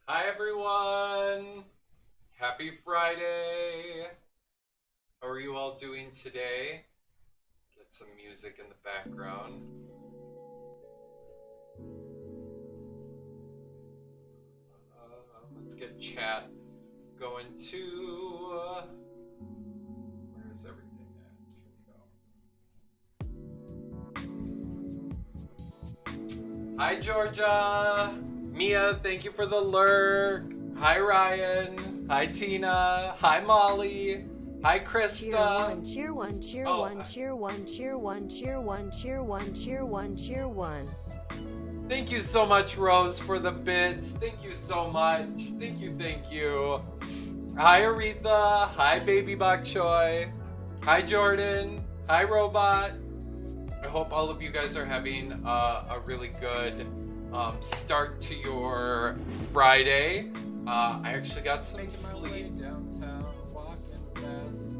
Hi everyone! Happy Friday! How are you all doing today? Get some music in the background. Let's get chat going too. Where is everything at? Here we go. Hi Georgia! Mia, thank you for the lurk. Hi Ryan. Hi Tina. Hi Molly. Hi Krista. Cheer one, cheer Oh, one, cheer one, cheer one, cheer one, cheer one, cheer one, cheer one. thank you so much, Rose, for the bits. Thank you so much. Thank you, thank you. Hi, Aretha. Hi, Baby Bok Choy. Hi, Jordan. Hi, Robot. I hope all of you guys are having a really good start to your Friday. I actually got some sleep downtown, walking fast,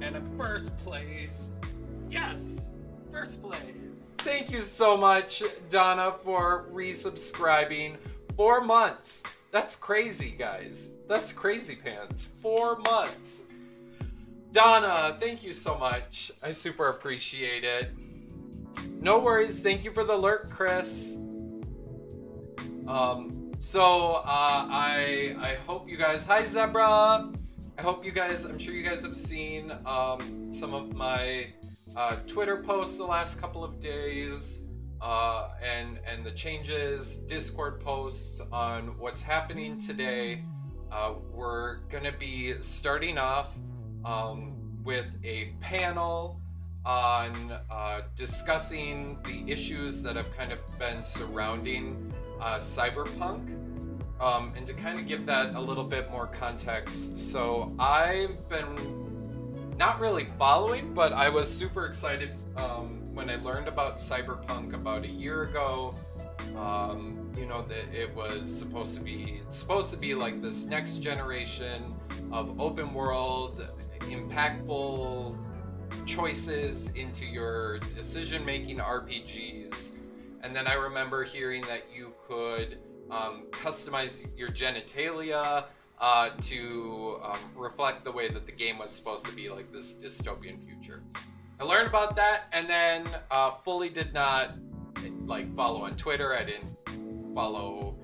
and in first place. Yes, first place. Thank you so much, Donna, for resubscribing. 4 months. That's crazy, guys. That's crazy pants. 4 months. Donna, thank you so much. I super appreciate it. No worries. Thank you for the alert, Chris. I hope you guys. Hi, Zebra. I hope you guys. I'm sure you guys have seen some of my Twitter posts the last couple of days, and the changes, Discord posts on what's happening today. We're gonna be starting off with a panel on discussing the issues that have kind of been surrounding Cyberpunk, and to kind of give that a little bit more context. So I've been not really following, but I was super excited when I learned about Cyberpunk about a year ago. That it was supposed to be like this next generation of open world, impactful choices into your decision making RPGs. And then I remember hearing that you could customize your genitalia to reflect the way that the game was supposed to be, like this dystopian future. I learned about that, and then fully did not follow on Twitter. I didn't follow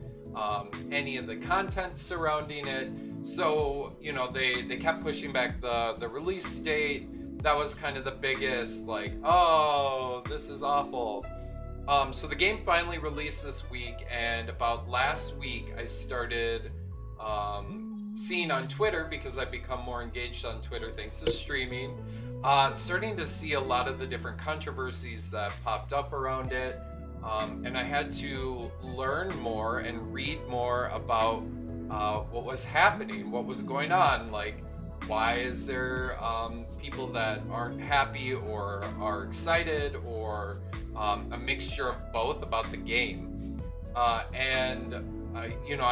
any of the content surrounding it. So they kept pushing back the release date. That was kind of the biggest, oh, this is awful. So the game finally released this week, and about last week I started seeing on Twitter, because I've become more engaged on Twitter thanks to streaming, starting to see a lot of the different controversies that popped up around it. And I had to learn more and read more about what was happening, what was going on. Like, why is there people that aren't happy or are excited, or a mixture of both about the game? I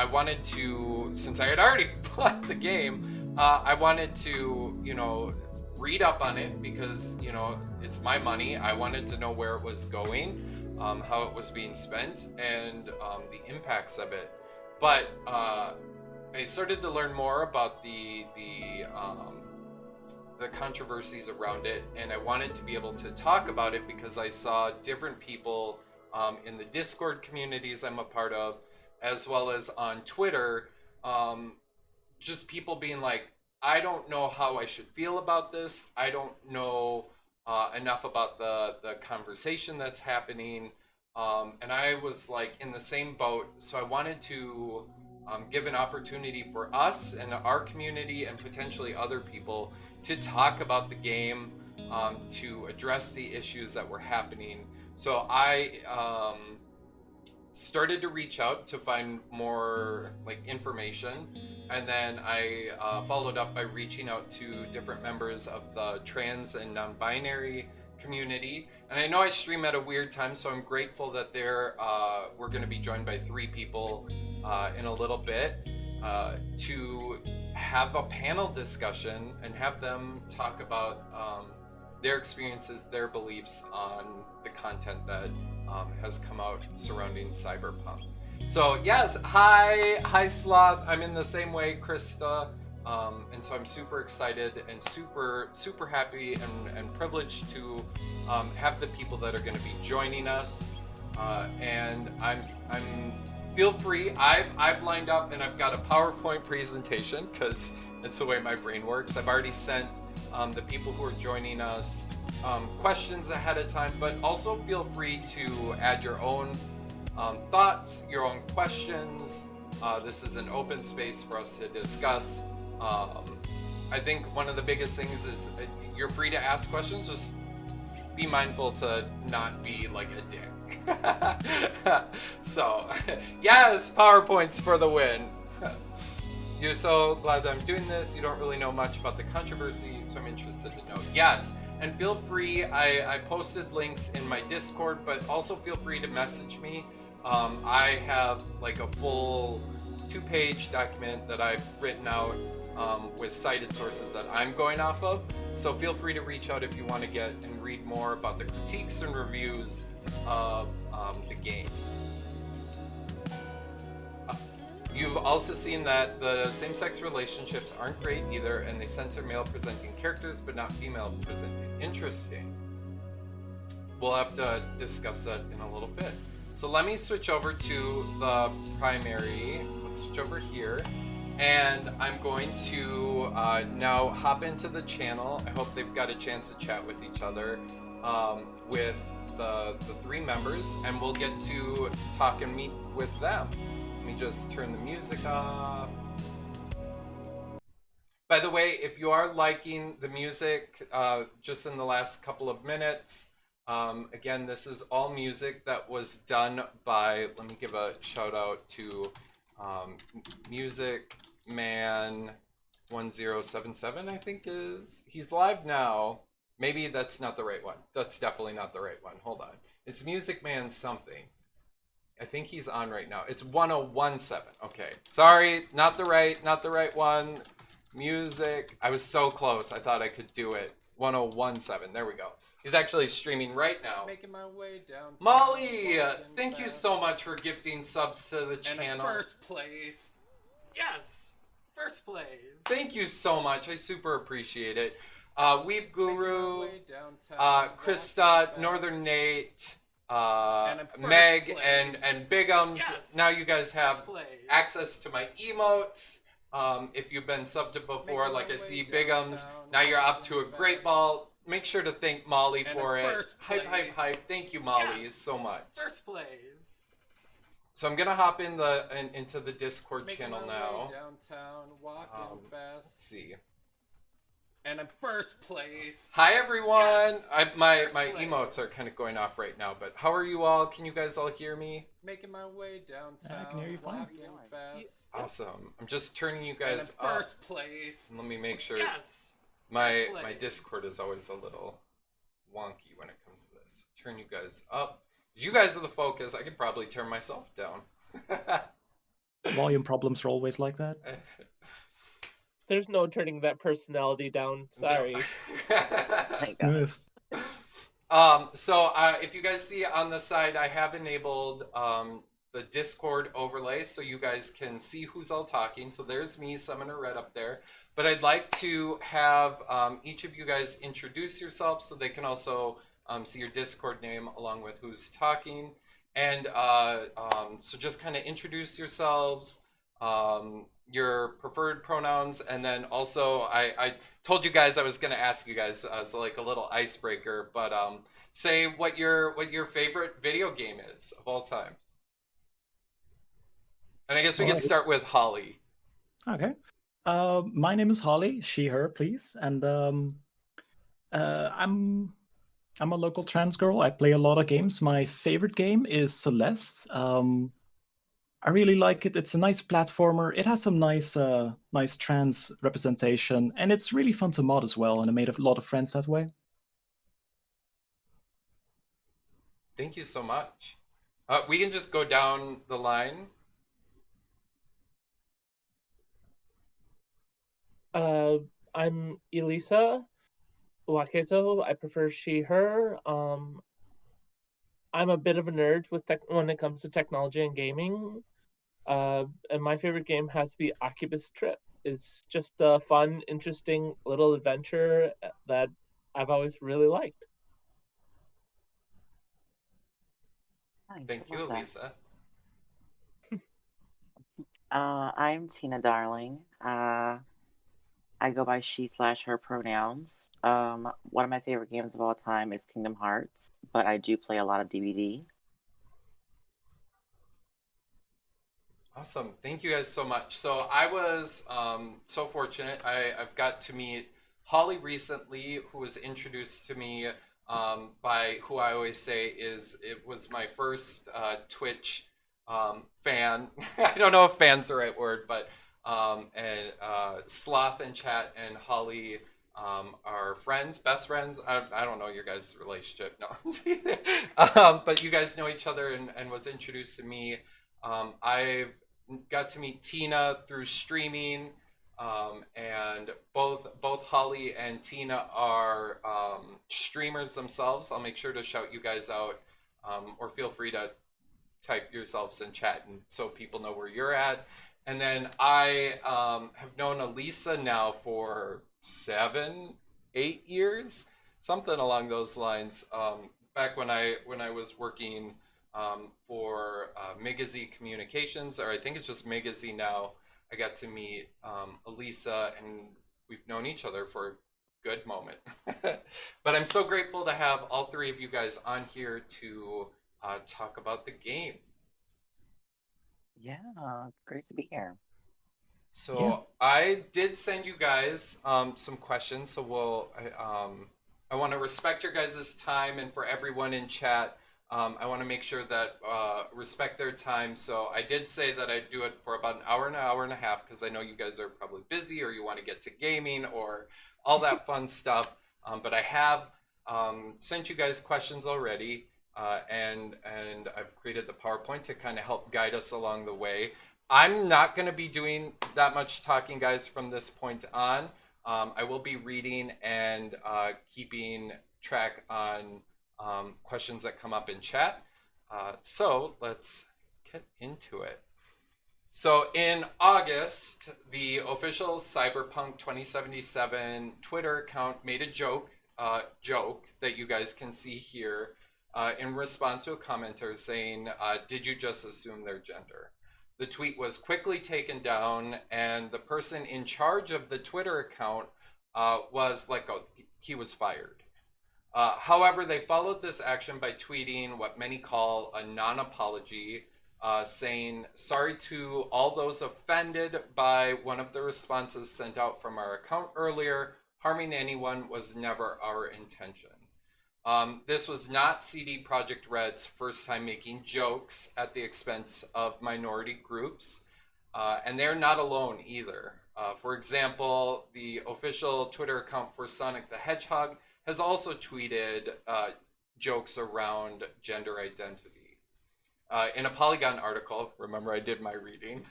wanted to, since I had already bought the game, I wanted to, read up on it, because, it's my money. I wanted to know where it was going, how it was being spent, and the impacts of it. But I started to learn more about the controversies around it, and I wanted to be able to talk about it because I saw different people in the Discord communities I'm a part of, as well as on Twitter, just people being like, I don't know how I should feel about this. I don't know enough about the conversation that's happening. And I was like in the same boat. So I wanted to give an opportunity for us and our community and potentially other people to talk about the game, to address the issues that were happening. So I started to reach out to find more information, and then I followed up by reaching out to different members of the trans and non-binary community. And I know I stream at a weird time, so I'm grateful that we're going to be joined by 3 people in a little bit to have a panel discussion and have them talk about their experiences, their beliefs on the content that has come out surrounding Cyberpunk. So yes, hi Sloth. I'm in the same way, Krista. And so I'm super excited and super happy and privileged to have the people that are going to be joining us. And I'm feel free. I've lined up and I've got a PowerPoint presentation because that's the way my brain works. I've already sent the people who are joining us questions ahead of time, but also feel free to add your own thoughts, your own questions. This is an open space for us to discuss. I think one of the biggest things is you're free to ask questions. Just be mindful to not be like a dick. So, yes, PowerPoints for the win. You're so glad that I'm doing this. You don't really know much about the controversy, so I'm interested to know. Yes, and feel free. I posted links in my Discord, but also feel free to message me. I have like a full 2-page document that I've written out with cited sources that I'm going off of. So feel free to reach out if you want to get and read more about the critiques and reviews of the game. You've also seen that the same-sex relationships aren't great either, and they censor male-presenting characters but not female-presenting. Interesting. We'll have to discuss that in a little bit. So let me switch over to the primary. Let's switch over here. And I'm going to now hop into the channel. I hope they've got a chance to chat with each other with the 3 members, and we'll get to talk and meet with them. Let me just turn the music off. By the way, if you are liking the music just in the last couple of minutes, again, this is all music that was done by, let me give a shout out to Music Man 1077, I think is. He's live now. Maybe that's not the right one. That's definitely not the right one. Hold on. It's Music Man something. I think he's on right now. It's 1017. Okay. Sorry, not the right one. Music. I was so close. I thought I could do it. 1017. There we go. He's actually streaming right now. Making my way down. Molly, thank you so much for gifting subs to the channel. And first place. Yes, first place. Thank you so much. I super appreciate it. Weeb Guru, Krista, Northern Nate, Meg, and Bigums. Yes. Now you guys have access to my emotes. If you've been subbed to before, like I see Bigums, now you're up to a great ball. Make sure to thank Molly for it. Hype, hype, hype. Thank you, Molly, so much. First place. So I'm gonna hop into the Discord channel now. Downtown, walking fast. Let's see. And I'm first place. Hi everyone. Yes. My emotes are kind of going off right now, but how are you all? Can you guys all hear me? Making my way downtown. I can hear you fine. Walking fast. Awesome. I'm just turning you guys and I'm first up. Place. And let me make sure. Yes. My Discord is always a little wonky when it comes to this. Turn you guys up. You guys are the focus. I could probably turn myself down. Volume problems are always like that. There's no turning that personality down. Sorry. Smooth. So if you guys see on the side, I have enabled the Discord overlay so you guys can see who's all talking. So there's me, Summoner Red, up there. But I'd like to have each of you guys introduce yourself so they can also see your Discord name along with who's talking. And so just kind of introduce yourselves, your preferred pronouns, and then also I told you guys I was going to ask you guys as like a little icebreaker, but say what your favorite video game is of all time. And I guess we can start with Holly. Okay. My name is Holly, she, her, please. And I'm a local trans girl. I play a lot of games. My favorite game is Celeste. I really like it. It's a nice platformer. It has some nice trans representation, and it's really fun to mod as well, and I made a lot of friends that way. Thank you so much. We can just go down the line. I'm Elisa Wakezo. I prefer she, her. I'm a bit of a nerd when it comes to technology and gaming. And my favorite game has to be Oculus Trip. It's just a fun, interesting little adventure that I've always really liked. Nice, Thank I love you, that. Lisa. I'm Tina Darling. I go by she/her pronouns. One of my favorite games of all time is Kingdom Hearts, but I do play a lot of DBD. Awesome. Thank you guys so much. So I was so fortunate. I've got to meet Holly recently, who was introduced to me by who I always say it was my first Twitch fan. I don't know if fan's the right word, but and Sloth and Chat and Holly are friends, best friends. I don't know your guys' relationship, no. But you guys know each other and was introduced to me. I've got to meet Tina through streaming, and both Holly and Tina are streamers themselves. I'll make sure to shout you guys out, or feel free to type yourselves in chat, and so people know where you're at. And then I have known Elisa now for 7, 8 years, something along those lines. Back when I was working for Migazy Communications, or I think it's just Migazy now. I got to meet Elisa, and we've known each other for a good moment. But I'm so grateful to have all three of you guys on here to talk about the game. Yeah, it's great to be here. So Yeah. I did send you guys some questions. So I want to respect your guys' time, and for everyone in chat, I want to make sure that respect their time. So I did say that I'd do it for about an hour and a half, because I know you guys are probably busy or you want to get to gaming or all that fun stuff. But I have sent you guys questions already, and I've created the PowerPoint to kind of help guide us along the way. I'm not going to be doing that much talking, guys, from this point on. I will be reading and keeping track on questions that come up in chat. So let's get into it. So in August, the official Cyberpunk 2077 Twitter account made a joke that you guys can see here in response to a commenter saying, "Did you just assume their gender?" The tweet was quickly taken down, and the person in charge of the Twitter account was let go. He was fired. However, they followed this action by tweeting what many call a non-apology, saying, "Sorry to all those offended by one of the responses sent out from our account earlier. Harming anyone was never our intention." This was not CD Projekt Red's first time making jokes at the expense of minority groups, and they're not alone either. For example, the official Twitter account for Sonic the Hedgehog has also tweeted jokes around gender identity. In a Polygon article, remember I did my reading,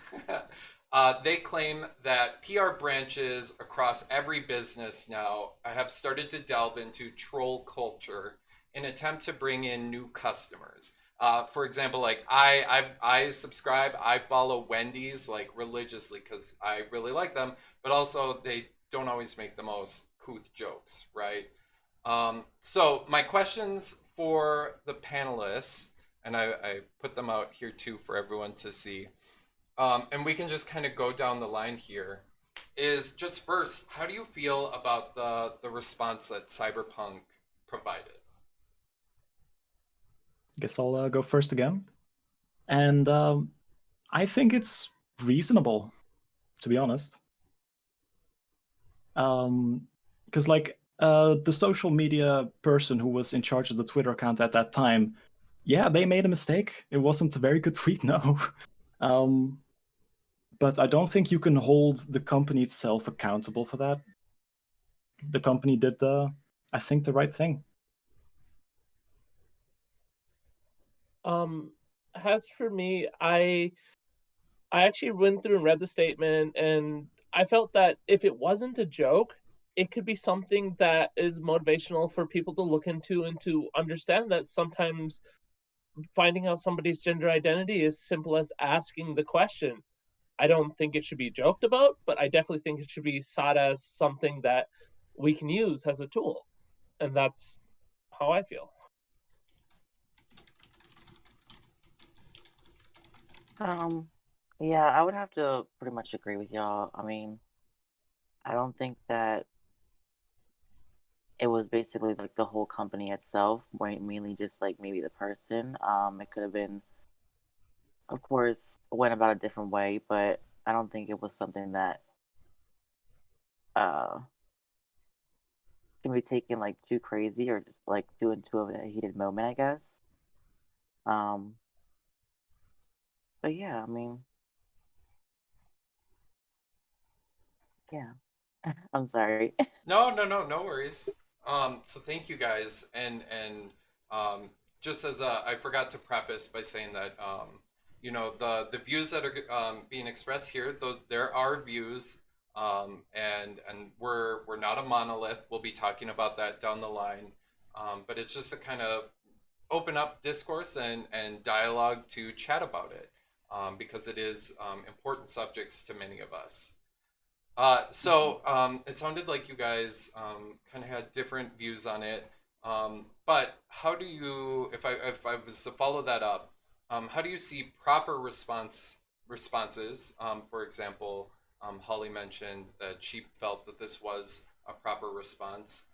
they claim that PR branches across every business now have started to delve into troll culture in an attempt to bring in new customers. For example, like I subscribe, I follow Wendy's like religiously because I really like them, but also they don't always make the most couth jokes, right? So my questions for the panelists, and I put them out here too for everyone to see. And we can just kind of go down the line here. Is just first, how do you feel about the response that Cyberpunk provided? Guess I'll go first again. And I think it's reasonable, to be honest. Because like the social media person who was in charge of the Twitter account at that time, yeah, they made a mistake. It wasn't a very good tweet, no. But I don't think you can hold the company itself accountable for that. The company did, I think, the right thing. As for me, I actually went through and read the statement, and I felt that if it wasn't a joke, it could be something that is motivational for people to look into and to understand that sometimes finding out somebody's gender identity is simple as asking the question. I don't think it should be joked about, but I definitely think it should be sought as something that we can use as a tool. And that's how I feel. Yeah, I would have to pretty much agree with y'all. I mean, I don't think that it was basically like the whole company itself, mainly just like maybe the person. It could have been, of course, went about a different way, but I don't think it was something that uh can be taken like too crazy or like too into a heated moment, I guess. Um, but yeah, I mean, yeah. I'm sorry. No, no, no, no worries. So thank you guys, and um, just as I forgot to preface by saying that you know, the views that are being expressed here, those there are views, and we're not a monolith. We'll be talking about that down the line, but it's just a kind of open up discourse and dialogue to chat about it, because it is important subjects to many of us. It sounded like you guys kind of had different views on it. But how do you, if I was to follow that up, how do you see proper responses? For example, Holly mentioned that she felt that this was a proper response,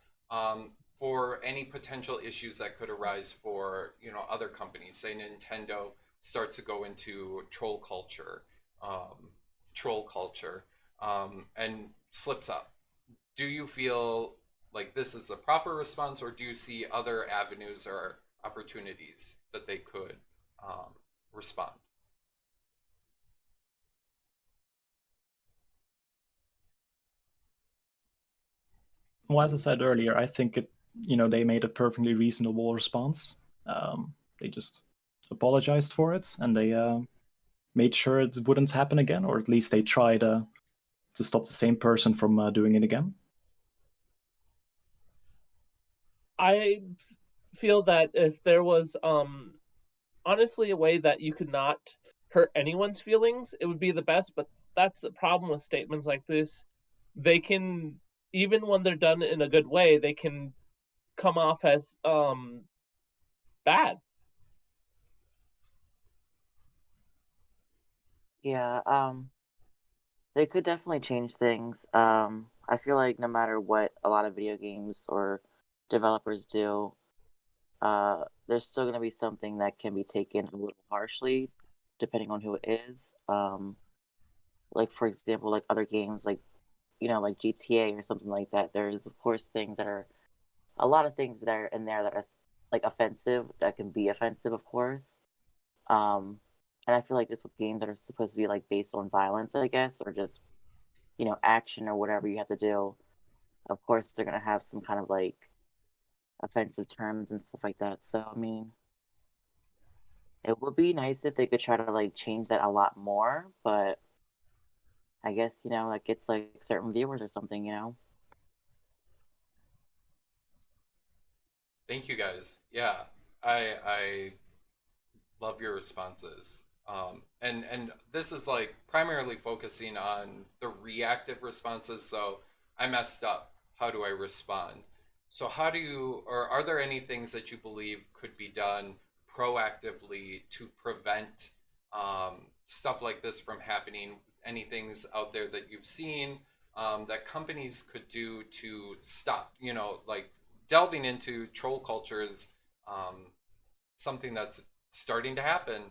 for any potential issues that could arise for, you know, other companies. Say Nintendo starts to go into um, troll culture, and slips up. Do you feel like this is the proper response, or do you see other avenues or opportunities that they could um, respond? Well, as I said earlier, I think they made a perfectly reasonable response. They just apologized for it, and they made sure it wouldn't happen again, or at least they tried to stop the same person from doing it again. I feel that if there was honestly a way that you could not hurt anyone's feelings, it would be the best, but that's the problem with statements like this. They can, even when they're done in a good way, they can come off as bad. Yeah, they could definitely change things. I feel like no matter what a lot of video games or developers do, there's still going to be something that can be taken a little harshly, depending on who it is. Like for example, like other games, like like GTA or something like that. There's of course things that are a lot of things that are in there that are like offensive, that can be offensive, of course. Um, and I feel like just with games that are supposed to be like based on violence, I guess, or just action or whatever you have to do. Of course, they're gonna have some kind of like offensive terms and stuff like that. So I mean, it would be nice if they could try to like change that a lot more, but I guess like it's like certain viewers or something. Thank you guys. Yeah, I love your responses. And this is like primarily focusing on the reactive responses. So I messed up. How do I respond? So how do you, or are there any things that you believe could be done proactively to prevent stuff like this from happening? Any things out there that you've seen that companies could do to stop? You know, like delving into troll cultures, something that's starting to happen.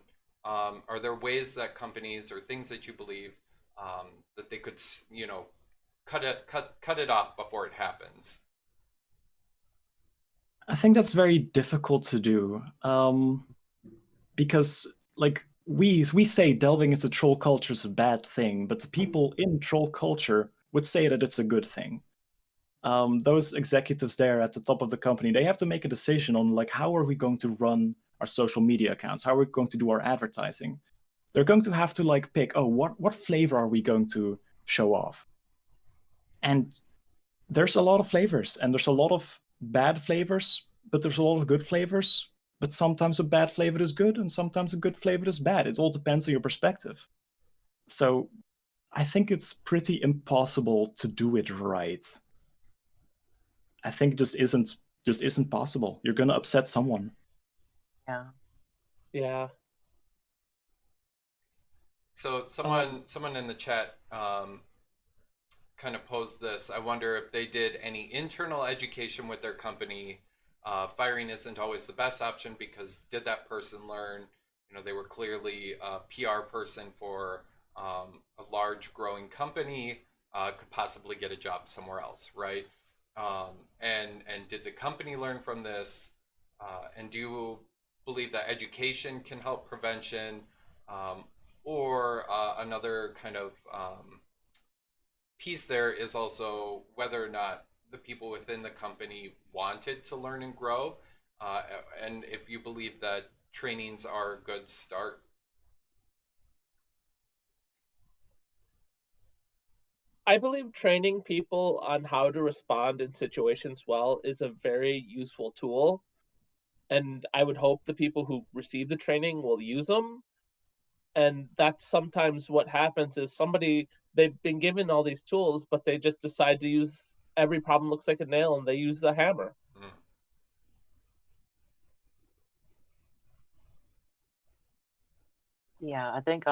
Are there ways that companies or things that you believe that they could, cut it off before it happens? I think that's very difficult to do, because like we say delving into troll culture is a bad thing, but the people in troll culture would say that it's a good thing. Those executives there at the top of the company, they have to make a decision on like how are we going to run our social media accounts, how are we going to do our advertising. They're going to have to like pick, oh, what flavor are we going to show off? And there's a lot of flavors, and there's a lot of bad flavors, but there's a lot of good flavors. But sometimes a bad flavor is good, and sometimes a good flavor is bad. It all depends on your perspective. So I think it's pretty impossible to do it right. I think it just isn't possible. You're gonna upset someone. Yeah. Yeah. So someone in the chat kind of posed this. I wonder if they did any internal education with their company. Firing isn't always the best option because did that person learn? You know, they were clearly a PR person for a large growing company, could possibly get a job somewhere else, right? And did the company learn from this? And do you believe that education can help prevention? Or another kind of piece there is also whether or not the people within the company wanted to learn and grow, uh, and if you believe that trainings are a good start. I believe training people on how to respond in situations well is a very useful tool. And I would hope the people who receive the training will use them. And that's sometimes what happens is they've been given all these tools, but they just decide to use every problem looks like a nail and they use the hammer. Mm. Yeah, I think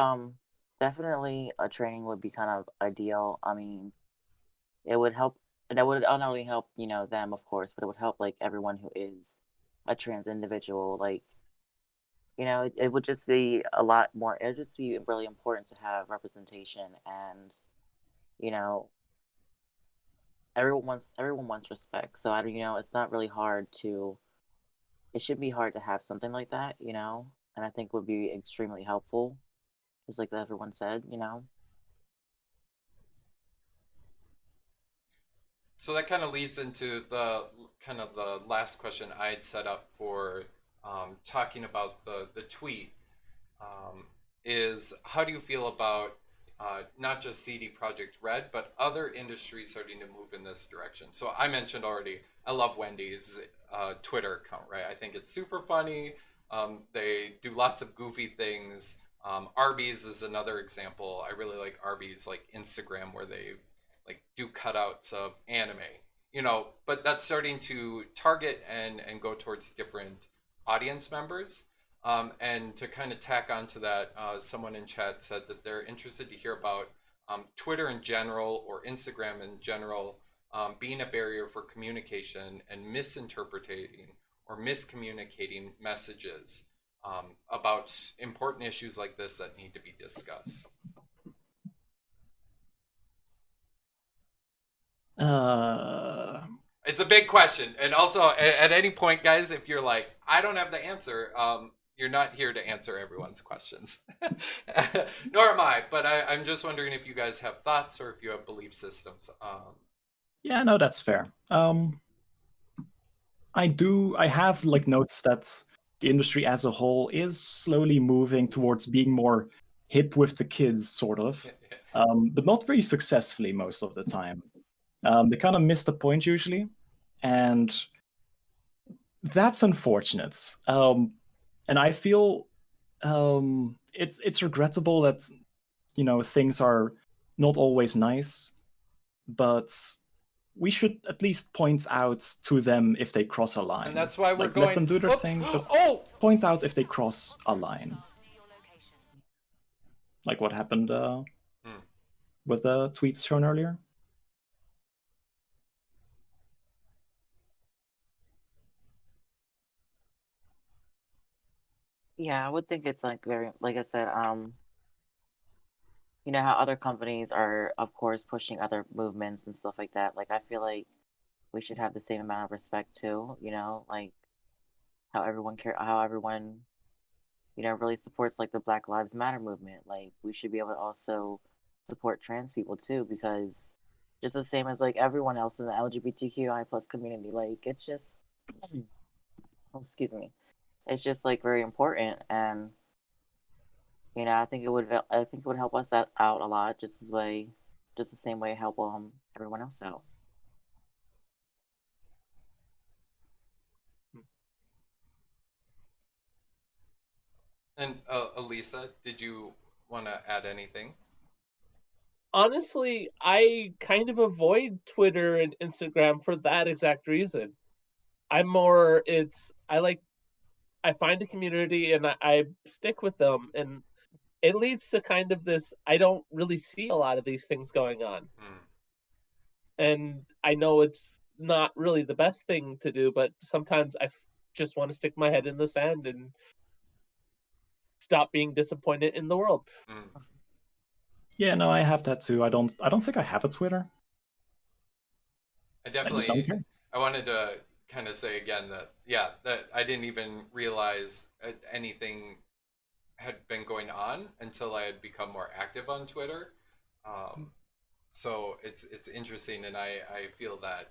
definitely a training would be kind of ideal. I mean, it would help, and that would not only help, them, of course, but it would help like everyone who is a trans individual. Like, it would just be a lot more, it would just be really important to have representation, and, you know, everyone wants respect. So it's not really hard to it shouldn't be hard to have something like that. And I think would be extremely helpful, just like everyone said. So that kind of leads into the last question I had set up for talking about the tweet. um, is how do you feel about not just CD Project Red, but other industries starting to move in this direction? So I mentioned already, I love Wendy's Twitter account, right? I think it's super funny. They do lots of goofy things. Arby's is another example. I really like Arby's like Instagram where they like do cutouts of anime, but that's starting to target and go towards different audience members. And to kind of tack onto that, someone in chat said that they're interested to hear about Twitter in general or Instagram in general being a barrier for communication and misinterpreting or miscommunicating messages about important issues like this that need to be discussed. It's a big question. And also, at any point, guys, if you're like, I don't have the answer, you're not here to answer everyone's questions. Nor am I. But I'm just wondering if you guys have thoughts or if you have belief systems. Yeah, no, that's fair. I have like noticed that the industry as a whole is slowly moving towards being more hip with the kids, sort of, but not very successfully most of the time. They kind of miss the point usually, and that's unfortunate. And I feel it's regrettable that things are not always nice, but we should at least point out to them if they cross a line. And that's why we're like, going. let them do their Oops. thing, but Oh! point out if they cross a line. Like what happened with the tweets shown earlier. Yeah, I would think it's like very, like I said, how other companies are, of course, pushing other movements and stuff like that. Like, I feel like we should have the same amount of respect too, like how everyone, really supports like the Black Lives Matter movement. Like, we should be able to also support trans people too, because just the same as like everyone else in the LGBTQI plus community, like it's just, oh, excuse me, it's just like very important. And I think it would help us out a lot, just the same way help everyone else out. And Elisa, did you want to add anything? Honestly, I kind of avoid Twitter and Instagram for that exact reason. I find a community and I stick with them, and it leads to kind of this. I don't really see a lot of these things going on, Mm, and I know it's not really the best thing to do, but sometimes just want to stick my head in the sand and stop being disappointed in the world. mm. Yeah, no, I have that too. I don't think I have a Twitter. I I just don't definitely, care. I wanted to kind of say again that, yeah, that I didn't even realize anything had been going on until I had become more active on Twitter. Um, so it's interesting, and I feel that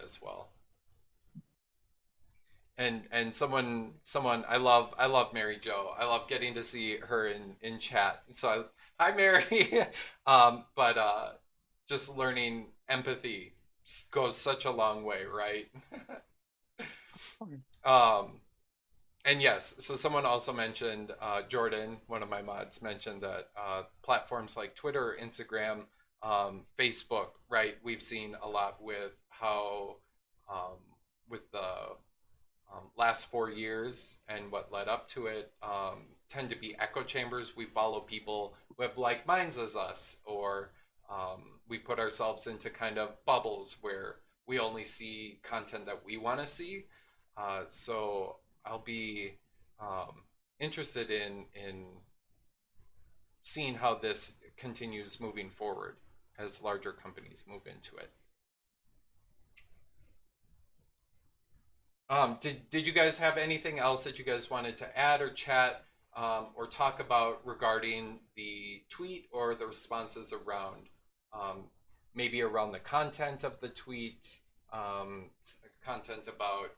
as well. And someone I love Mary Jo. I love getting to see her in chat. So hi Mary. But just learning empathy goes such a long way, right? um and yes, so someone also mentioned, Jordan, one of my mods, mentioned that platforms like Twitter, Instagram, Facebook, right? We've seen a lot with how, um, with the last 4 years and what led up to it, tend to be echo chambers. We follow people who have like minds as us, or we put ourselves into kind of bubbles where we only see content that we want to see. So I'll be um, interested in seeing how this continues moving forward as larger companies move into it. Did you guys have anything else that you guys wanted to add or chat, or talk about regarding the tweet or the responses around, um, maybe around the content of the tweet, content about,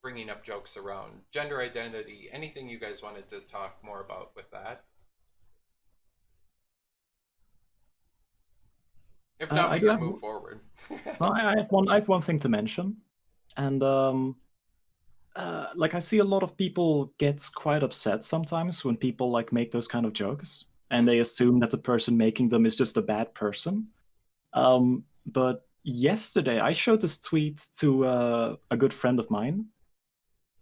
bringing up jokes around gender identity, anything you guys wanted to talk more about with that? If not, I we do can have. move forward. Well, I have one thing to mention, and like I see a lot of people get quite upset sometimes when people like make those kind of jokes, and they assume that the person making them is just a bad person. But yesterday I showed this tweet to a good friend of mine,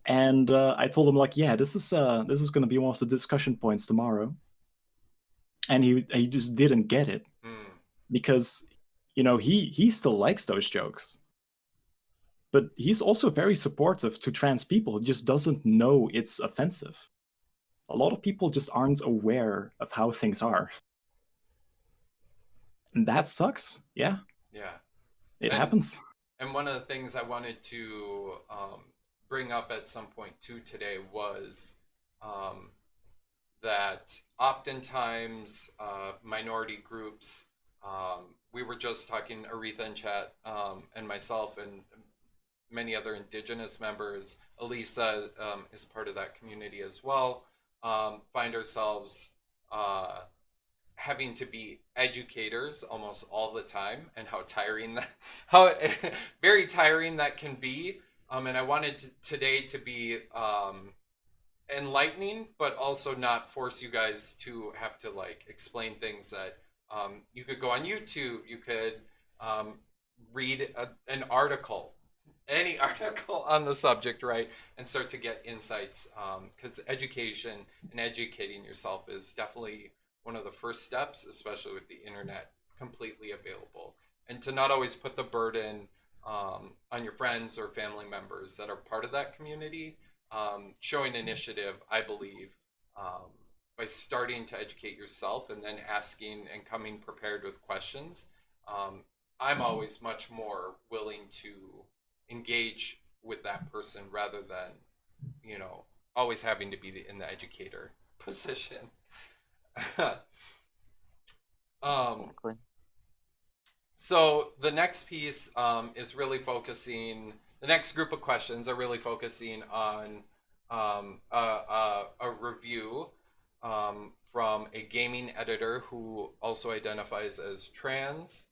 and I told him like, yeah, this is going to be one of the discussion points tomorrow, and he just didn't get it Mm, because he still likes those jokes. But he's also very supportive to trans people. He just doesn't know it's offensive. A lot of people just aren't aware of how things are. And that sucks. Yeah, yeah. it And happens. And one of the things I wanted to, bring up at some point too today was, um, that oftentimes, minority groups, we were just talking, Aretha in chat, and myself and many other indigenous members, Elisa, is part of that community as well, find ourselves, uh, having to be educators almost all the time, and how tiring that how very tiring that can be. And I wanted today to be, enlightening, but also not force you guys to have to like explain things that, you could go on YouTube, you could, um, read an article, any article on the subject, right, and start to get insights, because education and educating yourself is definitely one of the first steps, especially with the internet completely available, and to not always put the burden, on your friends or family members that are part of that community, showing initiative, I believe, um, by starting to educate yourself and then asking and coming prepared with questions. Um, I'm always much more willing to engage with that person rather than, you know, always having to be in the educator position. um, Exactly. So the next piece, is really focusing. The next group of questions are really focusing on, a review, from a gaming editor who also identifies as trans,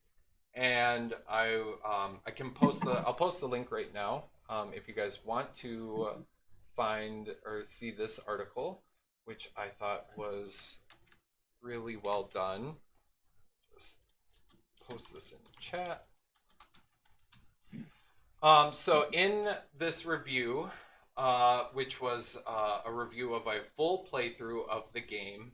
and I can I'll post the link right now, if you guys want to find or see this article. which I thought was really well done. Just post this in chat. So in this review, which was a review of a full playthrough of the game,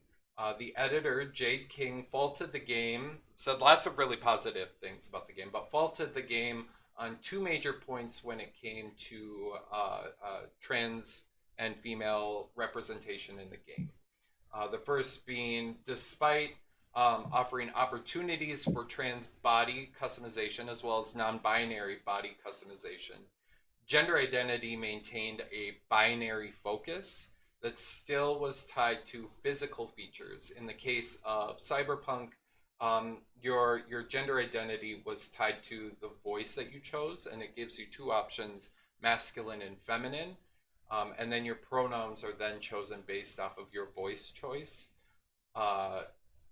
the editor, Jade King, faulted the game, said lots of really positive things about the game, but faulted the game on two major points when it came to trans and female representation in the game. The first being, despite offering opportunities for trans body customization as well as non binary body customization, gender identity maintained a binary focus that still was tied to physical features. In the case of Cyberpunk, your gender identity was tied to the voice that you chose, and it gives you two options: masculine and feminine. And then your pronouns are then chosen based off of your voice choice. Uh,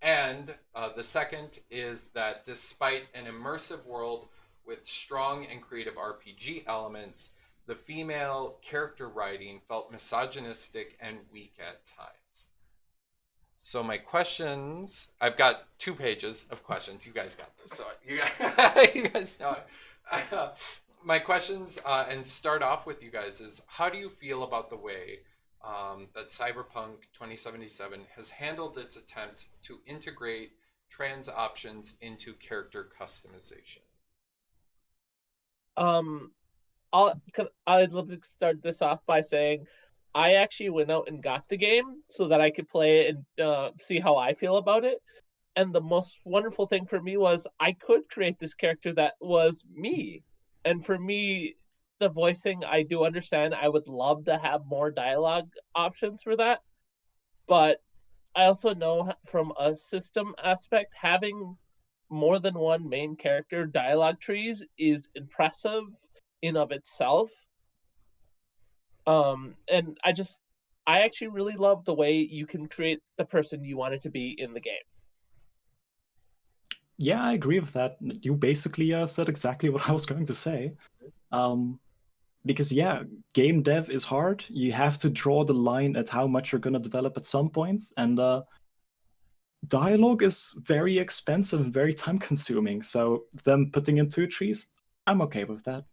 and the second is that despite an immersive world with strong and creative RPG elements, the female character writing felt misogynistic and weak at times. So my questions, I've got 2 pages of questions. You guys got this. So you guys know it. My questions, and start off with you guys, is how do you feel about the way that Cyberpunk 2077 has handled its attempt to integrate trans options into character customization? Um, I'd love to start this off by saying I actually went out and got the game so that I could play it and see how I feel about it. And the most wonderful thing for me was I could create this character that was me. And for me, the voicing, I do understand. I would love to have more dialogue options for that. But I also know from a system aspect, having more than one main character dialogue trees is impressive in of itself. And I actually really love the way you can create the person you want it to be in the game. Yeah, I agree with that. You basically said exactly what I was going to say. Because yeah, game dev is hard. You have to draw the line at how much you're going to develop at some points, and dialogue is very expensive and very time consuming. So them putting in 2 trees, I'm okay with that.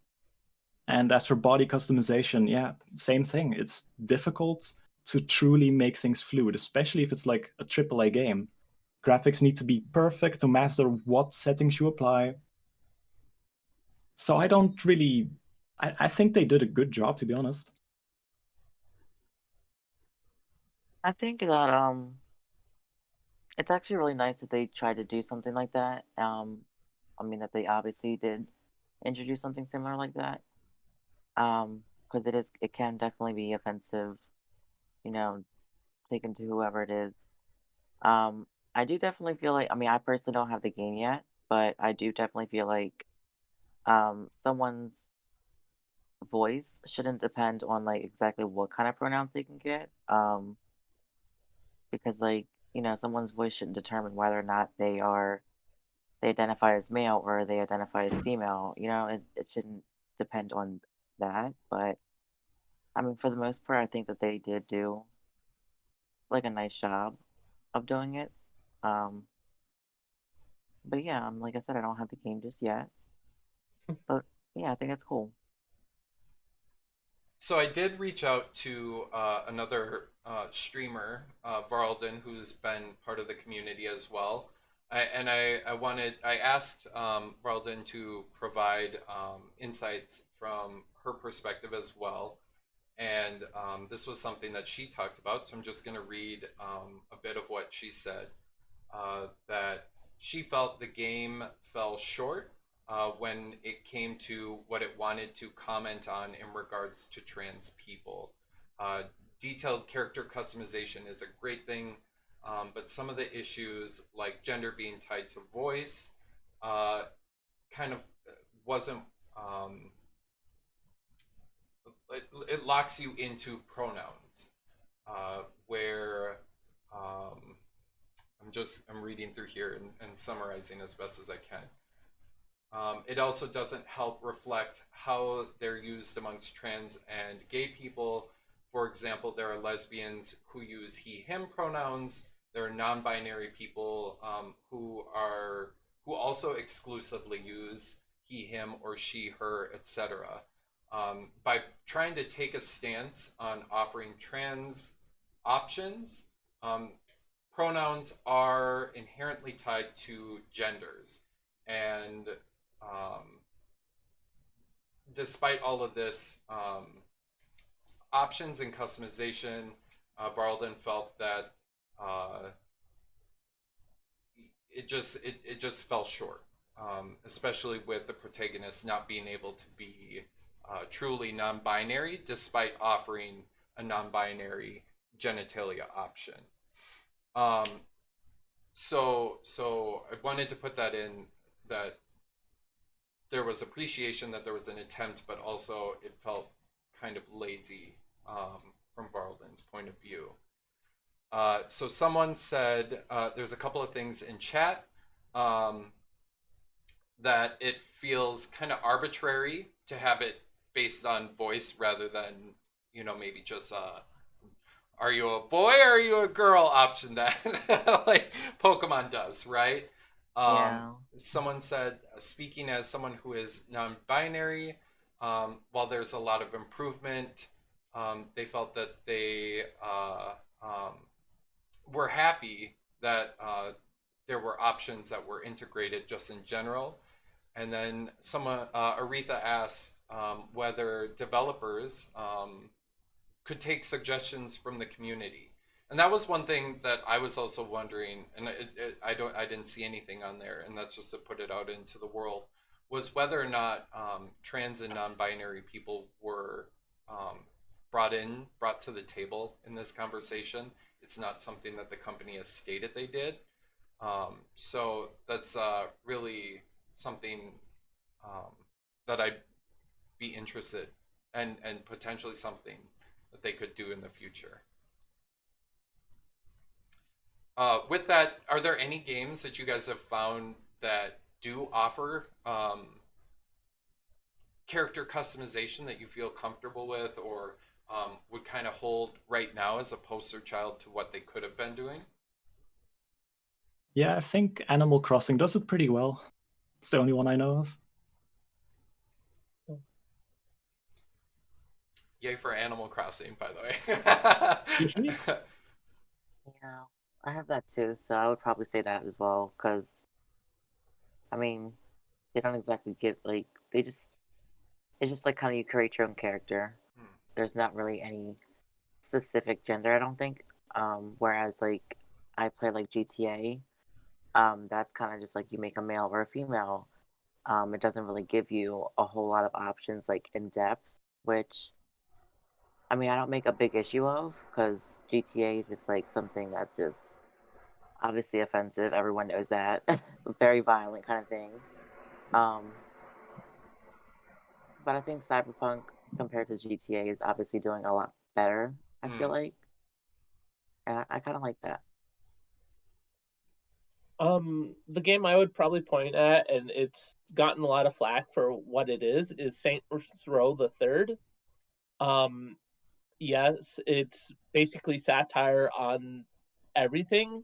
And as for body customization, yeah, same thing. It's difficult to truly make things fluid, especially if it's like a AAA game. Graphics need to be perfect no matter what settings you apply. So I don't really. I think they did a good job, to be honest. I think that it's actually really nice that they tried to do something like that. I mean that they obviously did introduce something similar like that. Because it can definitely be offensive, you know, taken to whoever it is. Um, I do definitely feel like, I mean, I personally don't have the game yet, but I do definitely feel like someone's voice shouldn't depend on like exactly what kind of pronouns they can get. Because like, someone's voice shouldn't determine whether or not they identify as male or they identify as female. It shouldn't depend on that. But I mean, for the most part, I think that they did do like a nice job of doing it. Um, but yeah, like I said, I don't have the game just yet. But yeah, I think that's cool. So I did reach out to another streamer, Varlden, who's been part of the community as well. I asked Varlden to provide insights from her perspective as well. And this was something that she talked about. So I'm just going to read a bit of what she said. That she felt the game fell short when it came to what it wanted to comment on in regards to trans people. Uh, Detailed character customization is a great thing, but some of the issues, like gender being tied to voice, uh, kind of wasn't. It locks you into pronouns, where I'm reading through here and summarizing as best as I can. It also doesn't help reflect how they're used amongst trans and gay people. For example, there are lesbians who use he, him pronouns. There are non-binary people who also exclusively use he, him, or she, her, etc. By trying to take a stance on offering trans options, pronouns are inherently tied to genders. And despite all of this, options and customization, Barlden felt that it just fell short, especially with the protagonist not being able to be truly non-binary, despite offering a non-binary genitalia option. So I wanted to put that in, that there was appreciation that there was an attempt, but also it felt kind of lazy from Varlden's point of view. So someone said, there's a couple of things in chat, that it feels kind of arbitrary to have it based on voice rather than, maybe just are you a boy or are you a girl option that like Pokemon does, right? Yeah. Someone said, speaking as someone who is non-binary, while there's a lot of improvement, they felt that they were happy that there were options that were integrated just in general. And then someone, Aretha asked whether developers could take suggestions from the community. And that was one thing that I was also wondering, and I didn't see anything on there, and that's just to put it out into the world, was whether or not trans and non-binary people were brought to the table in this conversation. It's not something that the company has stated they did. So that's really something that I'd be interested, and potentially something that they could do in the future. With that, are there any games that you guys have found that do offer character customization that you feel comfortable with, or would kind of hold right now as a poster child to what they could have been doing? Yeah, I think Animal Crossing does it pretty well. It's the only one I know of. Yay for Animal Crossing, by the way. Yeah, I have that too, so I would probably say that as well, because, I mean, they don't exactly give, like, it's just like kind of you create your own character. There's not really any specific gender, I don't think. Whereas, like, I play, like, GTA, that's kind of just like you make a male or a female. It doesn't really give you a whole lot of options, like, in depth, which, I mean, I don't make a big issue of, because GTA is just, like, something that's just obviously offensive. Everyone knows that. Very violent kind of thing. But I think Cyberpunk, compared to GTA, is obviously doing a lot better, I feel like. And I kind of like that. The game I would probably point at, and it's gotten a lot of flack for what it is Saints Row the Third. Yes, it's basically satire on everything,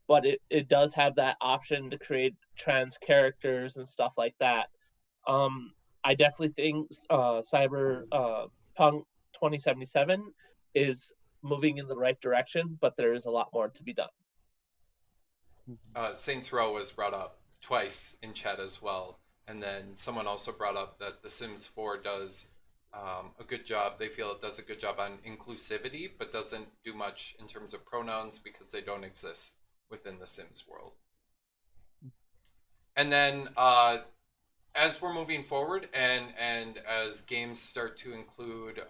but it does have that option to create trans characters and stuff like that. I definitely think Cyberpunk 2077 is moving in the right direction, but there is a lot more to be done. Saints Row was brought up twice in chat as well, and then someone also brought up that The Sims 4 does a good job. They feel it does a good job on inclusivity, but doesn't do much in terms of pronouns because they don't exist within the Sims world. And then as we're moving forward, and as games start to include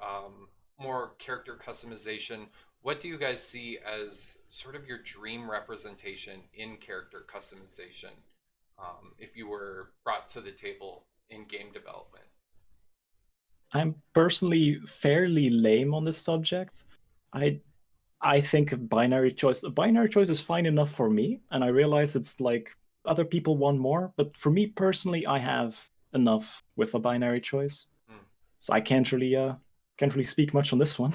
more character customization, what do you guys see as sort of your dream representation in character customization, if you were brought to the table in game development? I'm personally fairly lame on this subject. I think a binary choice is fine enough for me, and I realize it's like other people want more, but for me personally, I have enough with a binary choice. So I can't really speak much on this one.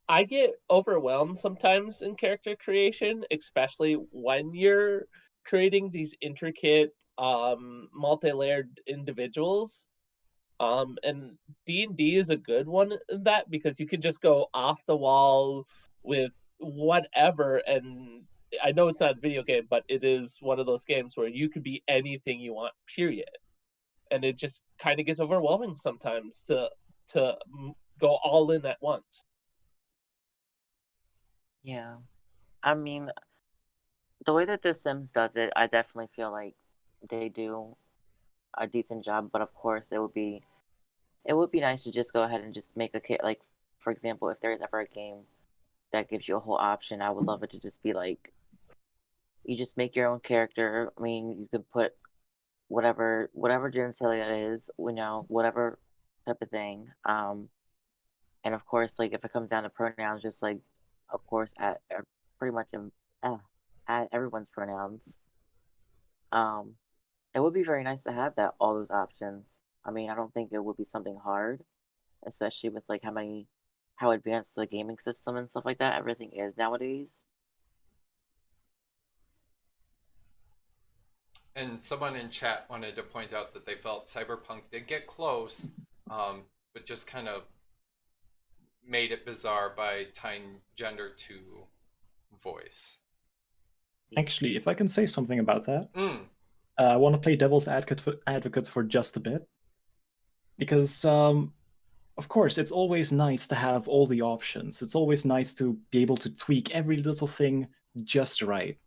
I get overwhelmed sometimes in character creation, especially when you're creating these intricate, multi-layered individuals. And D&D is a good one in that because you can just go off the wall with whatever. And I know it's not a video game, but it is one of those games where you could be anything you want, period. And it just kind of gets overwhelming sometimes to go all in at once. Yeah. I mean, the way that The Sims does it, I definitely feel like they do a decent job. But of course, it would be nice to just go ahead and just make a kit. Like, for example, if there is ever a game that gives you a whole option, I would love it to just be like you just make your own character. I mean, you could put whatever genitalia it is, whatever type of thing. And of course, like if it comes down to pronouns, just like of course pretty much uh, add everyone's pronouns. Um, it would be very nice to have that all those options. I mean, I don't think it would be something hard, especially with like how advanced the gaming system and stuff like that everything is nowadays. And someone in chat wanted to point out that they felt Cyberpunk did get close, but just kind of made it bizarre by tying gender to voice. Actually, if I can say something about that, Mm. I want to play devil's advocate for just a bit. Because, of course, it's always nice to have all the options. It's always nice to be able to tweak every little thing just right.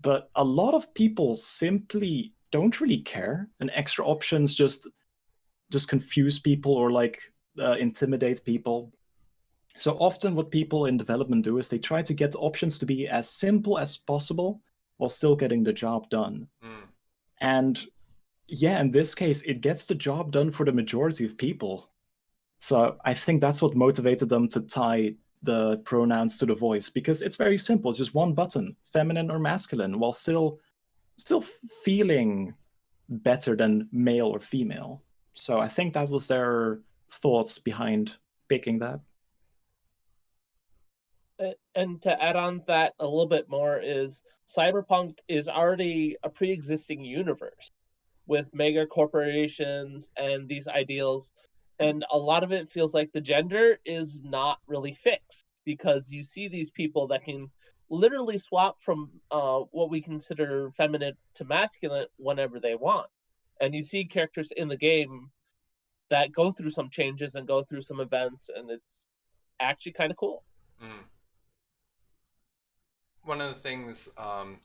But a lot of people simply don't really care, and extra options just confuse people or like intimidate people. So often, what people in development do is they try to get options to be as simple as possible while still getting the job done. Mm. And yeah, in this case, it gets the job done for the majority of people. So I think that's what motivated them to tie the pronouns to the voice because it's very simple. It's just one button, feminine or masculine, while still feeling better than male or female. So I think that was their thoughts behind picking that. And to add on that a little bit more is Cyberpunk is already a pre-existing universe with mega corporations and these ideals, and a lot of it feels like the gender is not really fixed because you see these people that can literally swap from what we consider feminine to masculine whenever they want, and you see characters in the game that go through some changes and go through some events, and it's actually kind of cool. Mm. One of the things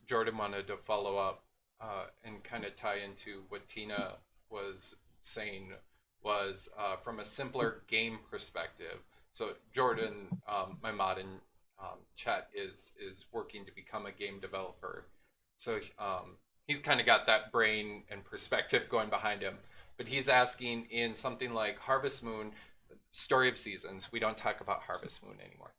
Jordan wanted to follow up and kind of tie into what Tina was saying was from a simpler game perspective. So Jordan, my mod in chat, is working to become a game developer. So he's kind of got that brain and perspective going behind him. But he's asking in something like Harvest Moon, Story of Seasons. We don't talk about Harvest Moon anymore.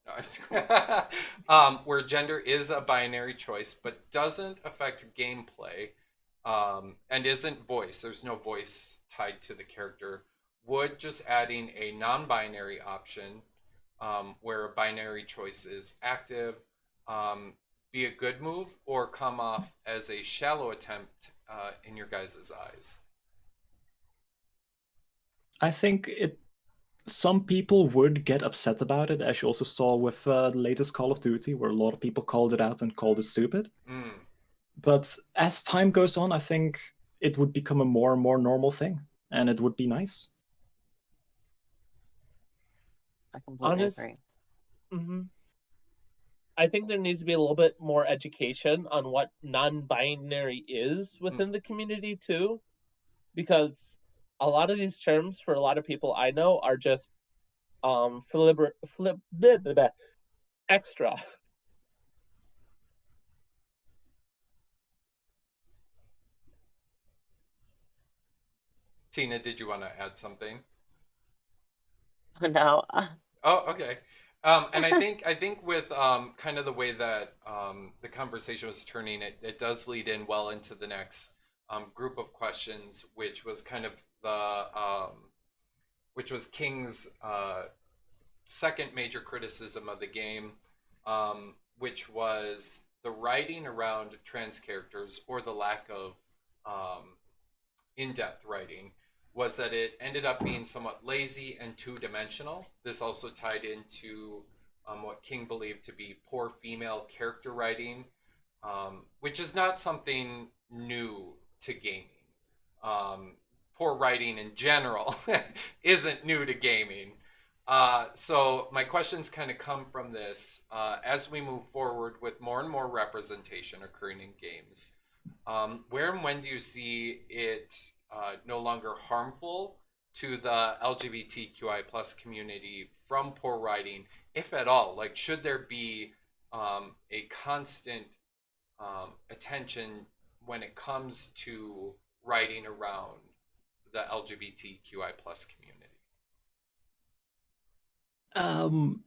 No. Where gender is a binary choice, but doesn't affect gameplay, and isn't voice. There's no voice tied to the character. Would just adding a non-binary option, where a binary choice is active, be a good move, or come off as a shallow attempt in your guys' eyes? I think some people would get upset about it, as you also saw with the latest Call of Duty, where a lot of people called it out and called it stupid. Mm. But as time goes on, I think it would become a more and more normal thing, and it would be nice. I completely Honest, agree. hmm I think there needs to be a little bit more education on what non-binary is Mm. within the community too, because a lot of these terms for a lot of people I know are just blah, blah, blah, extra. Tina, did you want to add something? No. Oh, okay. And I think with kind of the way that the conversation was turning, it does lead in well into the next group of questions, which was kind of the which was King's second major criticism of the game, which was the writing around trans characters or the lack of um, in-depth writing, was that it ended up being somewhat lazy and two-dimensional. This also tied into what King believed to be poor female character writing, which is not something new to gaming. Um, Poor writing in general isn't new to gaming. So my questions kind of come from this. As we move forward with more and more representation occurring in games, where and when do you see it no longer harmful to the LGBTQI plus community from poor writing, if at all? Like, should there be a constant attention when it comes to writing around the LGBTQI plus community? Um,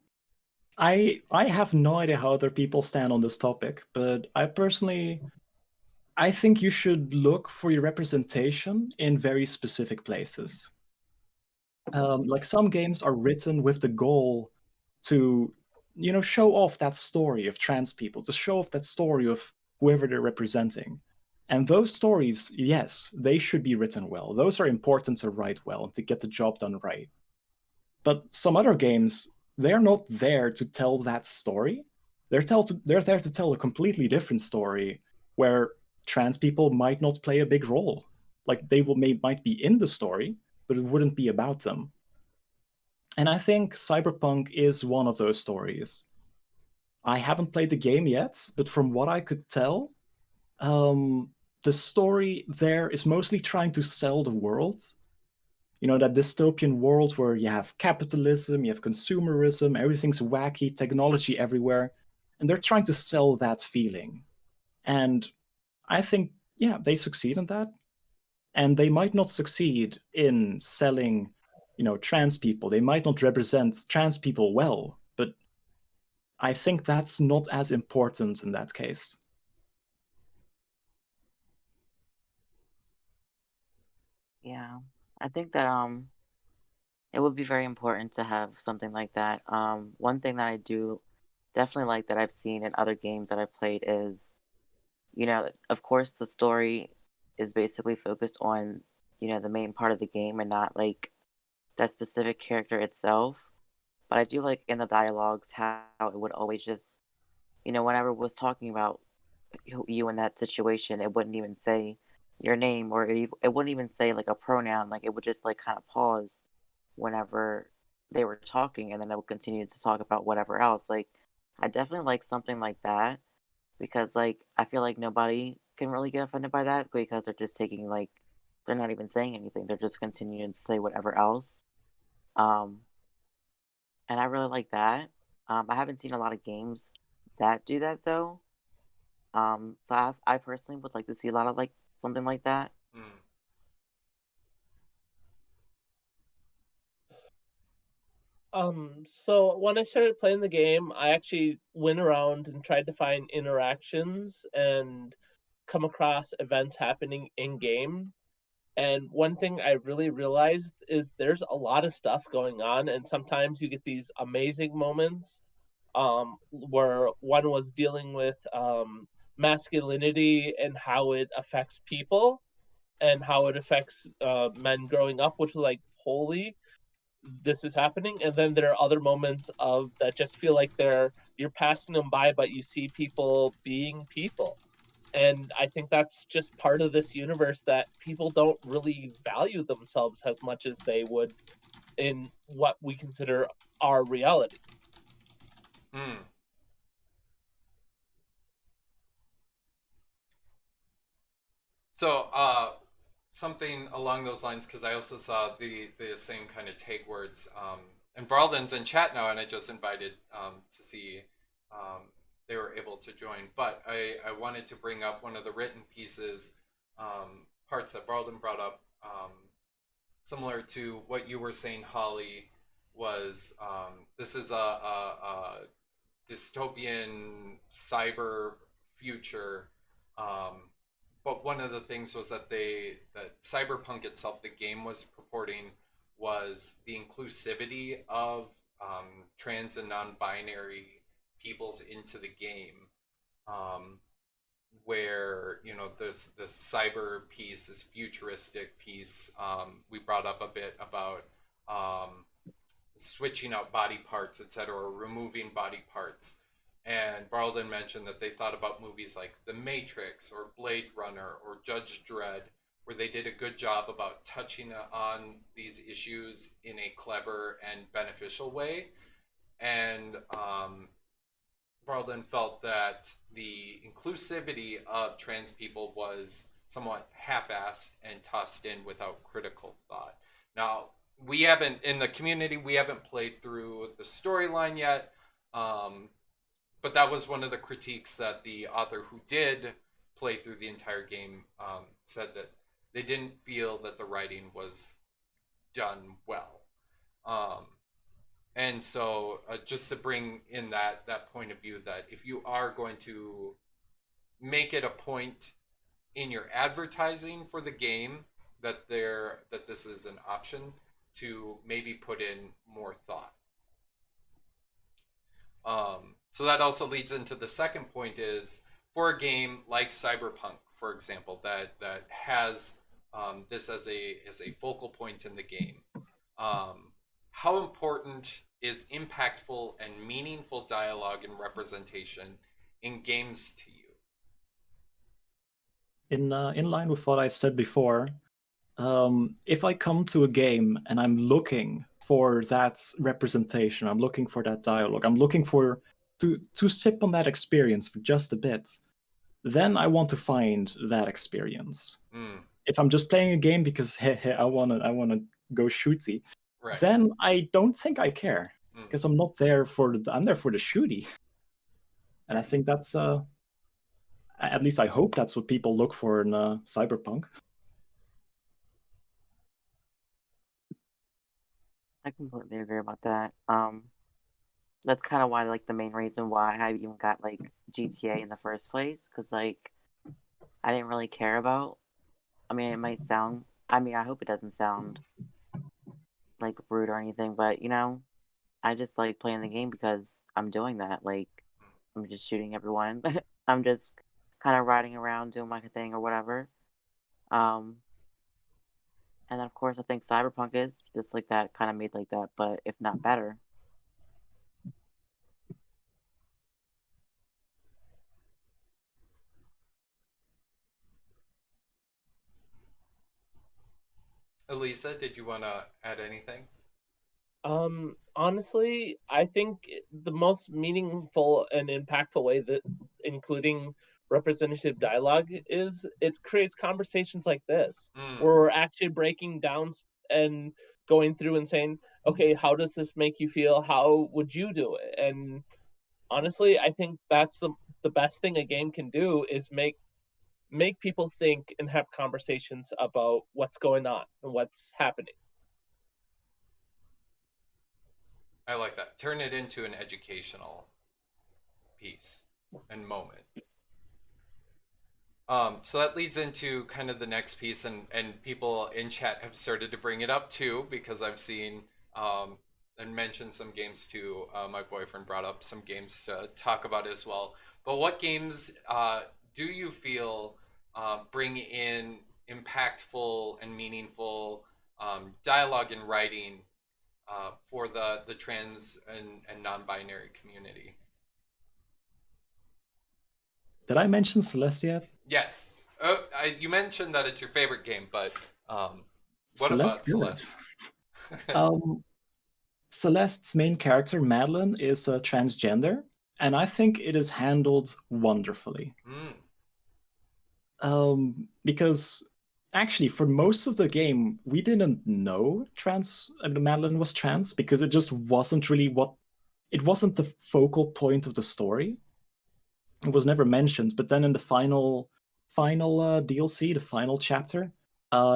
I have no idea how other people stand on this topic, but I think you should look for your representation in very specific places. Like some games are written with the goal to, show off that story of trans people, to show off that story of whoever they're representing. And those stories, yes, they should be written well. Those are important to write well and to get the job done right. But some other games, they're not there to tell that story. They're there to tell a completely different story where trans people might not play a big role. Like might be in the story, but it wouldn't be about them. And I think Cyberpunk is one of those stories. I haven't played the game yet, but from what I could tell, um, the story there is mostly trying to sell the world. That dystopian world where you have capitalism, you have consumerism, everything's wacky, technology everywhere. And they're trying to sell that feeling. And I think, yeah, they succeed in that. And they might not succeed in selling, trans people. They might not represent trans people well, but I think that's not as important in that case. Yeah. I think that it would be very important to have something like that. One thing that I do definitely like that I've seen in other games that I've played is, of course the story is basically focused on, the main part of the game and not like that specific character itself. But I do like in the dialogues how it would always just, whenever it was talking about you in that situation, it wouldn't even say your name or it wouldn't even say like a pronoun. Like it would just like kind of pause whenever they were talking and then it would continue to talk about whatever else. Like I definitely like something like that because like I feel like nobody can really get offended by that because they're just taking like they're not even saying anything. They're just continuing to say whatever else. Um and I really like that. I haven't seen a lot of games that do that though. So I personally would like to see a lot of like something like that. Mm. So when I started playing the game, I actually went around and tried to find interactions and come across events happening in game. And one thing I really realized is there's a lot of stuff going on, and sometimes you get these amazing moments where one was dealing with masculinity and how it affects people and how it affects men growing up, which was like, holy, this is happening. And then there are other moments of that just feel like you're passing them by, but you see people being people. And I think that's just part of this universe that people don't really value themselves as much as they would in what we consider our reality. Mm. So, something along those lines, because I also saw the same kind of take words. And Varalden's in chat now, and I just invited to see they were able to join. But I wanted to bring up one of the written pieces, parts that Varalden brought up, similar to what you were saying, Holly. Was this is a dystopian cyber future. Um, but one of the things was that Cyberpunk itself, the game was purporting was the inclusivity of trans and non-binary peoples into the game, where this cyber piece, this futuristic piece. We brought up a bit about switching out body parts, etc., or removing body parts. And Varlden mentioned that they thought about movies like The Matrix or Blade Runner or Judge Dredd, where they did a good job about touching on these issues in a clever and beneficial way. And Varlden felt that the inclusivity of trans people was somewhat half-assed and tossed in without critical thought. Now, we haven't, in the community, we haven't played through the storyline yet, but that was one of the critiques that the author who did play through the entire game said, that they didn't feel that the writing was done well. And so just to bring in that point of view, that if you are going to make it a point in your advertising for the game that this is an option, to maybe put in more thought. So that also leads into the second point, is for a game like Cyberpunk, for example, that has this as a focal point in the game. How important is impactful and meaningful dialogue and representation in games to you? In line with what I said before, if I come to a game and I'm looking for that representation, I'm looking for that dialogue, I'm looking for to sip on that experience for just a bit, then I want to find that experience. If I'm just playing a game because I wanna go shooty, Right. then I don't think I care, because I'm not there I'm there for the shooty. And I think that's at least I hope that's what people look for in Cyberpunk. I completely agree about that. That's kind of why, like, the main reason why I even got like GTA in the first place, because like I didn't really care about. I mean, it might sound. I mean, I hope it doesn't sound like rude or anything, but I just like playing the game because I'm doing that. Like, I'm just shooting everyone. I'm just kind of riding around doing my thing or whatever. Um, and then of course I think Cyberpunk is just like that, kind of made like that, but if not better. Elisa, did you want to add anything? Honestly, I think the most meaningful and impactful way that including representative dialogue is, it creates conversations like this, where we're actually breaking down and going through and saying, okay, how does this make you feel? How would you do it? And honestly, I think that's the best thing a game can do, is make people think and have conversations about what's going on and what's happening. I like that. Turn it into an educational piece and moment. So that leads into kind of the next piece, and people in chat have started to bring it up too, because I've seen and mentioned some games too. My boyfriend brought up some games to talk about as well. But what games do you feel bring in impactful and meaningful dialogue and writing for the trans and non-binary community? Did I mention Celeste yet? Yes. You mentioned that it's your favorite game, but what Celeste, about Celeste? Celeste's main character, Madeline, is a transgender, and I think it is handled wonderfully. Because actually, for most of the game, we didn't know Madeline was trans, because it just wasn't really it wasn't the focal point of the story. It was never mentioned, but then in the final DLC, the final chapter,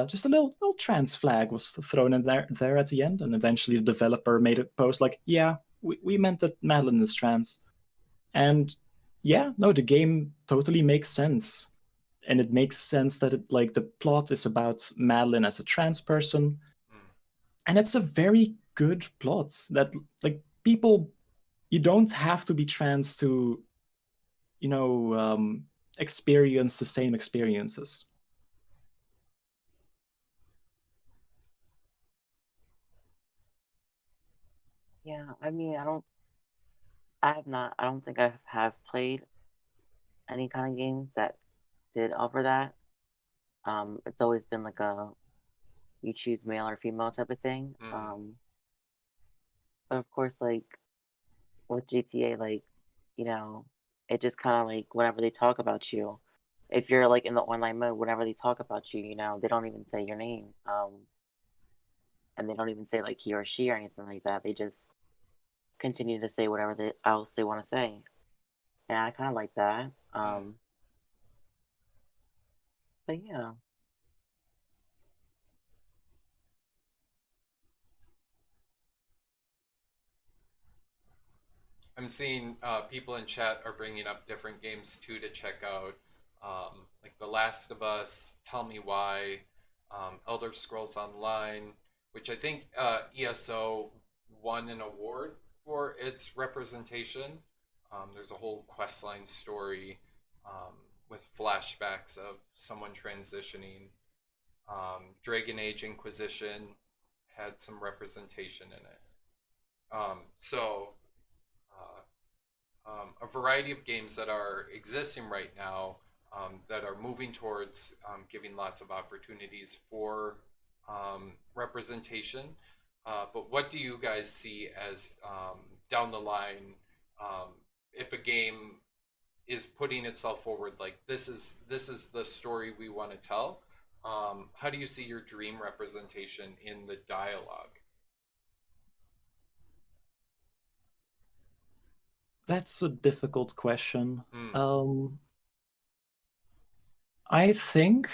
just a little trans flag was thrown in there at the end, and eventually the developer made a post like, yeah, we meant that Madeline is trans. And yeah, no, the game totally makes sense. And it makes sense that the plot is about Madeline as a trans person. And it's a very good plot that, like, people, you don't have to be trans to, you know, experience the same experiences. Yeah, I mean, I have not, I don't think I have played any kind of games that did offer that. It's always been like a you choose male or female type of thing. Mm, But of course, like with GTA, like, you know, it just kind of like whenever they talk about you, if you're like in the online mode, whenever they talk about you, they don't even say your name. And they don't even say like he or she or anything like that. They just continue to say whatever else they want to say. And I kind of like that. mm. But yeah, I'm seeing people in chat are bringing up different games too to check out, like The Last of Us, Tell Me Why, Elder Scrolls Online, which I think ESO won an award for its representation. There's a whole questline story um, with flashbacks of someone transitioning. Dragon Age Inquisition had some representation in it. So a variety of games that are existing right now that are moving towards giving lots of opportunities for representation. But what do you guys see as down the line um, if a game is putting itself forward like this is the story we want to tell? How do you see your dream representation in the dialogue? That's a difficult question. Mm, Um, I think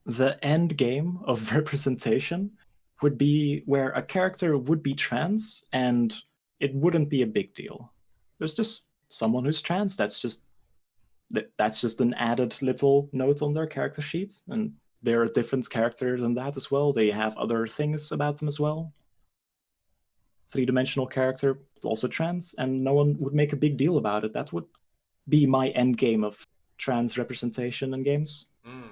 the end game of representation would be where a character would be trans and it wouldn't be a big deal. There's just someone who's trans. That's just an added little note on their character sheet, and there are different characters than that as well. They have other things about them as well. Three-dimensional character, but also trans, and no one would make a big deal about it. That would be my end game of trans representation in games. mm.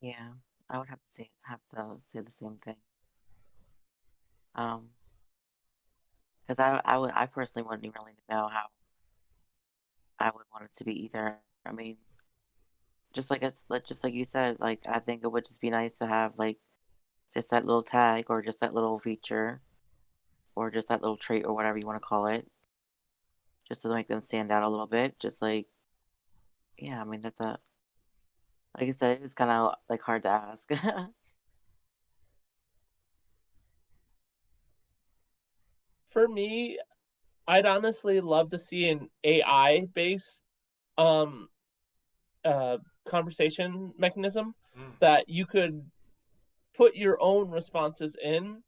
yeah, I would have to say the same thing. Um, because I personally wouldn't really know how I would want it to be either. I mean, just like you said, like I think it would just be nice to have like just that little tag or just that little feature or just that little trait or whatever you want to call it, just to make them stand out a little bit. Just like yeah, I mean that's a like I said, it's kind of like hard to ask. For me, I'd honestly love to see an AI based um uh conversation mechanism Mm. that you could put your own responses in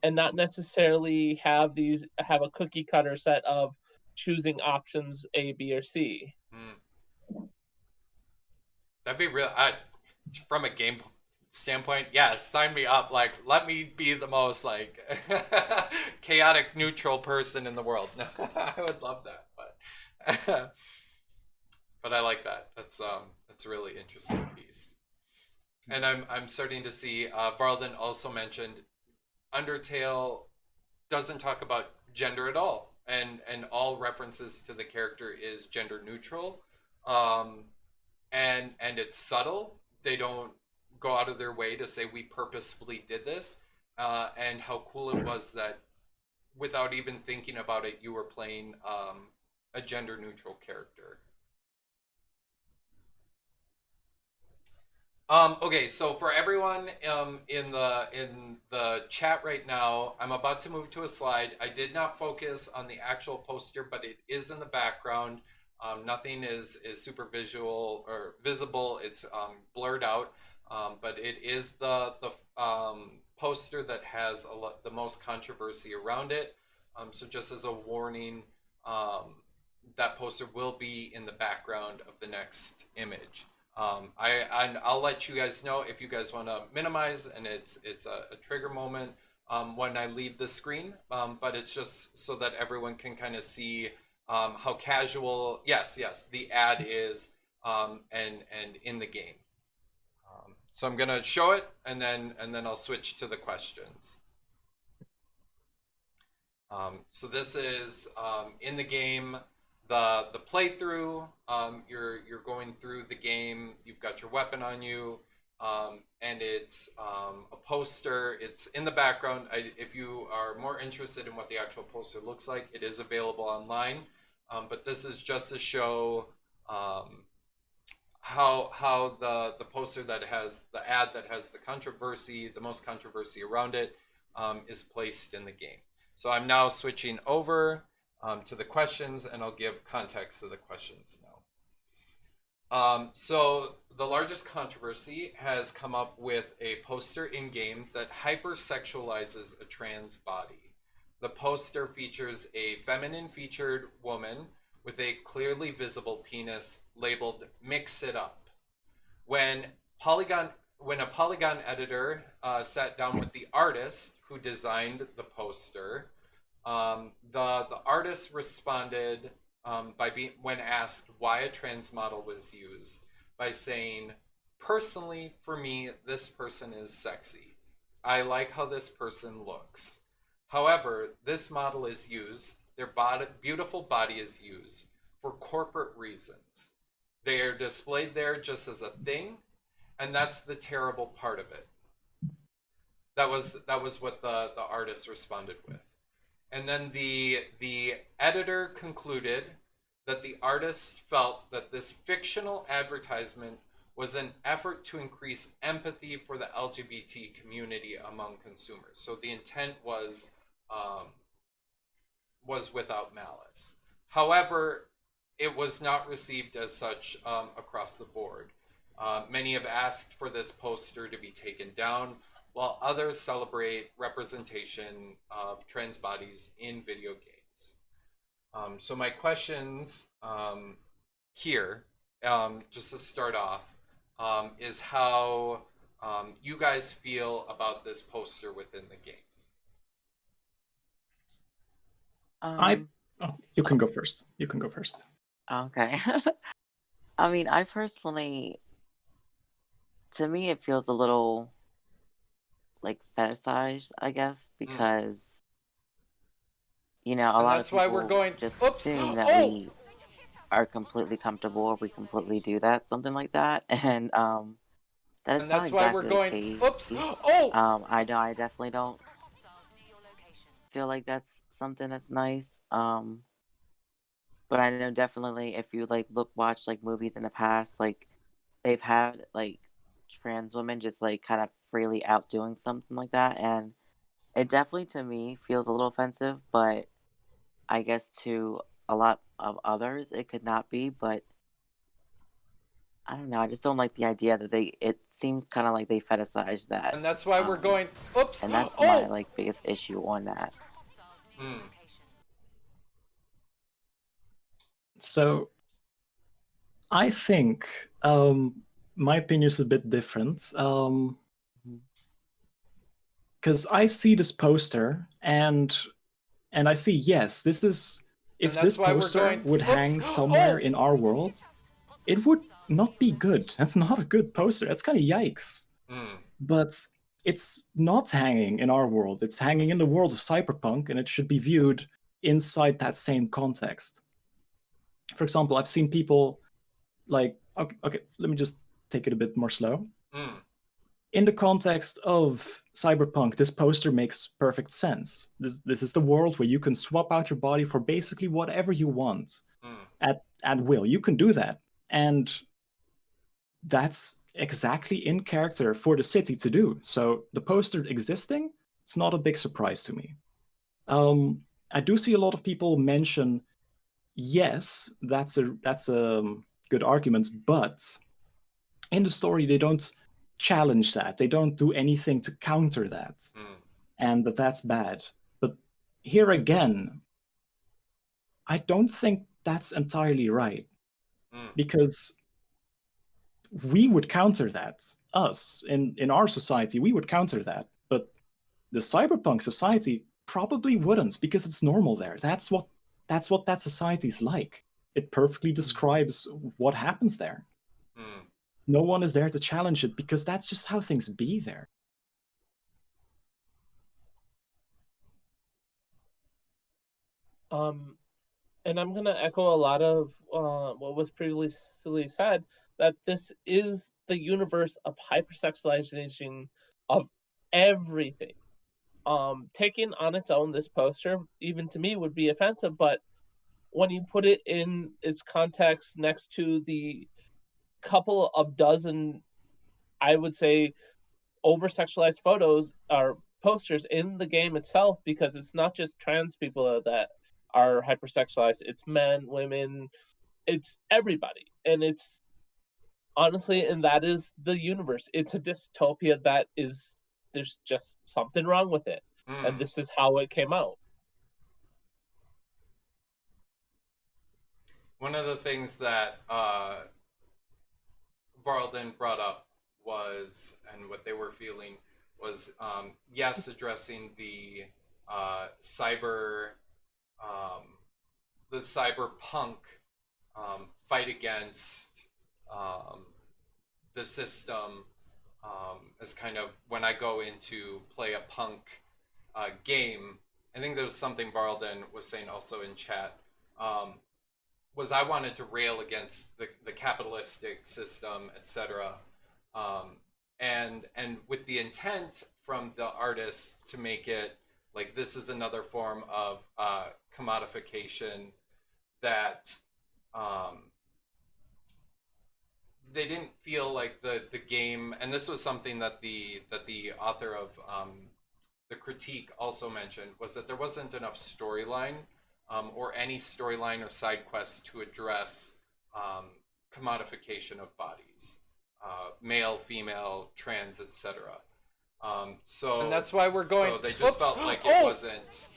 and not necessarily have a cookie cutter set of choosing options A, B, or C. Mm. That'd be real. From a game standpoint, yeah, sign me up. Like, let me be the most like chaotic neutral person in the world. I would love that, but but I like that. That's a really interesting piece. And I'm starting to see. Varlden also mentioned Undertale doesn't talk about gender at all, and all references to the character is gender neutral. Um, and it's subtle. They don't go out of their way to say we purposefully did this, and how cool it was that without even thinking about it, you were playing a gender neutral character. Okay, so for everyone in the chat right now, I'm about to move to a slide. I did not focus on the actual poster, but it is in the background. Nothing is super visual or visible. It's blurred out, but it is the poster that has the most controversy around it. So just as a warning, that poster will be in the background of the next image. I'll let you guys know if you guys want to minimize and it's a trigger moment. when I leave the screen, but it's just so that everyone can kind of see how casual, yes, the ad is, and in the game. So I'm gonna show it, and then I'll switch to the questions. So this is in the game, the playthrough. You're going through the game. You've got your weapon on you, and it's a poster. It's in the background. If you are more interested in what the actual poster looks like, it is available online. But this is just to show how the poster that has the ad that has the most controversy around it, is placed in the game. So I'm now switching over to the questions, and I'll give context to the questions now. So the largest controversy has come up with a poster in game that hypersexualizes a trans body. The poster features a feminine featured woman with a clearly visible penis labeled "Mix It Up." When a Polygon editor sat down with the artist who designed the poster, the artist responded when asked why a trans model was used, by saying, "Personally, for me, this person is sexy. I like how this person looks. However, this model is used, their beautiful body is used for corporate reasons. They are displayed there just as a thing, and that's the terrible part of it." That was what the artist responded with. And then the editor concluded that the artist felt that this fictional advertisement was an effort to increase empathy for the LGBT community among consumers. So the intent was without malice. However, it was not received as such across the board. Many have asked for this poster to be taken down, while others celebrate representation of trans bodies in video games. So my questions here, just to start off, is how you guys feel about this poster within the game. You can go first. You can go first. Okay. I mean, I personally, to me, it feels a little like fetishized, I guess, because a And lot of that's why people we're going. just Oops! assume that Oh! we are completely comfortable or we completely do that, something like that, and that is And not that's why we're exactly the going. case. Oops! Oh! I know I definitely don't feel like that's something that's nice. But I know definitely if you like watch like movies in the past, like they've had like trans women just like kind of freely out doing something like that, and it definitely to me feels a little offensive, but I guess to a lot of others it could not be. But I don't know, I just don't like the idea that it seems kind of like they fetishize that. And that's why we're going. Oops! And that's Oh! my like biggest issue on that. So I think my opinion is a bit different. Because I see this poster and I see, yes, this is, if this poster would hang somewhere in our world, it would not be good. That's not a good poster. That's kind of yikes. But it's not hanging in our world. It's hanging in the world of Cyberpunk, and it should be viewed inside that same context. For example, I've seen people like, okay, let me just take it a bit more slow. In the context of Cyberpunk, this poster makes perfect sense. This is the world where you can swap out your body for basically whatever you want at will. You can do that. And that's exactly in character for the city to do. So the poster existing, it's not a big surprise to me. I do see a lot of people mention, yes, that's a good argument, but in the story they don't challenge that. They don't do anything to counter that, and that's bad. But here again, I don't think that's entirely right, because we would counter that. Us in our society, we would counter that. But The cyberpunk society probably wouldn't, because it's normal there. That's what that society's like. It perfectly describes what happens there. Hmm. No one is there to challenge it, because that's just how things be there. And I'm gonna echo a lot of what was previously said, that this is the universe of hypersexualization of everything. Taken on its own, this poster, even to me, would be offensive, but when you put it in its context next to the couple of dozen, I would say, over sexualized photos or posters in the game itself, because it's not just trans people that are hypersexualized, it's men, women, it's everybody. And it's honestly, and that is the universe. It's a dystopia that is, there's just something wrong with it. And this is how it came out. One of the things that Varlden brought up was, and what they were feeling was, yes, addressing cyber, the cyberpunk fight against the system, as kind of when I go into play a punk game. I think there was something Varlden was saying also in chat. Was I wanted to rail against the capitalistic system, etc., and with the intent from the artist to make it like this is another form of commodification that they didn't feel like the game, and this was something that the author of the critique also mentioned, was that there wasn't enough storyline or any storyline or side quests to address commodification of bodies, male, female, trans, etc. So And that's why we're going. So they just Oops. felt like it wasn't.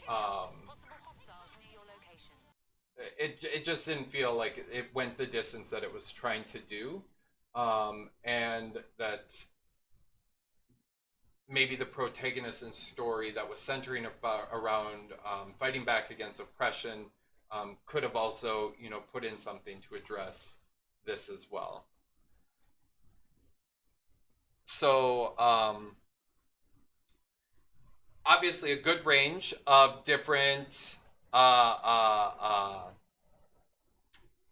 It just didn't feel like it went the distance that it was trying to do, and that maybe the protagonist and story that was centering around fighting back against oppression could have also, put in something to address this as well. So obviously a good range of different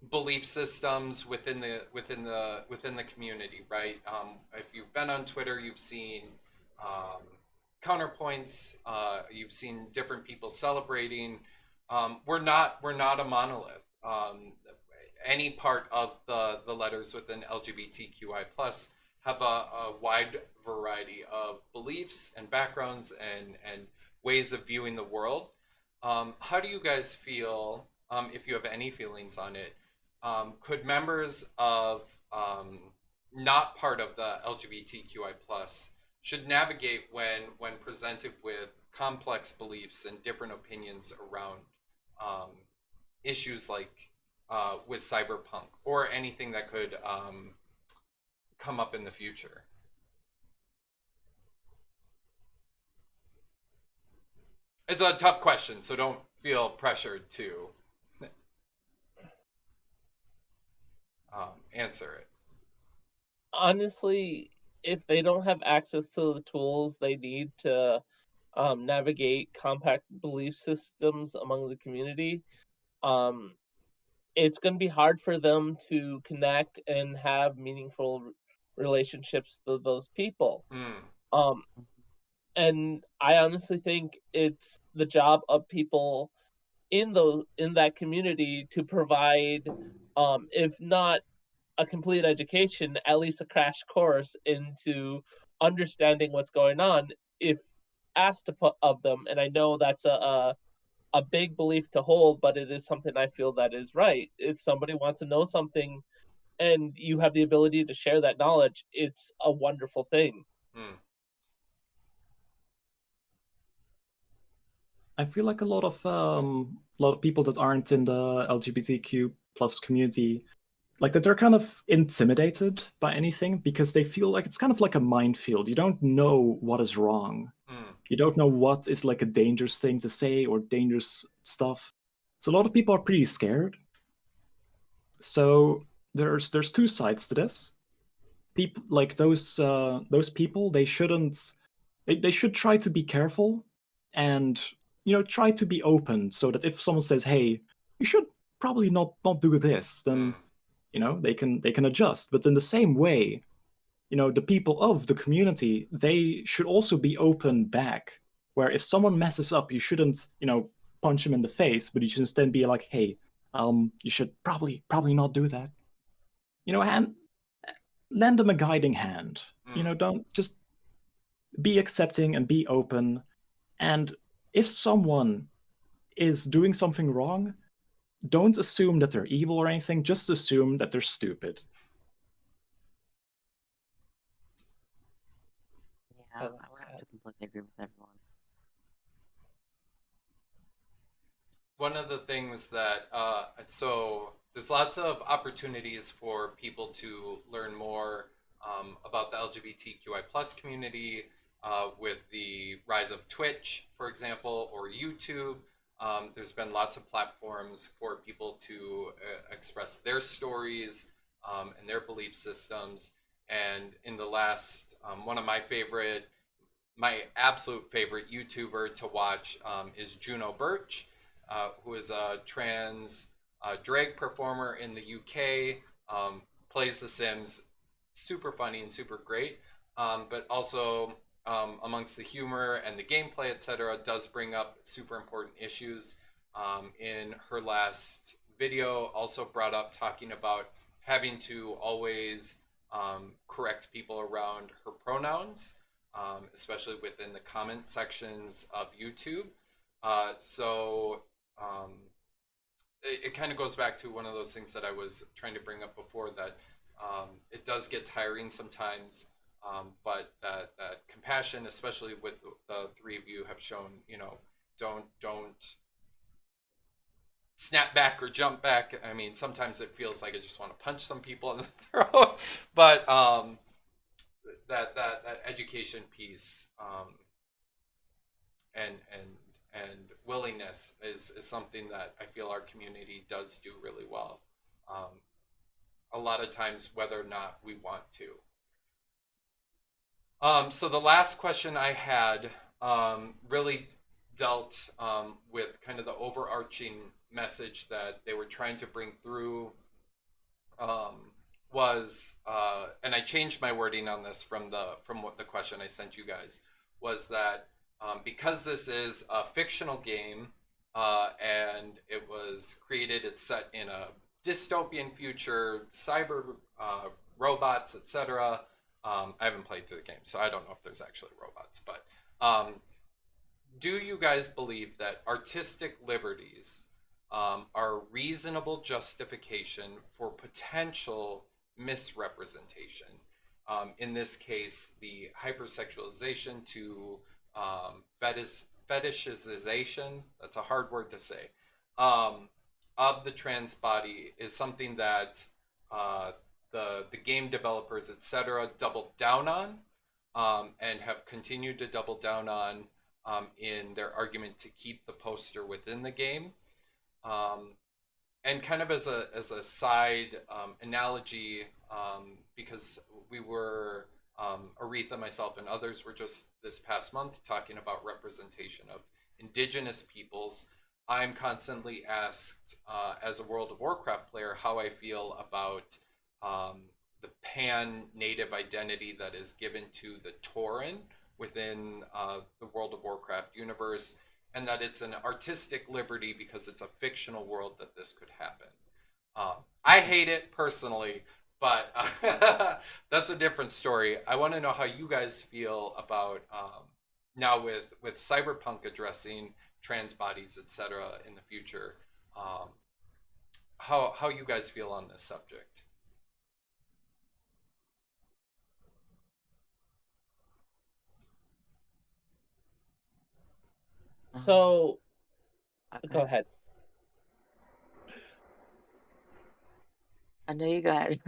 belief systems within the community, right? If you've been on Twitter, you've seen counterpoints. You've seen different people celebrating. We're not a monolith. Any part of the letters within LGBTQI plus have a wide variety of beliefs and backgrounds and ways of viewing the world. How do you guys feel, if you have any feelings on it? Could members of not part of the LGBTQI plus should navigate when presented with complex beliefs and different opinions around issues like with cyberpunk or anything that could come up in the future? It's a tough question, so don't feel pressured to answer it. Honestly, if they don't have access to the tools they need to navigate compact belief systems among the community, it's going to be hard for them to connect and have meaningful relationships with those people. And I honestly think it's the job of people in that community to provide, if not a complete education, at least a crash course into understanding what's going on, if asked of them. And I know that's a big belief to hold, but it is something I feel that is right. If somebody wants to know something and you have the ability to share that knowledge, it's a wonderful thing. I feel like a lot of people that aren't in the LGBTQ plus community, like that they're kind of intimidated by anything because they feel like it's kind of like a minefield. You don't know what is wrong. You don't know what is like a dangerous thing to say or dangerous stuff. So a lot of people are pretty scared. So there's two sides to this. People like those people, they shouldn't they should try to be careful and try to be open so that if someone says, hey, you should probably not do this, then they can adjust. But in the same way, the people of the community, they should also be open back, where if someone messes up, you shouldn't punch him in the face, but you should instead be like, hey, you should probably not do that, and lend them a guiding hand. Don't just be accepting and be open. And if someone is doing something wrong, don't assume that they're evil or anything, just assume that they're stupid. Yeah, I would have to completely agree with everyone. One of the things that so there's lots of opportunities for people to learn more about the LGBTQI plus community with the rise of Twitch, for example, or YouTube. There's been lots of platforms for people to express their stories and their belief systems. And in the last, one of my absolute favorite YouTuber to watch is Juno Birch, who is a trans drag performer in the UK, plays The Sims, super funny and super great, but also amongst the humor and the gameplay, etc., does bring up super important issues. In her last video, also brought up talking about having to always correct people around her pronouns, especially within the comment sections of YouTube. So it kind of goes back to one of those things that I was trying to bring up before, that it does get tiring sometimes, but that compassion, especially with the three of you, have shown, don't snap back or jump back. I mean, sometimes it feels like I just want to punch some people in the throat, but that education piece, and willingness is something that I feel our community does do really well. A lot of times, whether or not we want to. So the last question I had really dealt with kind of the overarching message that they were trying to bring through, was, and I changed my wording on this from what the question I sent you guys was, that because this is a fictional game and it was created, it's set in a dystopian future, cyber robots, etc. I haven't played through the game, so I don't know if there's actually robots, but do you guys believe that artistic liberties are reasonable justification for potential misrepresentation? In this case, the hypersexualization to fetishization, that's a hard word to say, of the trans body is something that the game developers, etc., doubled down on, and have continued to double down on in their argument to keep the poster within the game. And kind of as a side analogy, because we were, Aretha, myself, and others were just this past month talking about representation of indigenous peoples. I'm constantly asked, as a World of Warcraft player, how I feel about the pan-native identity that is given to the Tauren within the World of Warcraft universe, and that it's an artistic liberty because it's a fictional world that this could happen. I hate it personally, but that's a different story. I want to know how you guys feel about now with Cyberpunk addressing trans bodies, etc., in the future. How you guys feel on this subject? So Okay. go ahead. I know you got it.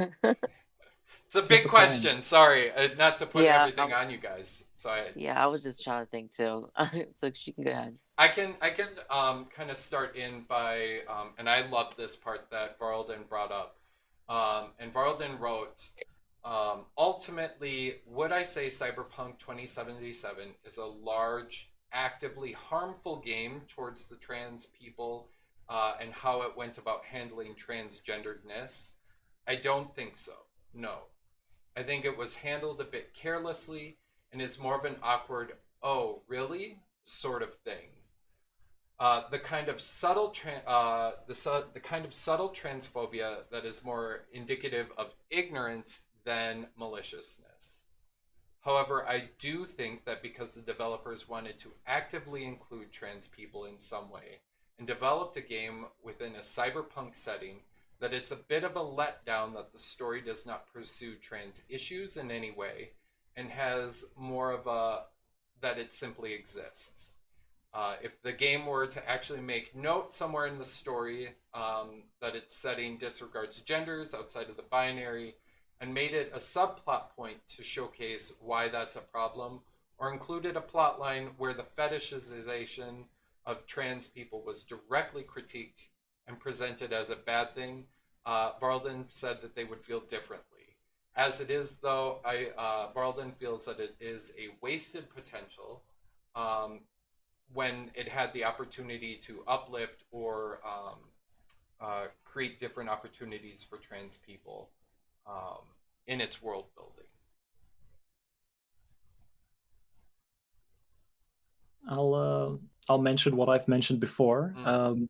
It's a Flip big a coin. question. Sorry, not to put Yeah, everything on you guys. So yeah, I was just trying to think too. So she can go ahead. I can kind of start in by and I love this part that Varlden brought up. And Varlden wrote, ultimately, would I say Cyberpunk 2077 is a large, actively harmful game towards the trans people and how it went about handling transgenderedness? I don't think so. No. I think it was handled a bit carelessly and is more of an awkward, oh, really? Sort of thing. The kind of the kind of subtle transphobia that is more indicative of ignorance than maliciousness. However, I do think that because the developers wanted to actively include trans people in some way and developed a game within a cyberpunk setting, that it's a bit of a letdown that the story does not pursue trans issues in any way and has more of a that it simply exists. If the game were to actually make note somewhere in the story that its setting disregards genders outside of the binary and made it a subplot point to showcase why that's a problem, or included a plot line where the fetishization of trans people was directly critiqued and presented as a bad thing, Varlden said that they would feel differently. As it is, though, Varlden feels that it is a wasted potential um, when it had the opportunity to uplift or create different opportunities for trans people um, in its world building. I'll mention what I've mentioned before, Mm.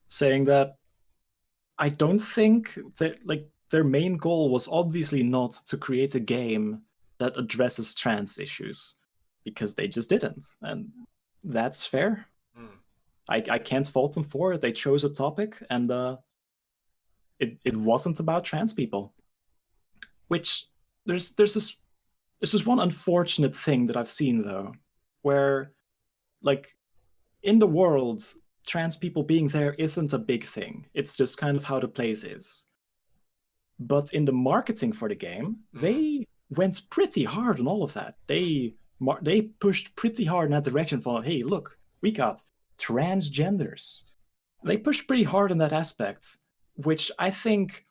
saying that I don't think that like their main goal was obviously not to create a game that addresses trans issues, because they just didn't, and that's fair. Mm. I can't fault them for it. They chose a topic, and it wasn't about trans people. Which there's this one unfortunate thing that I've seen though, where like in the world, trans people being there isn't a big thing. It's just kind of how the place is. But in the marketing for the game, Mm. they went pretty hard on all of that. They pushed pretty hard in that direction for, hey, look, we got transgenders. They pushed pretty hard in that aspect, which I think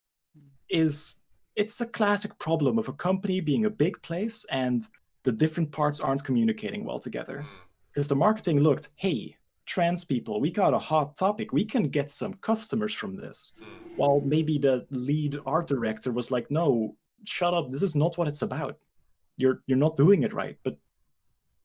is it's a classic problem of a company being a big place and the different parts aren't communicating well together. Mm. Because the marketing looked, hey, trans people, we got a hot topic. We can get some customers from this. Mm. While maybe the lead art director was like, no, shut up. This is not what it's about. You're not doing it right. But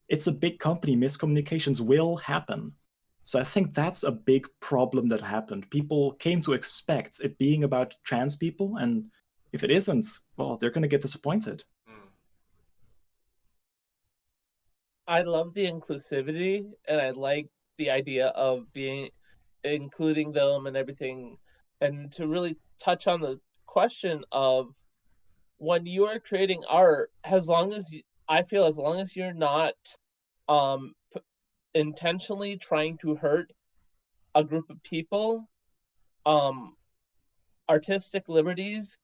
it's a big company. Miscommunications will happen. So I think that's a big problem that happened. People came to expect it being about trans people, and if it isn't, well, they're going to get disappointed. Mm. I love the inclusivity, and I like the idea of being including them and everything. And to really touch on the question of when you are creating art, as long as I feel as long as you're not um intentionally trying to hurt a group of people, um artistic liberties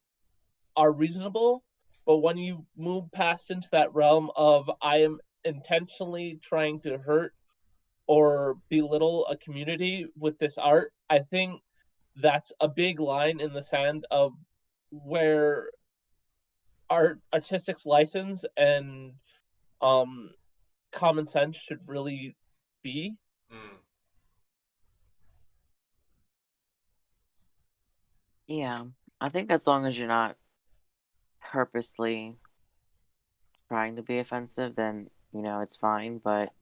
are reasonable. But when you move past into that realm of I am intentionally trying to hurt or belittle a community with this art, I think that's a big line in the sand of where artistic's license and um common sense should really be. Mm. Yeah, I think as long as you're not purposely trying to be offensive, then it's fine. But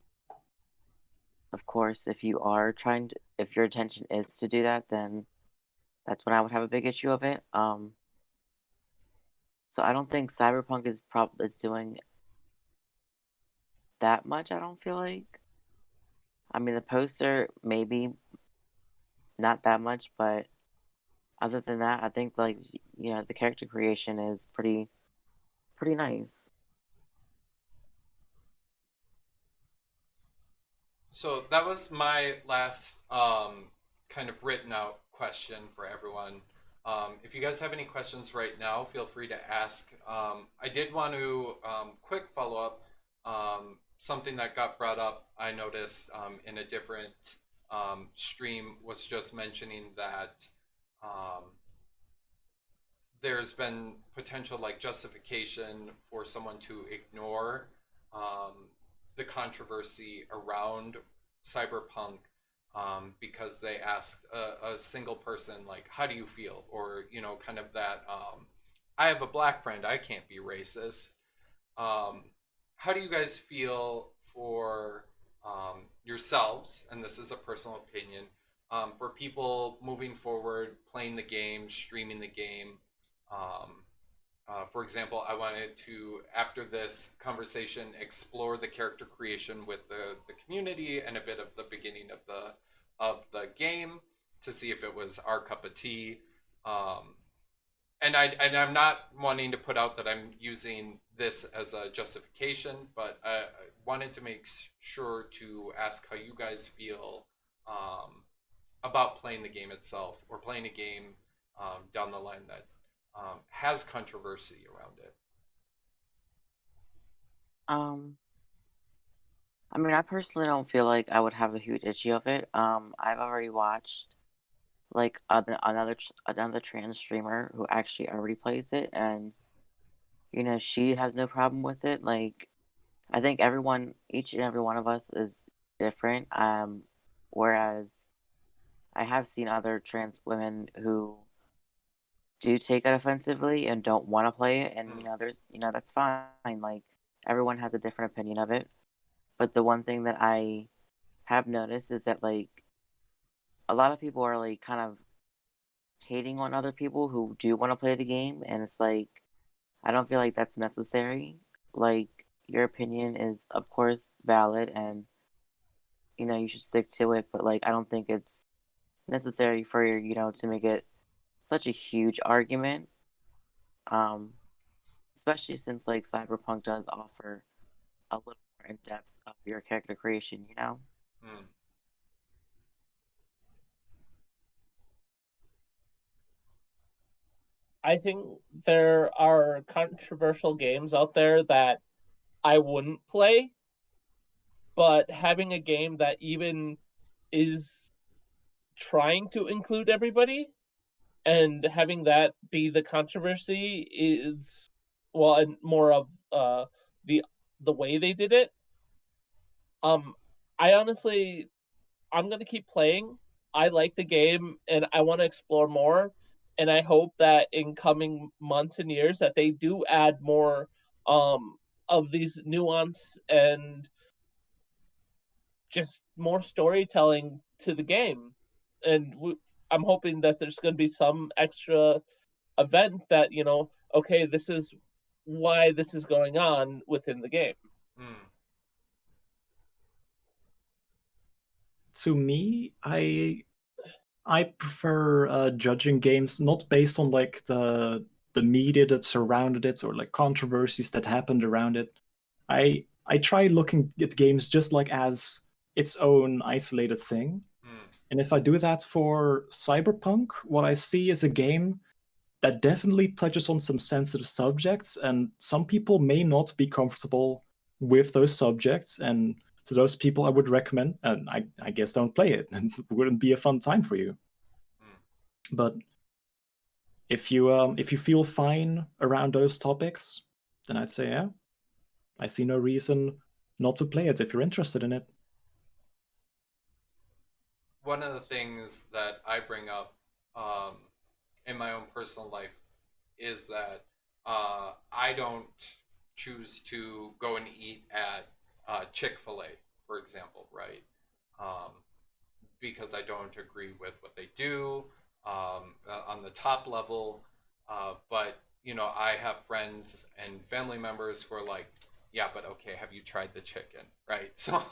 of course, if you are trying to, if your intention is to do that, then that's when I would have a big issue of it. So I don't think Cyberpunk is doing that much. I don't feel like. I mean, the poster maybe not that much, but other than that, I think like the character creation is pretty nice. So that was my last kind of written out question for everyone. If you guys have any questions right now, feel free to ask. I did want to quick follow up. Something that got brought up, I noticed in a different stream, was just mentioning that um, there's been potential like justification for someone to ignore um, the controversy around cyberpunk because they asked a single person like, how do you feel, or kind of that I have a black friend, I can't be racist. um, how do you guys feel for yourselves, and this is a personal opinion, for people moving forward, playing the game, streaming the game? Um, for example, I wanted to, after this conversation, explore the character creation with the community and a bit of the beginning of the game to see if it was our cup of tea. Um, and I'm not wanting to put out that I'm using this as a justification, but I wanted to make sure to ask how you guys feel um, about playing the game itself, or playing a game down the line that has controversy around it. Um, I mean, I personally don't feel like I would have a huge issue of it. I've already watched like another trans streamer who actually already plays it, and she has no problem with it. Like, I think each and every one of us is different. Whereas I have seen other trans women who do take it offensively and don't want to play it, and Mm, that's fine. Like, everyone has a different opinion of it. But the one thing that I have noticed is that, like, a lot of people are like kind of hating on other people who do want to play the game, and it's like, I don't feel like that's necessary. Like, your opinion is of course valid, and you should stick to it, but like, I don't think it's necessary for to make it such a huge argument. Um, Especially since like Cyberpunk does offer a little more in depth of your character creation. mm. I think there are controversial games out there that I wouldn't play, but having a game that even is trying to include everybody and having that be the controversy is, well, and more of the the way they did it. Um, I honestly, I'm gonna keep playing. I like the game and I want to explore more. And I hope that in coming months and years that they do add more of these nuance and just more storytelling to the game. And I'm hoping that there's going to be some extra event that okay, this is why this is going on within the game. Mm. To me, I prefer judging games not based on like the media that surrounded it or like controversies that happened around it. I try looking at games just like as its own isolated thing. Mm. And if I do that for Cyberpunk, what I see is a game that definitely touches on some sensitive subjects, and some people may not be comfortable with those subjects. And to those people, I would recommend, and I guess don't play it, and it wouldn't be a fun time for you. Mm. But if you feel fine around those topics, then I'd say yeah, I see no reason not to play it if you're interested in it. One of the things that I bring up um, in my own personal life is that I don't choose to go and eat at Chick-fil-A, for example, right? Um, because I don't agree with what they do on the top level. But I have friends and family members who are like, yeah, but okay, have you tried the chicken, right? So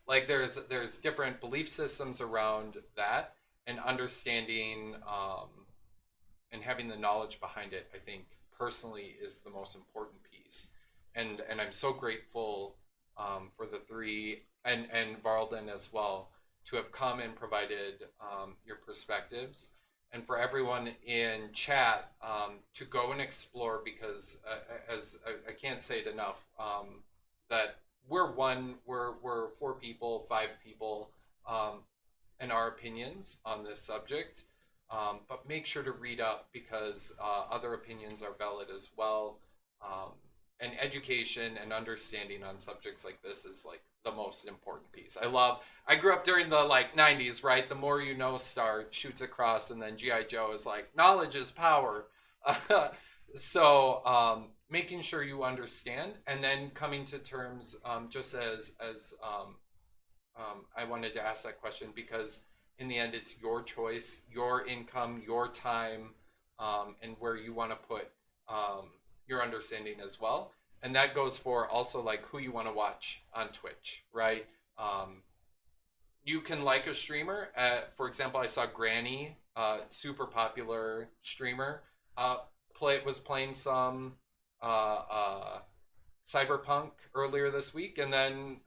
like, there's different belief systems around that, and understanding and having the knowledge behind it, I think personally is the most important piece. And I'm so grateful for the three, and Varlden as well, to have come and provided your perspectives. and for everyone in chat to go and explore, because as I can't say it enough, that we're 4 people, 5 people, and our opinions on this subject. But make sure to read up, because other opinions are valid as well. And education and understanding on subjects like this is like the most important piece. I grew up during the like 90s, right? The more you know star shoots across, and then GI Joe is like knowledge is power. So making sure you understand, and then coming to terms, just as I wanted to ask that question, because in the end it's your choice, your income, your time, and where you want to put your understanding as well. And that goes for also like who you want to watch on Twitch, right? You can like a streamer. For example, I saw Granny, super popular streamer, was playing some Cyberpunk earlier this week, and then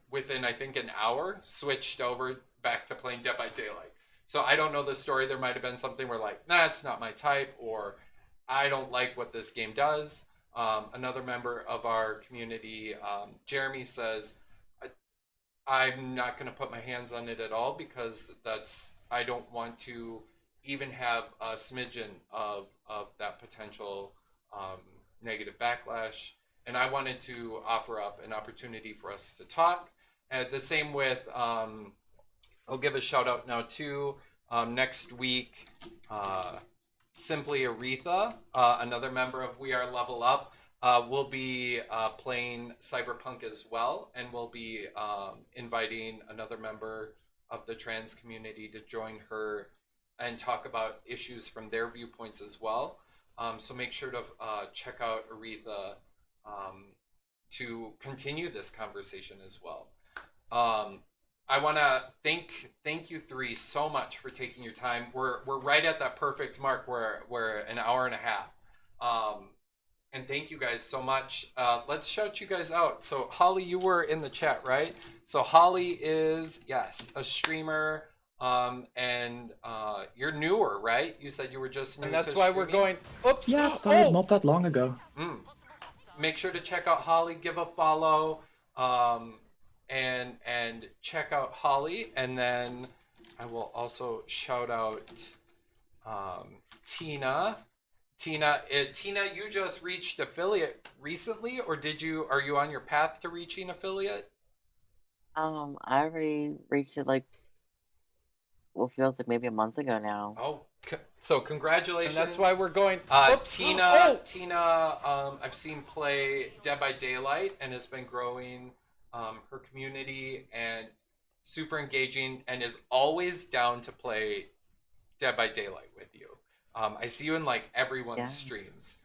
within I think an hour switched over back to playing Dead by Daylight. So I don't know the story. There might have been something where like, nah, it's not my type, or I don't like what this game does. Another member of our community, Jeremy, says, I'm not going to put my hands on it at all, because I don't want to even have a smidgen of that potential negative backlash. And I wanted to offer up an opportunity for us to talk. And the same with, I'll give a shout out now too. Next week, Simply Aretha, another member of We Are Level Up, will be playing Cyberpunk as well, and we'll be inviting another member of the trans community to join her and talk about issues from their viewpoints as well. So make sure to check out Aretha to continue this conversation as well. I want to thank you three so much for taking your time. We're right at that perfect mark. We're an hour and a half. And thank you guys so much. Let's shout you guys out. So Holly, you were in the chat, right? So Holly is, yes, a streamer. And you're newer, right? You said you were just new. And that's to why streaming? we're going. Oops. Yeah, it started Oh! not that long ago. Make sure to check out Holly, give a follow, and check out Holly, and then I will also shout out Tina. Tina, you just reached affiliate recently, or are you on your path to reaching affiliate? I already reached it like what feels like maybe a month ago now. Oh, so congratulations. And that's why we're going. Oops. Tina, Oh! I've seen play Dead by Daylight and has been growing her community and super engaging, and is always down to play Dead by Daylight with you. I see you in like everyone's streams.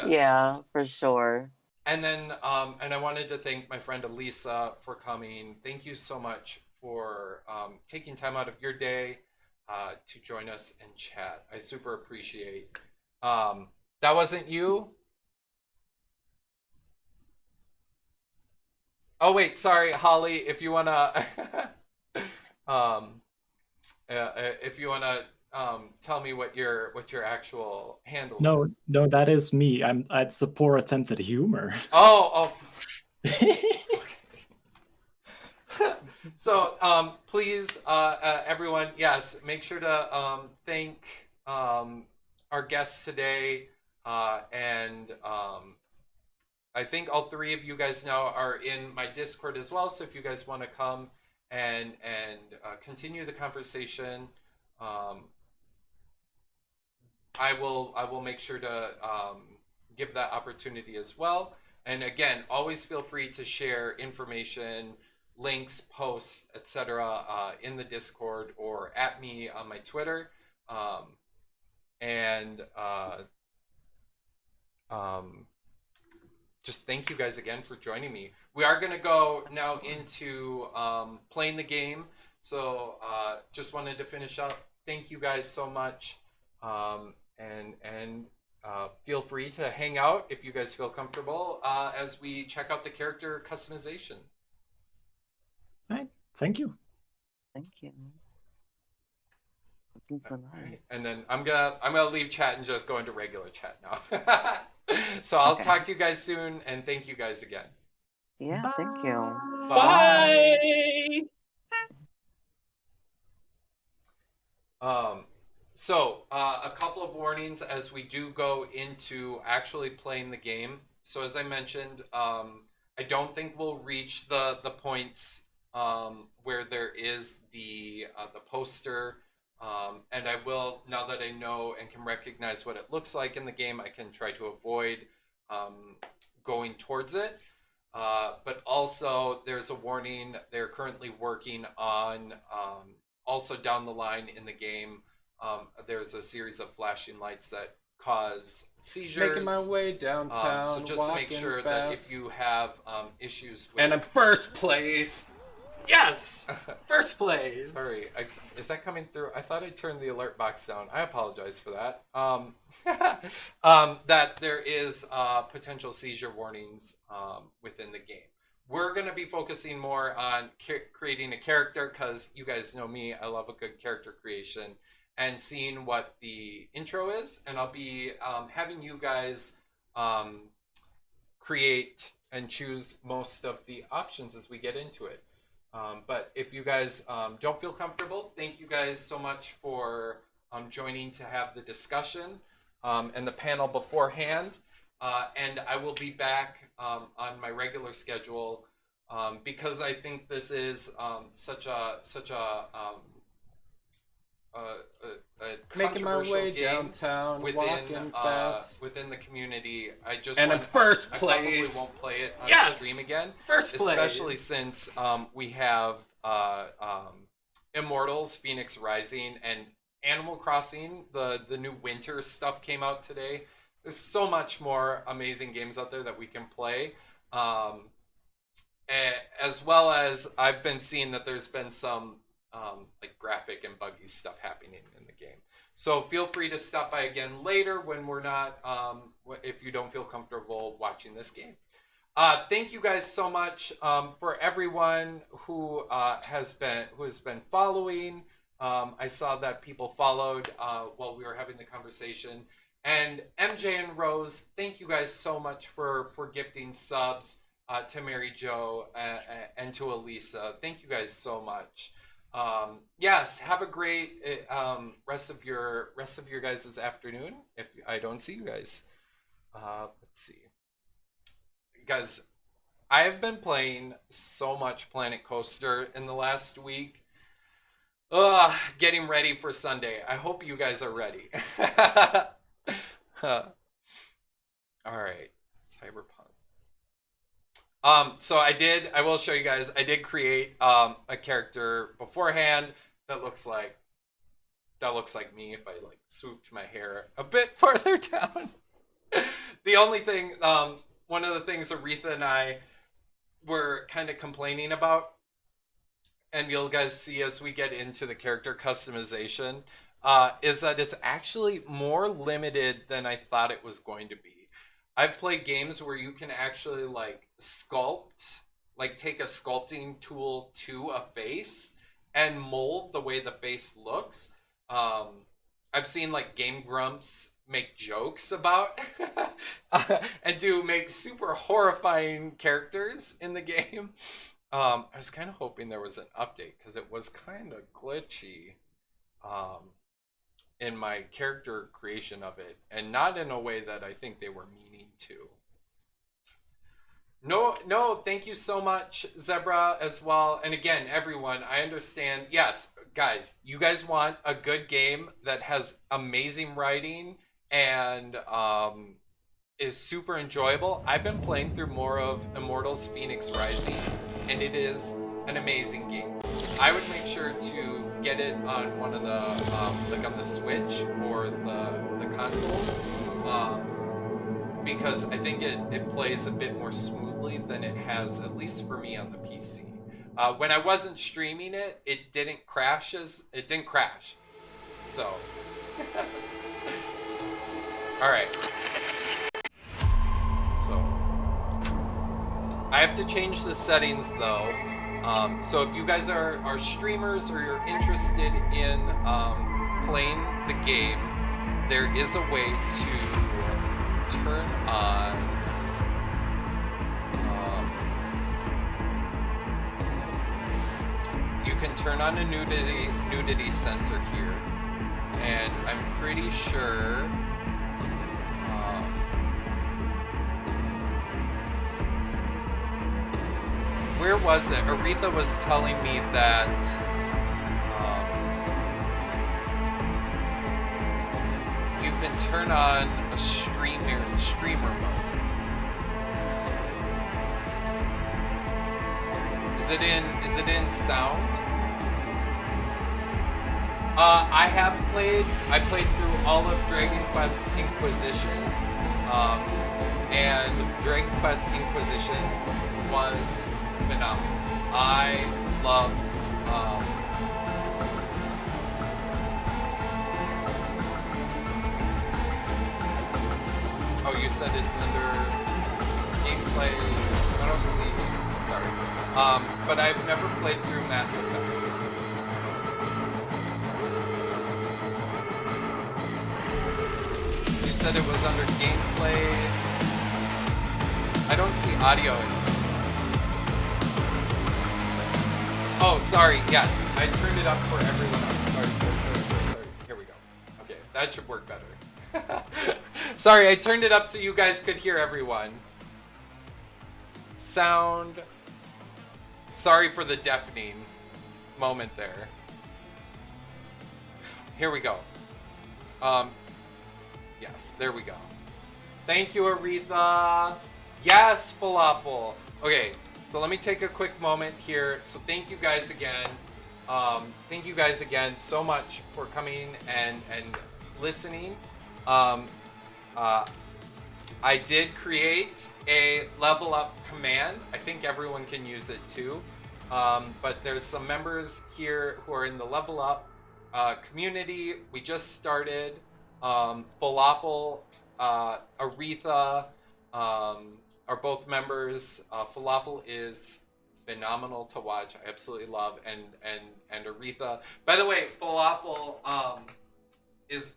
Yeah, for sure. And then, and I wanted to thank my friend Elisa for coming. Thank you so much for taking time out of your day to join us and chat. I super appreciate. That wasn't you? Oh wait, sorry, Holly. If you wanna, if you wanna tell me what your actual handle is. No, that is me. It's a poor attempt at humor. Oh. So please, everyone, yes, make sure to thank our guests today, and I think all three of you guys now are in my Discord as well. So if you guys want to come and continue the conversation, I will make sure to give that opportunity as well. And again, always feel free to share information, links, posts, etc. In the Discord or at me on my Twitter. Just thank you guys again for joining me. We are going to go now into playing the game. So just wanted to finish up. Thank you guys so much. And feel free to hang out if you guys feel comfortable as we check out the character customization. All right. Thank you. Thank you. That's so nice. And then I'm gonna leave chat and just go into regular chat now. So I'll Okay. talk to you guys soon, and thank you guys again. Yeah, thank you. Bye. So a couple of warnings as we do go into actually playing the game. So as I mentioned, I don't think we'll reach the points where there is the poster. And I will, now that I know and can recognize what it looks like in the game, I can try to avoid going towards it. But also, there's a warning. They're currently working on, also down the line in the game, there's a series of flashing lights that cause seizures. Making my way downtown, So just to make walking sure fast. that if you have issues with... And I'm first place. Yes! First place! Sorry, is that coming through? I thought I turned the alert box down. I apologize for that. That there is potential seizure warnings within the game. We're going to be focusing more on creating a character because you guys know me. I love a good character creation and seeing what the intro is. And I'll be having you guys create and choose most of the options as we get into it. But if you guys don't feel comfortable, thank you guys so much for joining to have the discussion and the panel beforehand. And I will be back on my regular schedule because I think this is such a Making my controversial way game downtown, walking fast. within the community. I first I probably place. won't play it on Yes! stream again. First place! Especially since we have Immortals, Phoenix Rising, and Animal Crossing. The new winter stuff came out today. There's so much more amazing games out there that we can play. As well as I've been seeing that there's been some like graphic and buggy stuff happening in the game. So feel free to stop by again later when we're not, if you don't feel comfortable watching this game. Thank you guys so much for everyone who has been following. I saw that people followed while we were having the conversation. And MJ and Rose, thank you guys so much for gifting subs to Mary Jo and to Elisa. Thank you guys so much. Yes, have a great rest of your guys' afternoon. If I don't see you guys, let's see, guys. I have been playing so much Planet Coaster in the last week. Getting ready for Sunday. I hope you guys are ready. All right, Cyberpunk. So I will show you guys, I did create a character beforehand that looks like me if I like swooped my hair a bit farther down. The only thing, one of the things Aretha and I were kind of complaining about, and you'll guys see as we get into the character customization, is that it's actually more limited than I thought it was going to be. I've played games where you can actually like sculpt, like take a sculpting tool to a face and mold the way the face looks. I've seen like Game Grumps make jokes about and make super horrifying characters in the game. I was kind of hoping there was an update because it was kind of glitchy in my character creation of it, and not in a way that I think they were meaning to. No, thank you so much, Zebra, as well. And again, everyone, I understand. Yes, guys, you guys want a good game that has amazing writing and is super enjoyable. I've been playing through more of Immortals Phoenix Rising, and it is an amazing game. I would make sure to get it on one of the, like on the Switch or the consoles, because I think it plays a bit more smoothly than it has, at least for me, on the PC. When I wasn't streaming it, it didn't crash. So, all right. So, I have to change the settings though. So if you guys are streamers or you're interested in playing the game, there is a way to turn on you can turn on a nudity sensor here, and I'm pretty sure where was it? Aretha was telling me that you can turn on a streamer mode. Is it in sound? I played through all of Dragon Quest Inquisition, and Dragon Quest Inquisition was phenomenal. I loved oh, you said it's under gameplay. I don't see it. Sorry. But I've never played through Mass Effect. You said it was under gameplay. I don't see audio in it. Oh, sorry, yes. I turned it up for everyone else. Sorry. Here we go. Okay, that should work better. Sorry, I turned it up so you guys could hear everyone. Sound. Sorry for the deafening moment there. Here we go. Yes, there we go. Thank you, Aretha. Yes, Falafel. Okay, so let me take a quick moment here. So thank you guys again. Thank you guys again so much for coming and listening. I did create a level up command. I think everyone can use it too. But there's some members here who are in the level up community. We just started. Falafel, Aretha are both members. Falafel is phenomenal to watch. I absolutely love and Aretha. By the way, Falafel is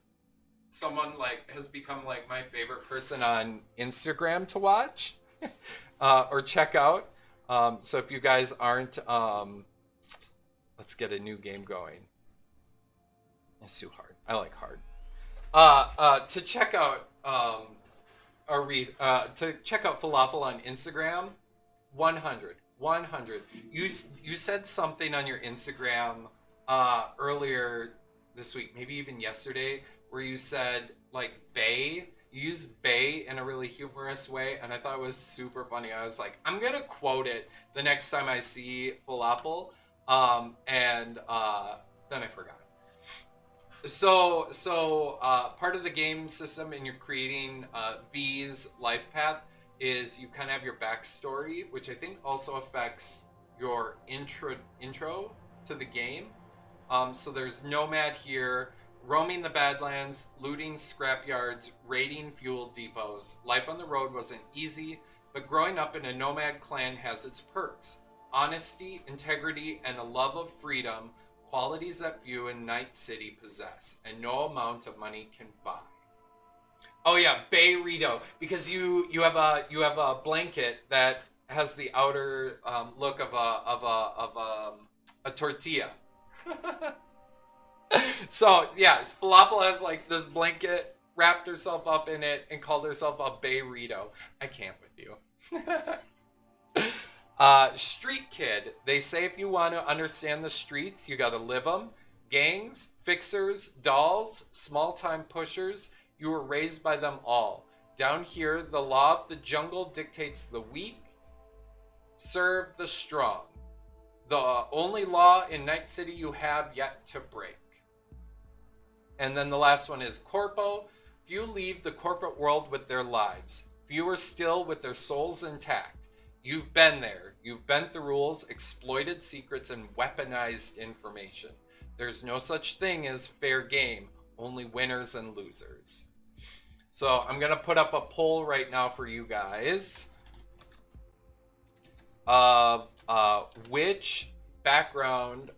someone has become my favorite person on Instagram to watch or check out. So if you guys aren't, let's get a new game going. It's too hard. I like hard. To check out to check out Falafel on Instagram, 100. You said something on your Instagram earlier this week, maybe even yesterday, where you said bae. You used bae in a really humorous way, and I thought it was super funny. I was like, I'm gonna quote it the next time I see Falafel, and then I forgot. So part of the game system in your creating V's life path is you kind of have your backstory, which I think also affects your intro to the game. So there's Nomad here, roaming the Badlands, looting scrapyards, raiding fuel depots. Life on the road wasn't easy, but growing up in a nomad clan has its perks. Honesty, integrity, and a love of freedom, qualities that few in Night City possess, and no amount of money can buy. Oh yeah, Bay Rito, because you have a blanket that has the outer look of a tortilla. So yes, Falafel has this blanket, wrapped herself up in it, and called herself a Bay Rito. I can't with you. Street kid. They say if you want to understand the streets, you gotta live them. Gangs, fixers, dolls, small-time pushers. You were raised by them all. Down here, the law of the jungle dictates the weak serve the strong. The only law in Night City you have yet to break. And then the last one is Corpo. Few leave the corporate world with their lives. Few are still with their souls intact. You've been there. You've bent the rules, exploited secrets, and weaponized information. There's no such thing as fair game, only winners and losers. So I'm going to put up a poll right now for you guys of which background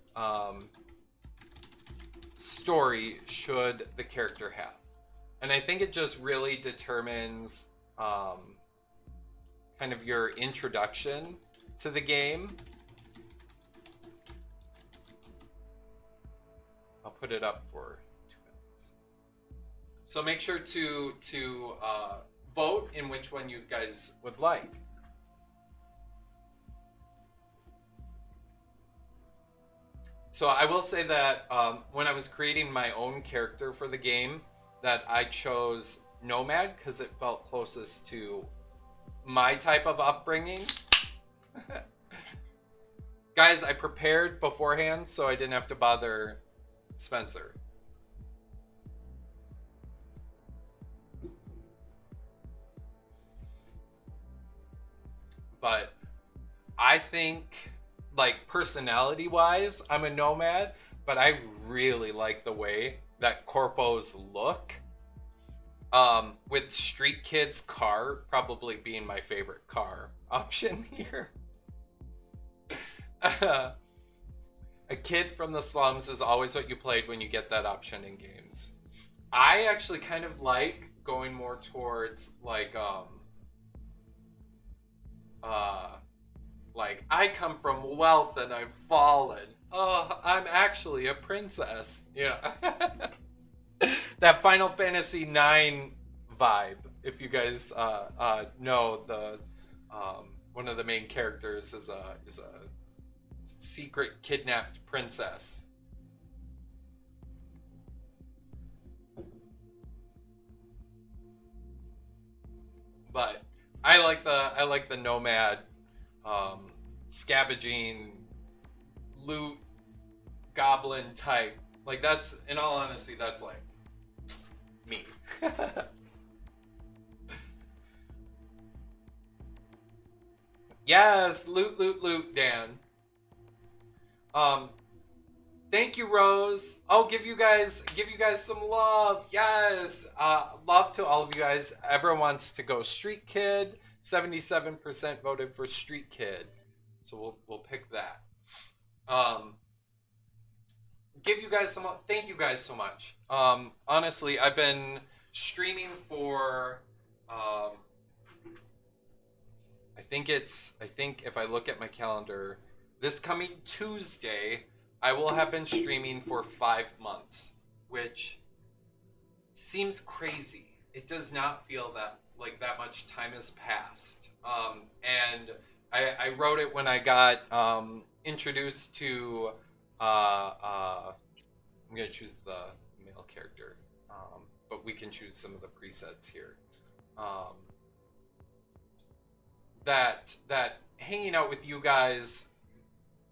story should the character have? And I think it just really determines kind of your introduction to the game. I'll put it up for 2 minutes. So make sure to vote in which one you guys would like. So I will say that when I was creating my own character for the game, that I chose Nomad because it felt closest to my type of upbringing. Guys, I prepared beforehand so I didn't have to bother Spencer. But I think, like, personality-wise, I'm a nomad, but I really like the way that corpos look. With Street Kid's car probably being my favorite car option here. A kid from the slums is always what you played when you get that option in games. I actually kind of like going more towards like I come from wealth and I've fallen. Oh, I'm actually a princess. You know, that Final Fantasy IX vibe. If you guys know, the one of the main characters is a secret kidnapped princess. But I like the nomad, scavenging, loot, goblin type. Like, that's, in all honesty, that's like me. Yes, loot, loot, loot, Dan. Thank you, Rose. Oh, give you guys some love. Yes. Love to all of you guys. Everyone wants to go Street Kid. 77% voted for Street Kid. So we'll pick that. Give you guys some, thank you guys so much. Honestly, I've been streaming for I think if I look at my calendar, this coming Tuesday, I will have been streaming for 5 months, which seems crazy. It does not feel that like that much time has passed. And I wrote it when I got introduced to I'm gonna choose the male character, but we can choose some of the presets here. That hanging out with you guys,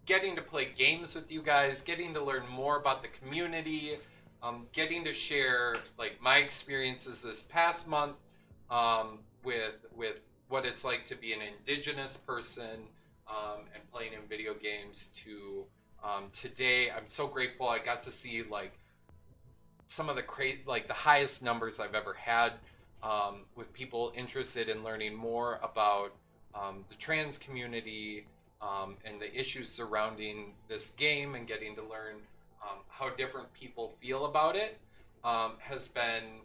getting to play games with you guys, getting to learn more about the community, getting to share like my experiences this past month with what it's like to be an indigenous person and playing in video games to today. I'm so grateful I got to see like some of the the highest numbers I've ever had with people interested in learning more about the trans community and the issues surrounding this game, and getting to learn how different people feel about it has been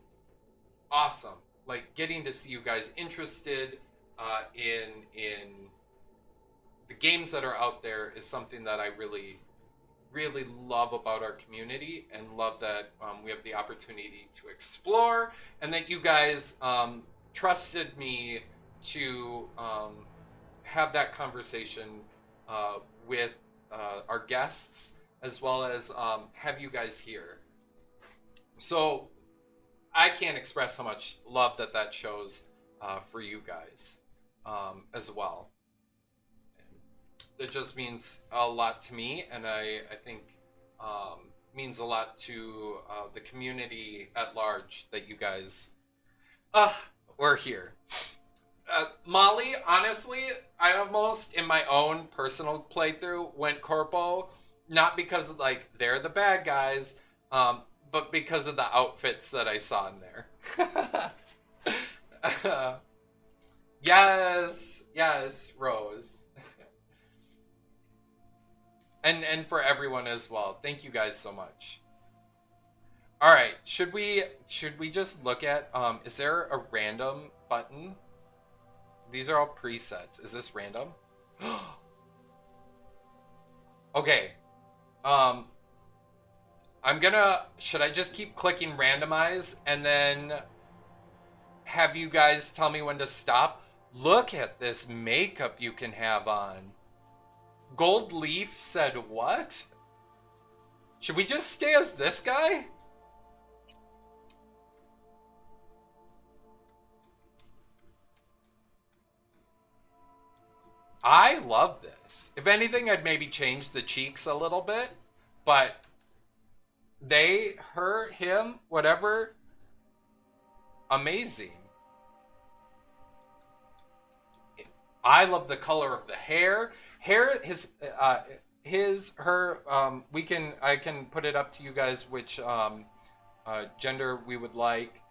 awesome. Like, getting to see you guys interested in the games that are out there is something that I really love about our community, and love that we have the opportunity to explore, and that you guys trusted me to have that conversation with our guests, as well as have you guys here. So I can't express how much love that shows for you guys as well. It just means a lot to me, and I think means a lot to the community at large that you guys were here. Molly, honestly, I almost, in my own personal playthrough, went corpo, not because like they're the bad guys, but because of the outfits that I saw in there. Yes, Rose. And for everyone as well. Thank you guys so much. All right, should we just look at is there a random button? These are all presets. Is this random? Okay. Should I just keep clicking randomize and then have you guys tell me when to stop? Look at this makeup you can have on. Gold Leaf said what? Should we just stay as this guy? I love this. If anything, I'd maybe change the cheeks a little bit, but they, her, him, whatever, amazing. I love the color of the hair. I can put it up to you guys which gender we would like.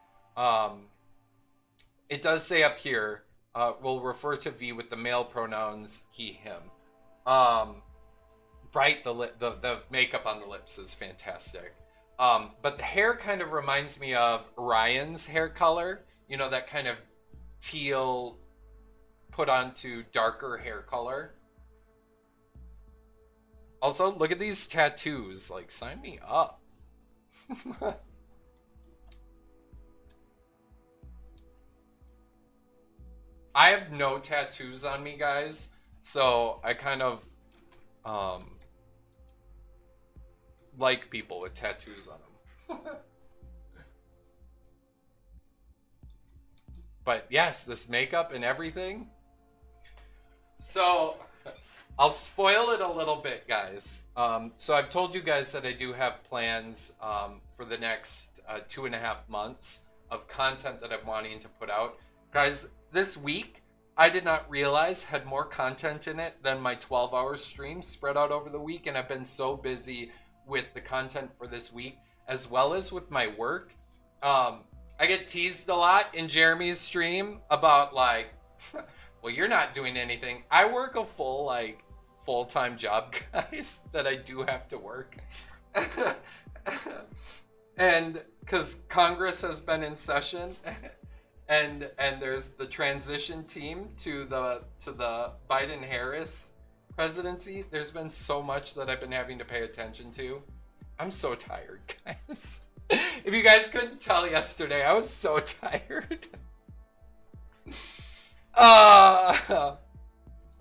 It does say up here, we'll refer to V with the male pronouns he, him. Bright, the makeup on the lips is fantastic. But the hair kind of reminds me of Ryan's hair color. You know, that kind of teal put onto darker hair color. Also, look at these tattoos. Like, sign me up. I have no tattoos on me, guys. So I kind of like people with tattoos on them. But yes, this makeup and everything. So I'll spoil it a little bit, guys. So I've told you guys that I do have plans for the next 2.5 months of content that I'm wanting to put out. Guys, this week, I did not realize had more content in it than my 12-hour stream spread out over the week, and I've been so busy with the content for this week, as well as with my work. I get teased a lot in Jeremy's stream about like, well, you're not doing anything. I work a full-time job, guys, that I do have to work. And because Congress has been in session, and there's the transition team to the Biden-Harris presidency. There's been so much that I've been having to pay attention to. I'm so tired, guys. If you guys couldn't tell yesterday, I was so tired.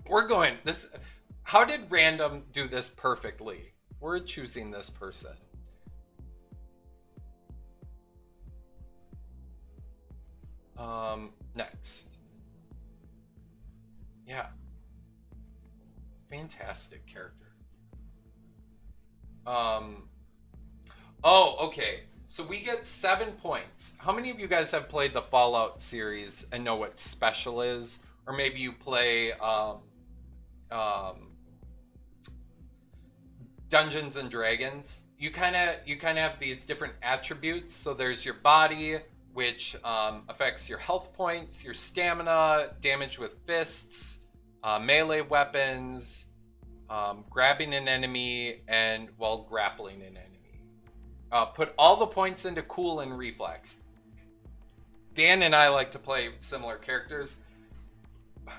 We're going this. How did random do this perfectly? We're choosing this person. Next. Yeah. Fantastic character. Oh, okay. So we get 7 points. How many of you guys have played the Fallout series and know what special is? Or maybe you play Dungeons and Dragons. You kind of have these different attributes. So there's your body, which affects your health points, your stamina, damage with fists, melee weapons, grabbing an enemy, and while grappling an enemy. Put all the points into cool and reflex. Dan and I like to play similar characters.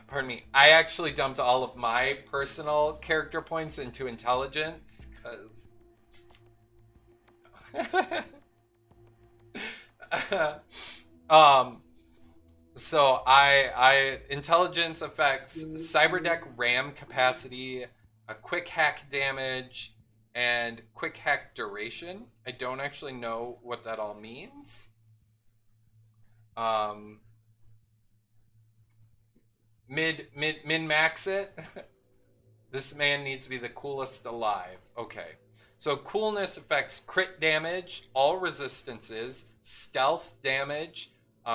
Pardon me. I actually dumped all of my personal character points into intelligence because so I intelligence affects cyberdeck RAM capacity, a quick hack damage, and quick hack duration. I don't actually know what that all means. Min max it. This man needs to be the coolest alive. Okay. So coolness affects crit damage, all resistances, stealth damage,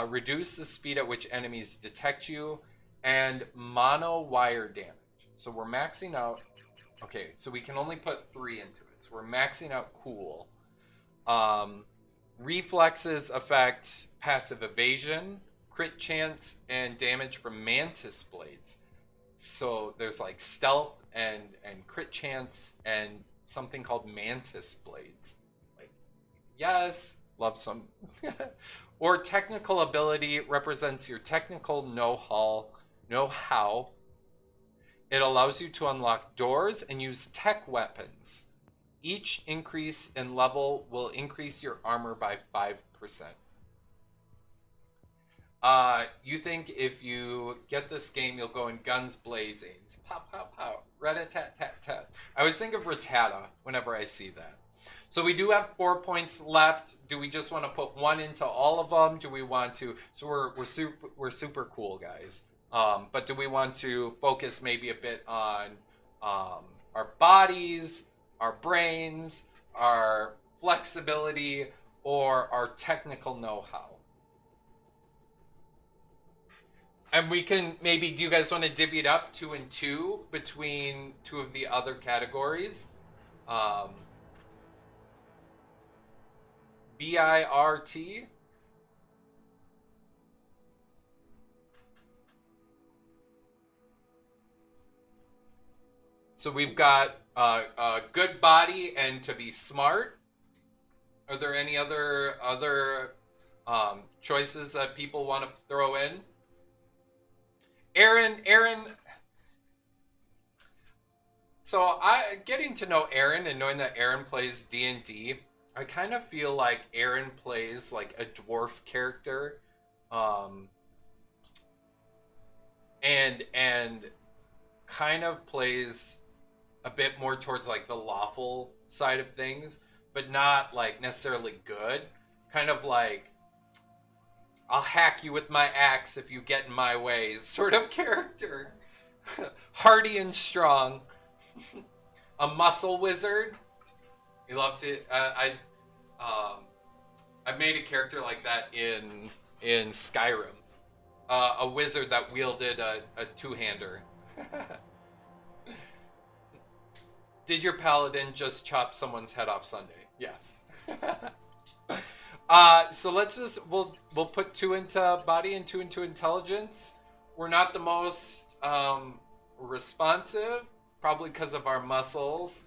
reduce the speed at which enemies detect you, and mono wire damage. So we're maxing out. Okay, so we can only put 3 into it. So we're maxing out cool. Reflexes affect passive evasion, crit chance, and damage from mantis blades. So there's like stealth and crit chance and something called mantis blades. Like, yes, Love some. Or technical ability represents your technical know-how. It allows you to unlock doors and use tech weapons. Each increase in level will increase your armor by 5%. You think if you get this game, you'll go in guns blazing. Pow, pow, pow. Rat-a-tat-tat-tat. I always think of Rattata whenever I see that. So we do have 4 points left. Do we just want to put one into all of them? Do we want to? So we're super cool, guys. But do we want to focus maybe a bit on our bodies, our brains, our flexibility, or our technical know-how? And we can maybe, do you guys want to divvy it up 2 and 2 between 2 of the other categories? BIRT. So we've got a good body and to be smart. Are there any other choices that people want to throw in? Aaron. So getting to know Aaron and knowing that Aaron plays D&D, I kind of feel like Aaron plays like a dwarf character, and kind of plays a bit more towards like the lawful side of things, but not like necessarily good. Kind of like, I'll hack you with my axe if you get in my way sort of character. Hardy and strong. A muscle wizard. You loved it. I made a character like that in Skyrim. A wizard that wielded a two-hander. Did your paladin just chop someone's head off Sunday? Yes. So let's just we'll put 2 into body and 2 into intelligence. We're not the most responsive, probably because of our muscles.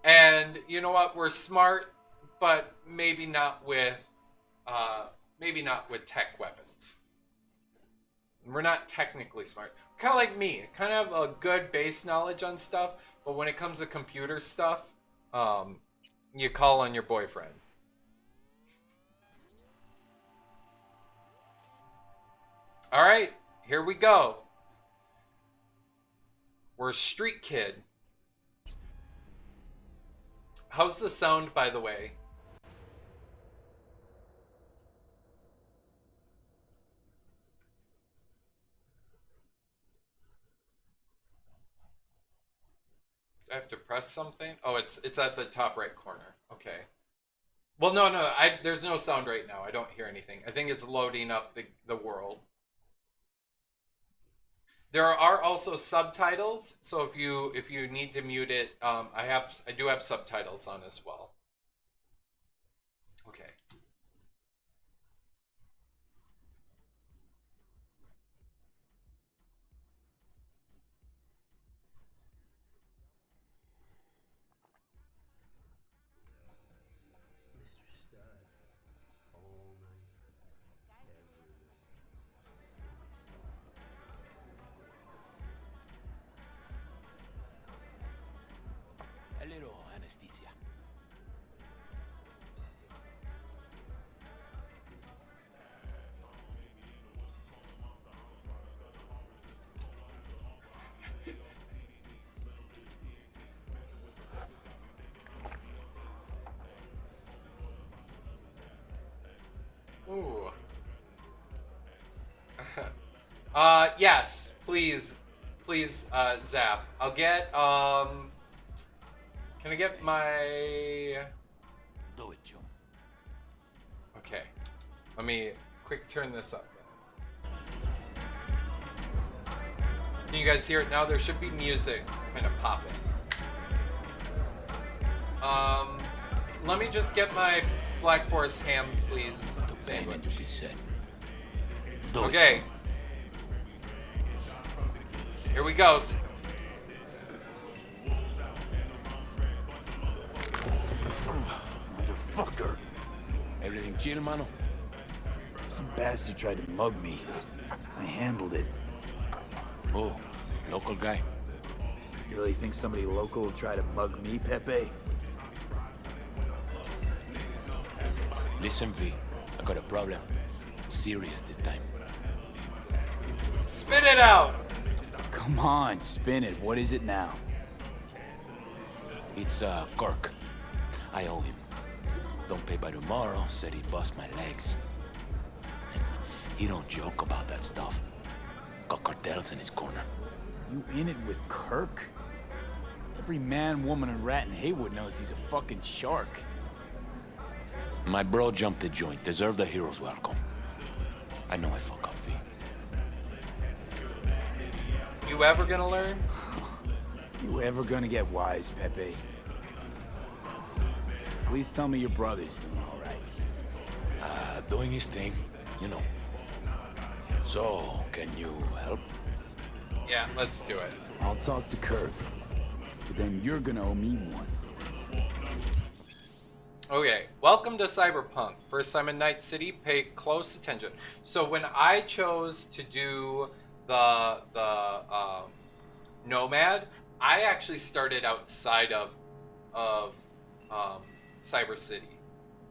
And you know what? We're smart, but maybe not with tech weapons. We're not technically smart. Kind of like me. Kind of a good base knowledge on stuff, but when it comes to computer stuff, you call on your boyfriend. All right, here we go. We're a street kid. How's the sound, by the way? Do I have to press something? Oh, it's at the top right corner. Okay. Well, no, there's no sound right now. I don't hear anything. I think it's loading up the world. There are also subtitles, so if you need to mute it, I do have subtitles on as well. Okay. A little anesthesia. Ooh. Yes, please, Zap. I'll get, can I get my... Do it, Joe. Okay. Let me quick turn this up. Can you guys hear it now? There should be music kind of popping. Let me just get my Black Forest ham, please. Sandwich. Okay. Here we go. Motherfucker. Everything chill, mano? Some bastard tried to mug me. I handled it. Oh, local guy. You really think somebody local will try to mug me, Pepe? Listen, V. I got a problem. Serious this time. Spit it out! Come on, spin it. What is it now? It's, Kirk. I owe him. Don't pay by tomorrow, said he'd bust my legs. He don't joke about that stuff. Got cartels in his corner. You in it with Kirk? Every man, woman, and rat in Haywood knows he's a fucking shark. My bro jumped the joint. Deserved a hero's welcome. I know I fuck up, V. You ever gonna learn? You ever gonna get wise, Pepe? Please tell me your brother's doing all right. Doing his thing, you know. So, can you help? Yeah, let's do it. I'll talk to Kirk, but then you're gonna owe me one. Okay, welcome to Cyberpunk. First time in Night City, pay close attention. So when I chose to do the Nomad, I actually started outside of Cyber City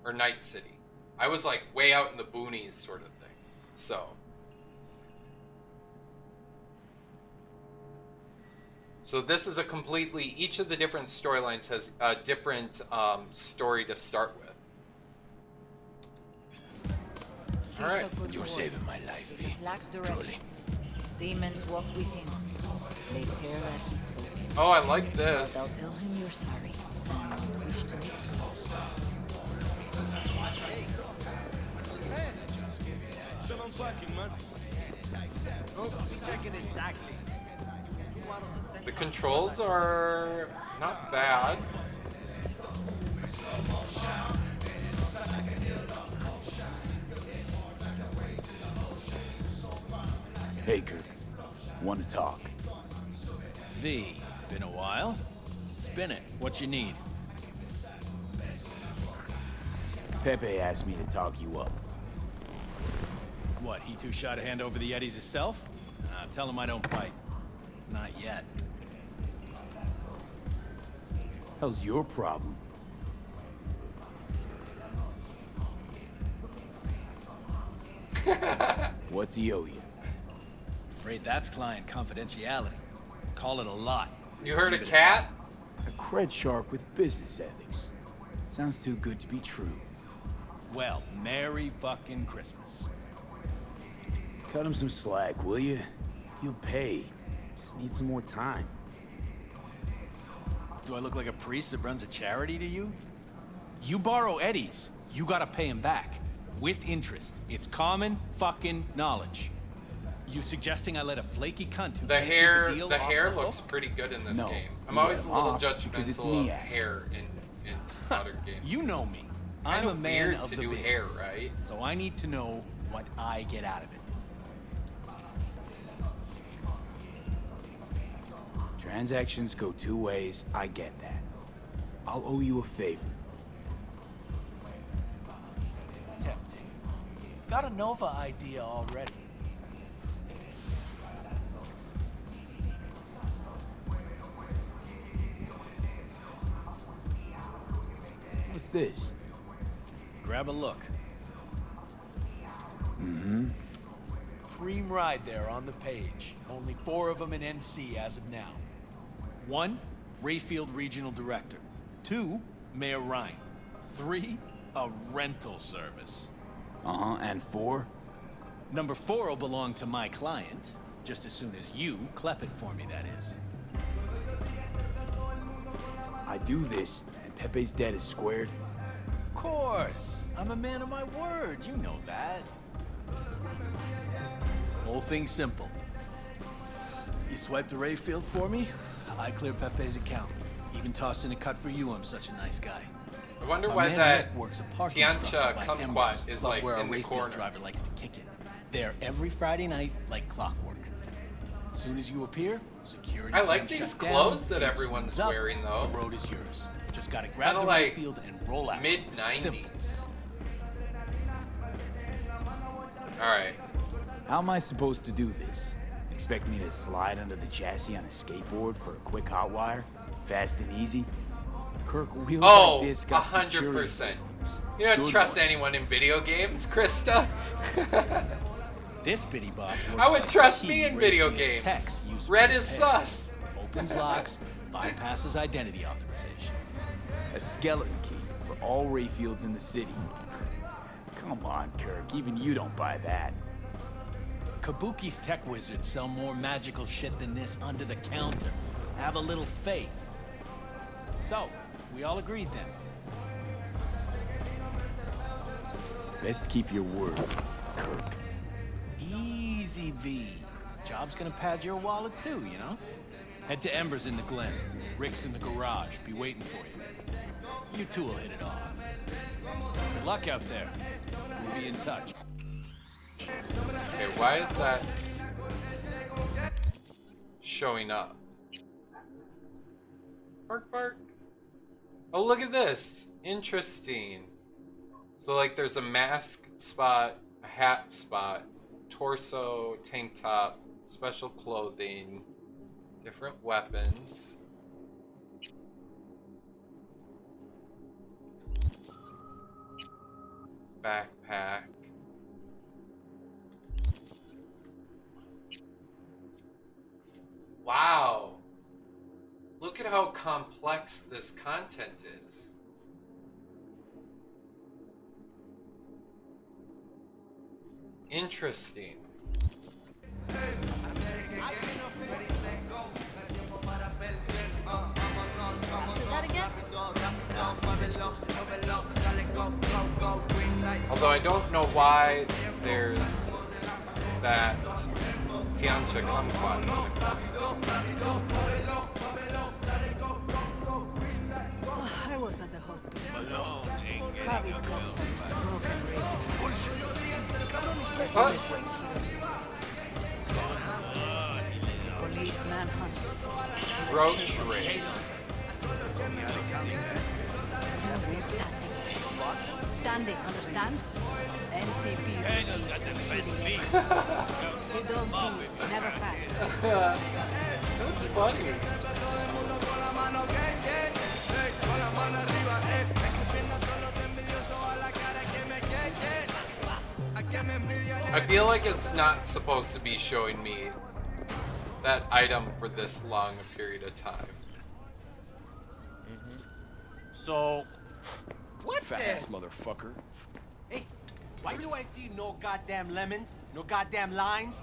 or Night City. I was like way out in the boonies sort of thing. So this is a completely, each of the different storylines has a different story to start with. All right. You're saving my life, He just lacks V. direction. Truly. Demons walk with him. They tear at his soul. Oh, I like this. They'll tell him you're sorry. And wish to make peace. The controls are not bad. Hey, Kirk. Want to talk? V, been a while? Spin it. What you need? Pepe asked me to talk you up. What, he too shy to hand over the Eddies himself? Tell him I don't bite. Not yet. How's your problem? What's he owe you? Afraid that's client confidentiality. Call it a lot. You heard a cat? A cred shark with business ethics. Sounds too good to be true. Well, Merry fucking Christmas. Cut him some slack, will you? He'll pay. Just need some more time. Do I look like a priest that runs a charity to you? You borrow Eddies, you gotta pay him back. With interest. It's common fucking knowledge. You suggesting I let a flaky cunt who The can't keep hair, a deal the off hair the looks hook? pretty good in this No, game. I'm you always let a him little off because it's judgmental me of asking. hair in modern games. You know me. Kinda I'm a man weird of to the do biz. hair, right? So I need to know what I get out of it. Transactions go two ways, I get that. I'll owe you a favor. Tempting. Got a Nova idea already. What's this? Grab a look. Mm-hmm. Cream ride there on the page. Only 4 of them in NC as of now. 1, Rayfield Regional Director. 2, Mayor Ryan. 3, a rental service. Uh-huh, and 4? Number 4 will belong to my client, just as soon as you clep it for me, that is. I do this, and Pepe's debt is squared. Of course. I'm a man of my word, you know that. Whole thing's simple. You swipe the Rayfield for me, I clear Pepe's account. Even toss in a cut for you, I'm such a nice guy. I wonder My why man that Rick works a parking Tiancha structure by Kumquat Embers, is but like where in a the Rayfield corner. driver likes to kick it. There every Friday night like clockwork. As soon as you appear, security I like cams these shut down, clothes that gates everyone's swings up, wearing, though. The road is yours. Just gotta grab Kinda the like Rayfield and roll out. Simple. Mid-90s. Alright. How am I supposed to do this? Expect me to slide under the chassis on a skateboard for a quick hot wire? Fast and easy? Kirk, wheels like this got security 100%. systems. You don't Good trust ones. anyone in video games, Krista. This bitty bop works I would like trust key me in Rayfield video games. techs use for Red is repair. sus. Opens locks, bypasses identity authorization. A skeleton key for all Rayfields in the city. Come on, Kirk. Even you don't buy that. Kabuki's tech wizards sell more magical shit than this under the counter. Have a little faith. So, we all agreed then. Best keep your word, Kirk. Easy, V. Job's gonna pad your wallet too, you know? Head to Ember's in the Glen. Rick's in the garage. Be waiting for you. You two will hit it off. Good luck out there. We'll be in touch. Okay, why is that showing up? Bark, bark. Oh, look at this. Interesting. So, like, there's a mask spot, a hat spot, torso, tank top, special clothing, different weapons. Backpack. Wow. Look at how complex this content is. Interesting. Although I don't know why there's that Tiancha kumquat. I was at the hospital. Javi's got some broken ribs. What? Police manhunt. Roach race. Standing, understand? NCP. We don't move, never pass. That's funny. I feel like it's not supposed to be showing me that item for this long a period of time. So, What fat the? ass motherfucker. Hey, why do I see no goddamn lemons, no goddamn lines?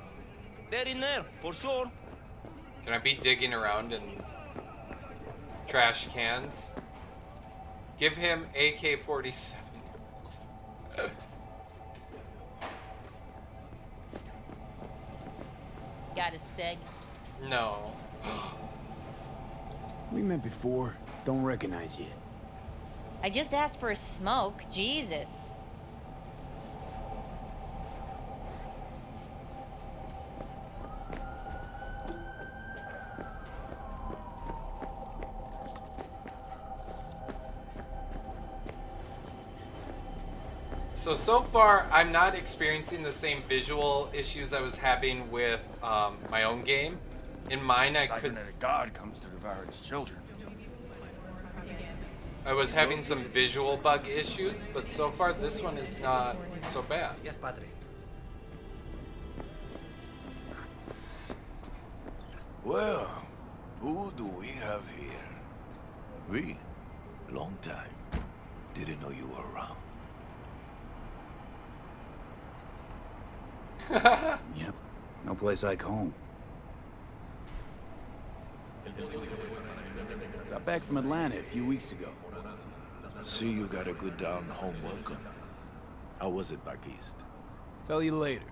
They're in there, for sure. Can I be digging around in trash cans? Give him AK-47. Got a seg? No. We met before. Don't recognize you. I just asked for a smoke. Jesus. So far, I'm not experiencing the same visual issues I was having with my own game. In mine, I could... Cybernetic God comes to devour its children. I was having some visual bug issues, but so far this one is not so bad. Yes, padre. Well, who do we have here? We? Long time. Didn't know you were around. Yep. No place like home. Got back from Atlanta a few weeks ago. See, you got a good down-home welcome. How was it back east? Tell you later.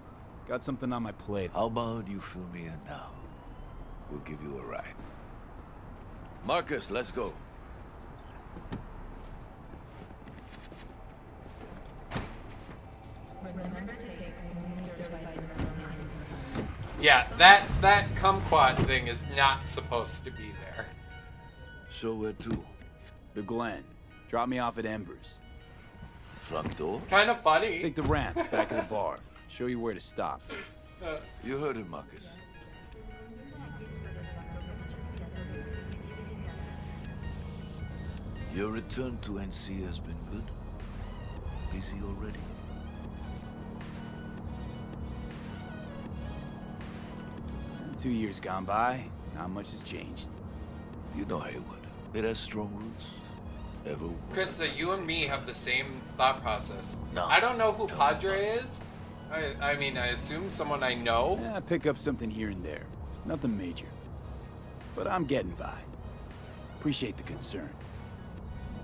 Got something on my plate. How about you fill me in now? We'll give you a ride. Marcus, let's go. Yeah, that kumquat thing is not supposed to be there. So where to? The Glen. Drop me off at Embers. Front door? Kind of funny. Take the ramp back of the bar. Show you where to stop. You heard him, Marcus. Your return to NC has been good. Busy already? 2 years gone by, not much has changed. You know Haywood. It has strong roots. Ever. Krista, you and me have the same thought process. No. I don't know who Padre is. I mean, I assume someone I know. Yeah, I pick up something here and there. Nothing major. But I'm getting by. Appreciate the concern.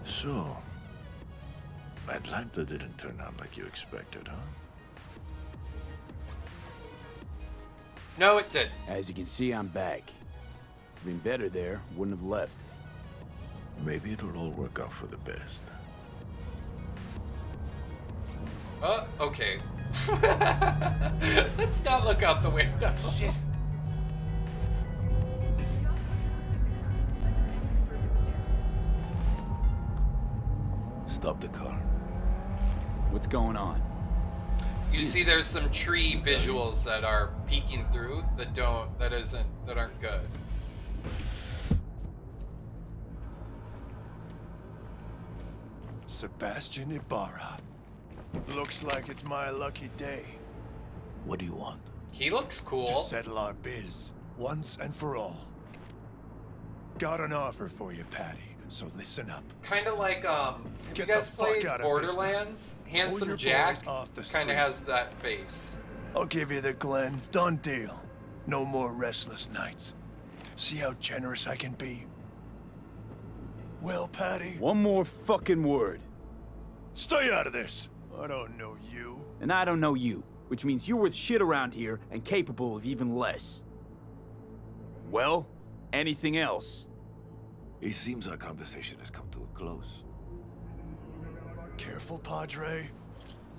So, Atlanta didn't turn out like you expected, huh? No, it did. As you can see, I'm back. If been better there, wouldn't have left. Maybe it'll all work out for the best. Okay. Let's not look out the window. Shit. Stop the car. What's going on? You see, there's some tree visuals that are peeking through that aren't good. Sebastian Ibarra. Looks like it's my lucky day. What do you want? He looks cool. To settle our biz, once and for all. Got an offer for you, Patty, so listen up. Kind of like, have you Get guys the fuck played out of Borderlands? Pull your Handsome boys Jack off the kind street. of has that face. I'll give you the Glen. Done deal. No more restless nights. See how generous I can be? Well, Patty? One more fucking word. Stay out of this. I don't know you. And I don't know you, which means you're worth shit around here and capable of even less. Well, anything else? It seems our conversation has come to a close. Careful, Padre.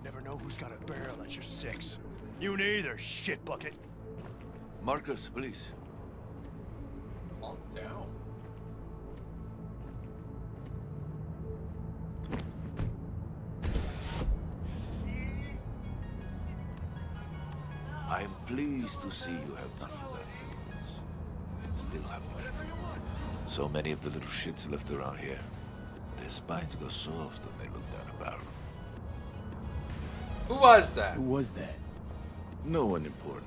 Never know who's got a barrel at your six. You neither, shit bucket. Marcus, please. Calm down. I am pleased to see you have not forgotten your roots. Still have one. So many of the little shits left around here. Their spines go soft when they look down a barrel. Who was that? Who was that? No one important.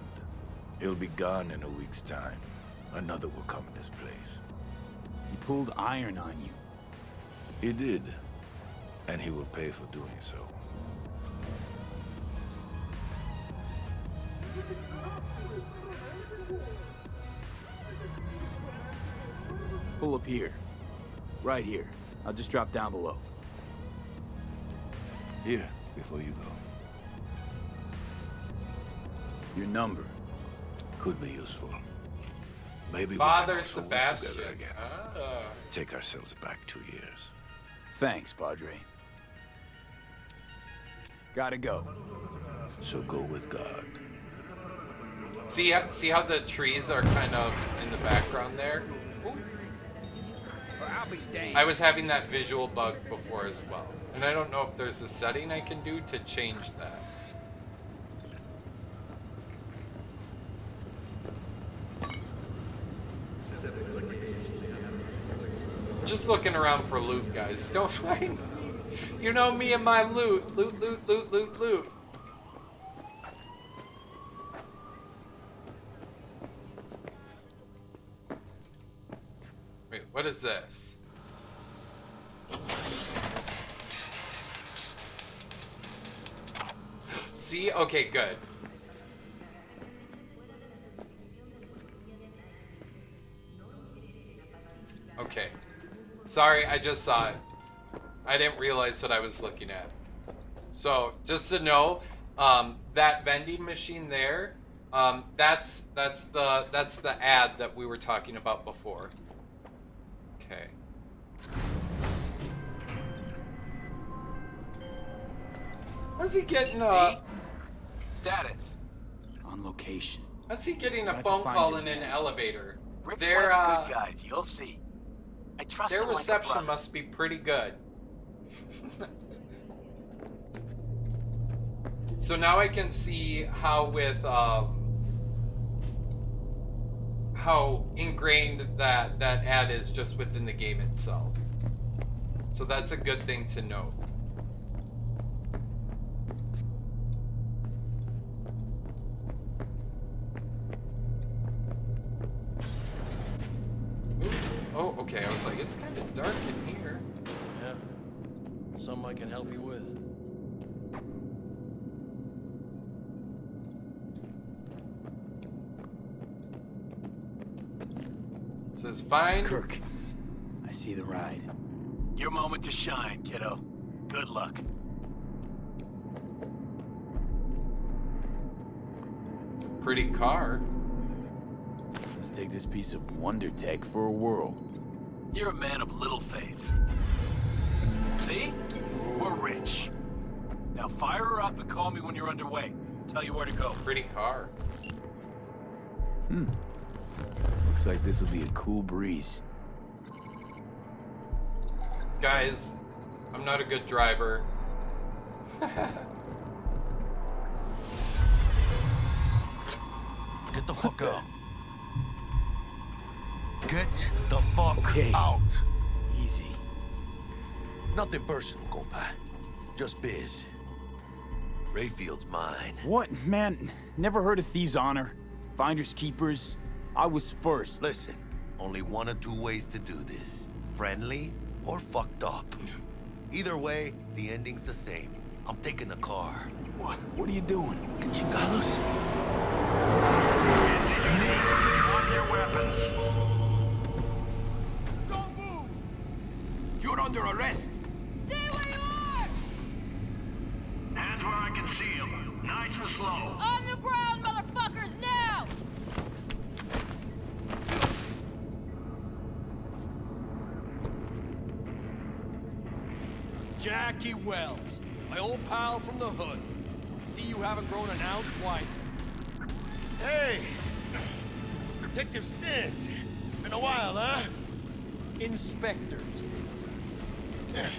He'll be gone in a week's time. Another will come in his place. He pulled iron on you. He did. And he will pay for doing so. Pull up here. Right here. I'll just drop down below. Here, before you go. Your number. Could be useful. Maybe Father we can also work Sebastian. together again. Take ourselves back 2 years. Thanks, Padre. Gotta go. So go with God. See how the trees are kind of in the background there? Ooh. I'll be damned. I was having that visual bug before as well. And I don't know if there's a setting I can do to change that. Just looking around for loot, guys. Don't find. You know me and my loot. Loot, loot, loot, loot, loot. Wait, what is this? See? Okay, good. Okay. Sorry, I just saw it. I didn't realize what I was looking at. So, just to know, that vending machine there, that's the ad that we were talking about before. Okay. How's he getting Status. On location. How's he getting a Glad to phone find call you, in an man. elevator? Rick's Their one of the good guys, you'll see. I trust their him like a reception brother. must be pretty good. So now I can see how with how ingrained that ad is just within the game itself. So that's a good thing to note. Oh, okay. I was like, it's kind of dark in here. Yeah. Something I can help you with. Says fine. Kirk, I see the ride. Your moment to shine, kiddo. Good luck. It's a pretty car. Let's take this piece of wonder tech for a whirl. You're a man of little faith. See? We're rich. Now fire her up and call me when you're underway. Tell you where to go. Pretty car. Looks like this will be a cool breeze. Guys, I'm not a good driver. Get the fuck out. Get the fuck out. Easy. Nothing personal, compa. Just biz. Rayfield's mine. What? Man, never heard of thieves' honor? Finders keepers? I was first. Listen, only one or two ways to do this. Friendly or fucked up. Either way, the ending's the same. I'm taking the car. What? What are you doing? Chingados? your weapons. Don't move! You're under arrest. Stay where you are! Hands where I can see them. Nice and slow. On the ground, motherfuckers, now! Jackie Wells, my old pal from the hood. See you haven't grown an ounce wiser. Hey! Detective Stintz. Been a while, huh? Inspector Stintz.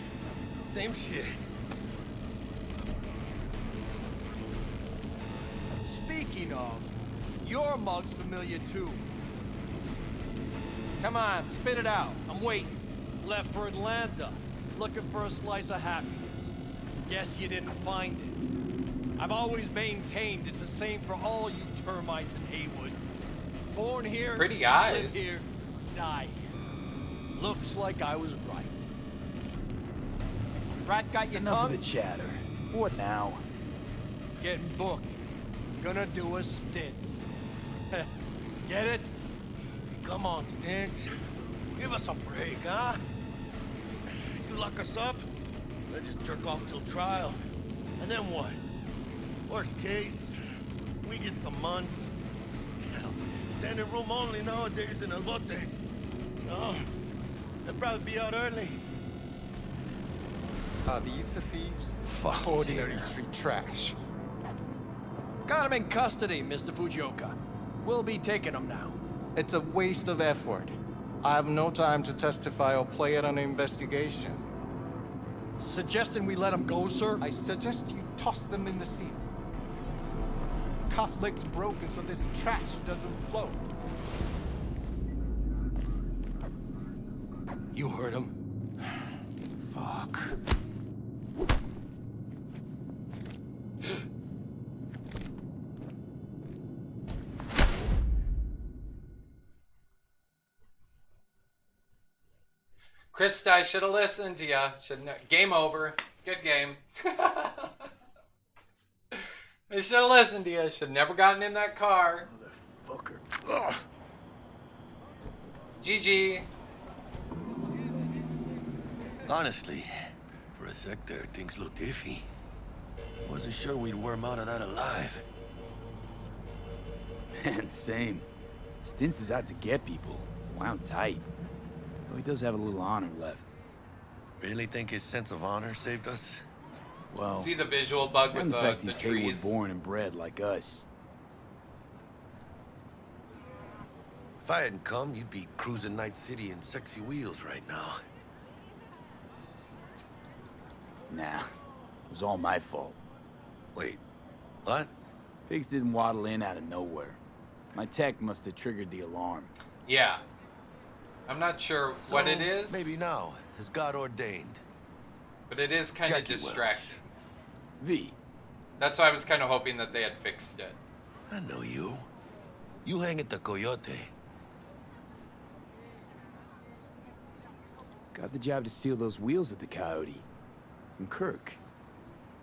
Same shit. Speaking of, your mug's familiar too. Come on, spit it out. I'm waiting. Left for Atlanta, looking for a slice of happiness. Guess you didn't find it. I've always maintained it's the same for all you termites in Haywood. Born here, Pretty eyes. live here, die here. Looks like I was right. Rat got your Enough tongue? of the chatter. What now? Getting booked. Gonna do a stint. Get it? Come on, Stintz. Give us a break, huh? You lock us up, then just jerk off till trial. And then what? Worst case, we get some months. Hell, standing room only nowadays in El Bote. So, they'll probably be out early. Are these the thieves? Fuck ordinary street trash. Got him in custody, Mr. Fujioka. We'll be taking him now. It's a waste of effort. I have no time to testify or play at an investigation. Suggesting we let him go, sir? I suggest you toss them in the sea. Cuff leg's broken so this trash doesn't float. You heard him. Fuck. Krista, I should have listened to ya. Game over. Good game. I should have listened to you. Should have never gotten in that car. Motherfucker. Ugh. GG. Honestly, for a sec there, things looked iffy. Wasn't sure we'd worm out of that alive. Man, same. Stintz is out to get people. Wound tight. Though he does have a little honor left. Really think his sense of honor saved us? Well, See the visual bug with and the fact the he's trees. Haywood born and bred like us. If I hadn't come, you'd be cruising Night City in sexy wheels right now. Nah, it was all my fault. Wait, What? Pigs didn't waddle in out of nowhere. My tech must have triggered the alarm. Yeah. I'm not sure what it is. Maybe now, as God ordained. But it is kind of distracting. V. That's why I was kind of hoping that they had fixed it. I know you. You hang at the Coyote. Got the job to steal those wheels at the Coyote. From Kirk.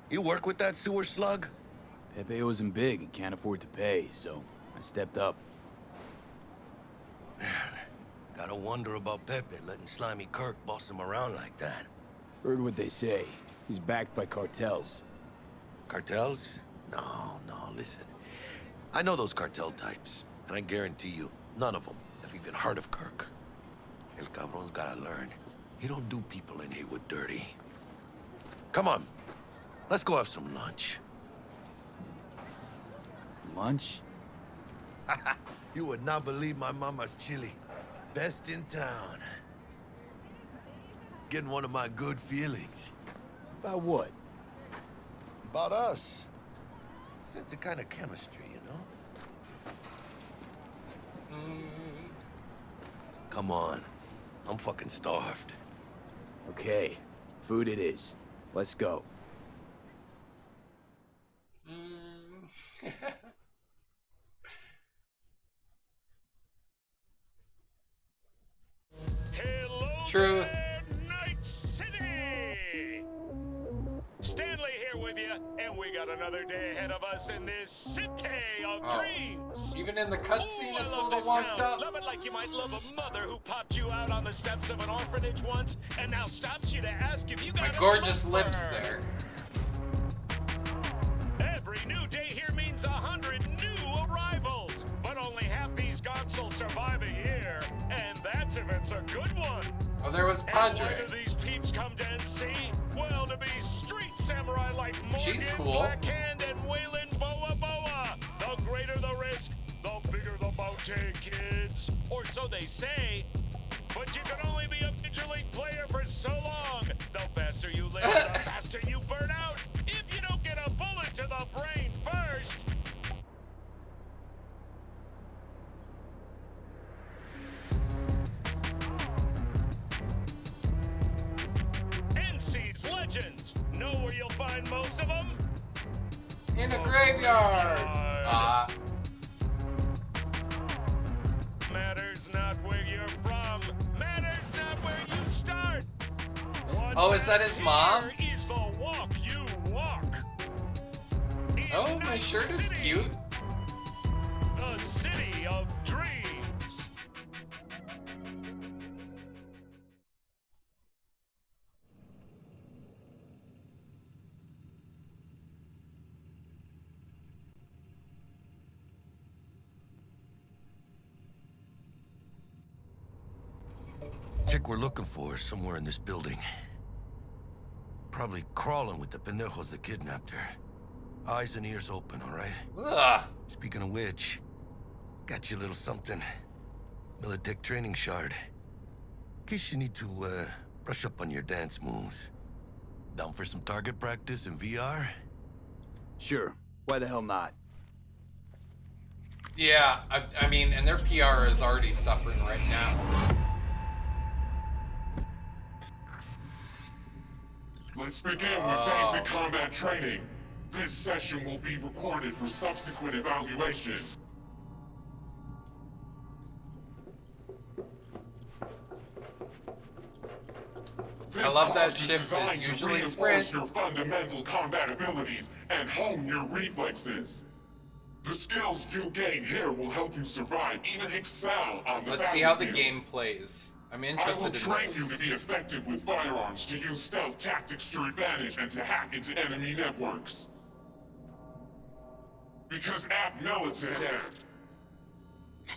You work with that sewer slug? Pepe owes him big and can't afford to pay, so I stepped up. Man, gotta wonder about Pepe letting slimy Kirk boss him around like that. Heard what they say. He's backed by cartels. Cartels? No, listen. I know those cartel types, and I guarantee you, none of them have even heard of Kirk. El Cabron's gotta learn. He don't do people in Haywood dirty. Come on, let's go have some lunch. Lunch? You would not believe my mama's chili. Best in town. Getting one of my good feelings. About what? About us. Sense a kind of chemistry, you know? Come on. I'm fucking starved. Okay, food it is. Let's go. Truth. Night City! Stanley here with you, and we got another day ahead of us in this city of dreams. Even in the cutscene, it's a love little this walked town. up. Love it like you might love a mother who popped you out on the steps of an orphanage once, and now stops you to ask if you got My a gorgeous smoke lips for her. there. Every new day here means 100 new arrivals, but only half these gonks will survive a year, and that's if it's a good one. Oh, there was And Padre. why do these peeps come to NC? Well, to be street samurai like Morgan, She's cool. Blackhand, and Waylon Boa Boa. The greater the risk, the bigger the bounty, kids. Or so they say. But you can only be a Major League player for so long. The faster you live, the faster you burn out. If you don't get a bullet to the brain first. NC's legends. Know where you'll find most of them? In a graveyard. Matters not where you're from. Matters not where you start. Oh, is that his mom? Here is the walk you walk. Oh, my shirt is cute. The city of dreams. Chick we're looking for is somewhere in this building. Probably crawling with the pendejos that kidnapped her. Eyes and ears open, all right? Ugh. Speaking of which, got you a little something. Militech training shard. In case you need to, brush up on your dance moves. Down for some target practice in VR? Sure. Why the hell not? Yeah, I mean, and their PR is already suffering right now. Let's begin with basic combat training. This session will be recorded for subsequent evaluation. I love that course shift designed is to usually reinforce sprint. your fundamental combat abilities and hone your reflexes. The skills you gain here will help you survive, even excel on the Let's see how the battlefield. game plays. I'm I interested will in train you this. to be effective with firearms, to use stealth tactics to your advantage, and to hack into enemy networks. Because at Militech,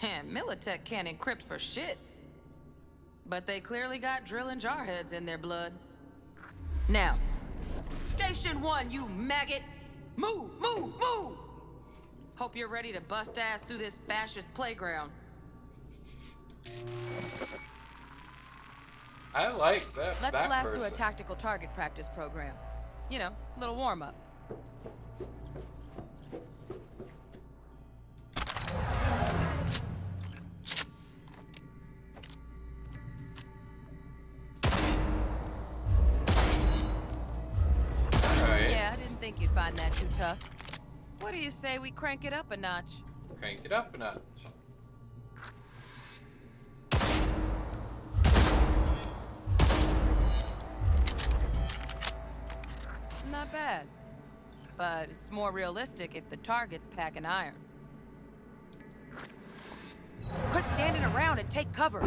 Man, Militech can't encrypt for shit. But they clearly got drill and jarheads in their blood. Now, Station 1, you maggot! Move, move, move! Hope you're ready to bust ass through this fascist playground. I like that. Let's that blast person. through a tactical target practice program. You know, little warm-up. find that too tough. What do you say we crank it up a notch? Crank it up a notch. Not bad. But it's more realistic if the target's packing iron. Quit standing around and take cover.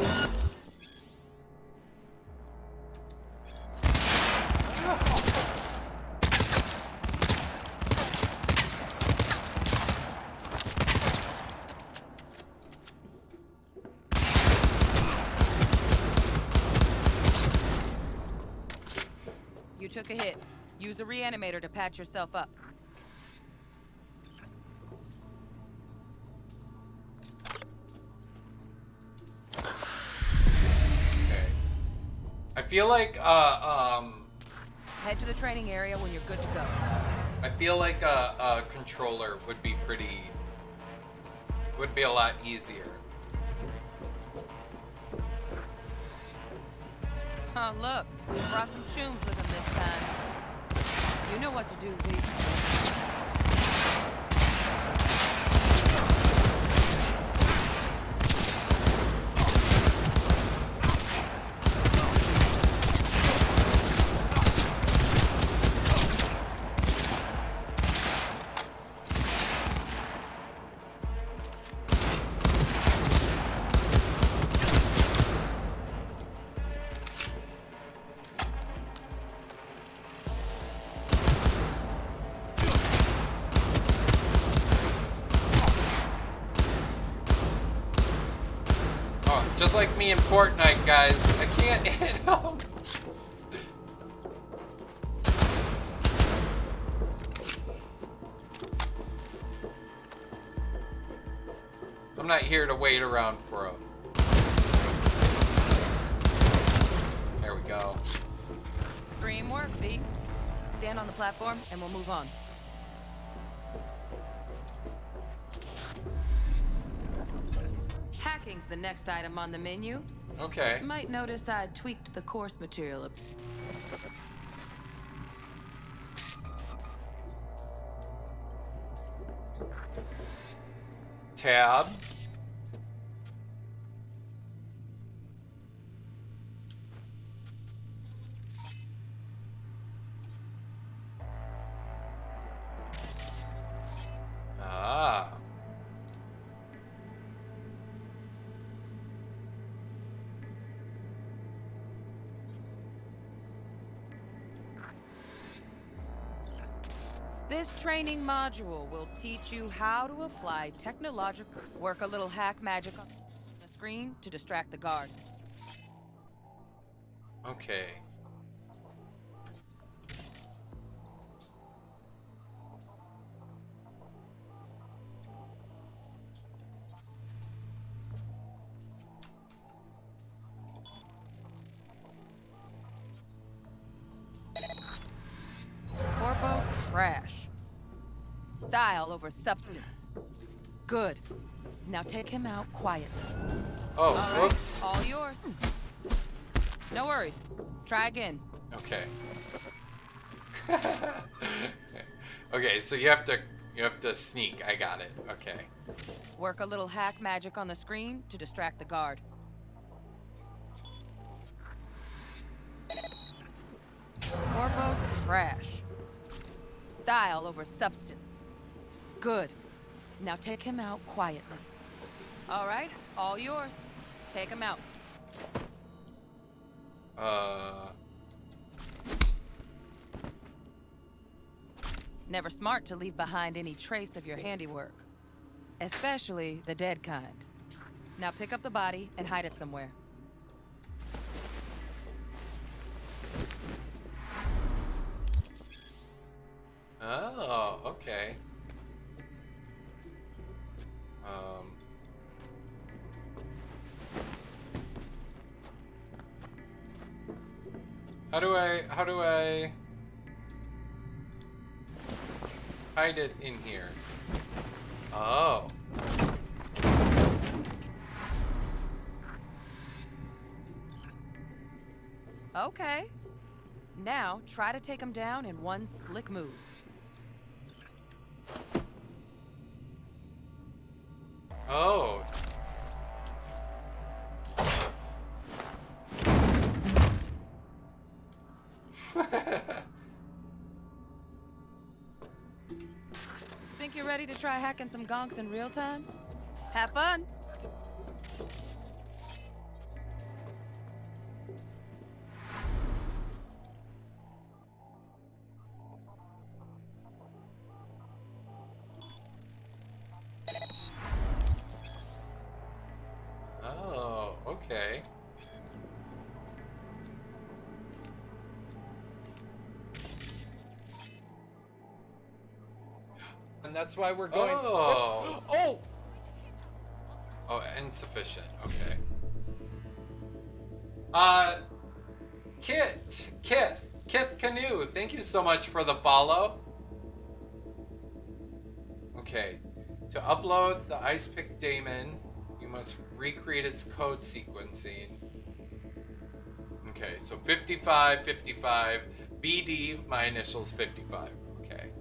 You took a hit. Use a reanimator to patch yourself up. I feel like Head to the training area when you're good to go. I feel like a controller would be a lot easier. Oh, look. We brought some chooms with him this time. You know what to do, V. Just like me in Fortnite, guys. I can't hit him. I'm not here to wait around for him. There we go. Dream work, V. Stand on the platform and we'll move on. Hacking's the next item on the menu. Okay. You might notice I tweaked the course material a Tab. Ah. This training module will teach you how to apply technological... Work a little hack magic on the screen to distract the guard. Okay. Corpo trash. Style over substance. Good. Now take him out quietly. Oh, All whoops. Right, all yours. No worries. Try again. Okay. Okay, so you have to sneak. I got it. Okay. Work a little hack magic on the screen to distract the guard. Corpo trash. Style over substance. Good. Now take him out quietly. All right, all yours. Take him out. Never smart to leave behind any trace of your handiwork. Especially the dead kind. Now pick up the body and hide it somewhere. Oh, okay. How do I hide it in here? Oh. Okay. Now try to take him down in one slick move. Oh. Think you're ready to try hacking some gonks in real time? Have fun! Oh, okay. And that's why we're going. Oh. Oops. Oh. Oh, insufficient. Okay. Kith Canoe, thank you so much for the follow. Okay. To upload the Ice Pick Daemon, you must recreate its code sequencing. Okay, so 55, 55, BD, my initials 55. Okay.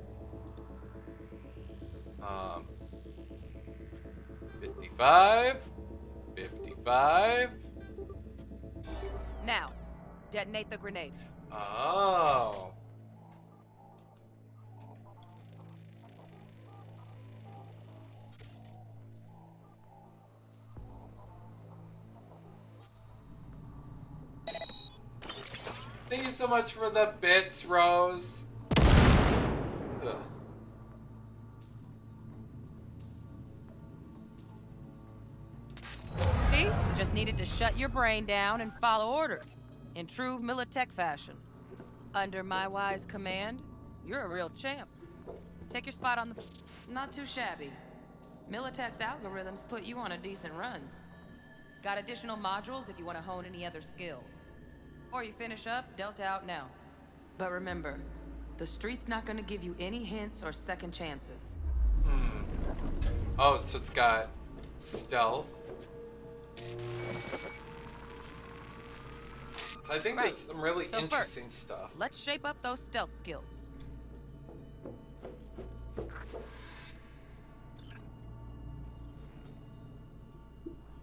55, 55. Now, detonate the grenade. Oh. Thank you so much for the bits, Rose. Ugh. See? Just needed to shut your brain down and follow orders. In true Militech fashion. Under my wise command, you're a real champ. Take your spot on the... Not too shabby. Militech's algorithms put you on a decent run. Got additional modules if you want to hone any other skills. Or you finish up, Delta out now. But remember, the street's not gonna give you any hints or second chances. Oh, so it's got stealth. So I think there's some really interesting first, stuff. Let's shape up those stealth skills.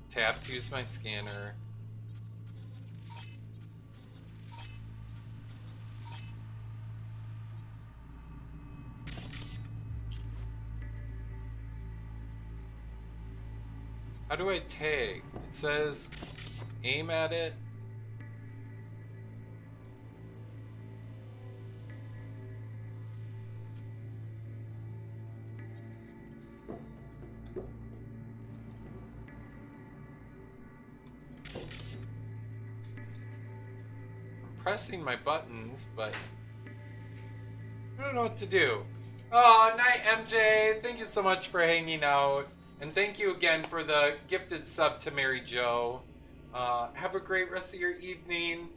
Tap to use my scanner. How do I tag? It says aim at it. I'm pressing my buttons, but I don't know what to do. Oh, night MJ. Thank you so much for hanging out. And thank you again for the gifted sub to Mary Jo. Have a great rest of your evening.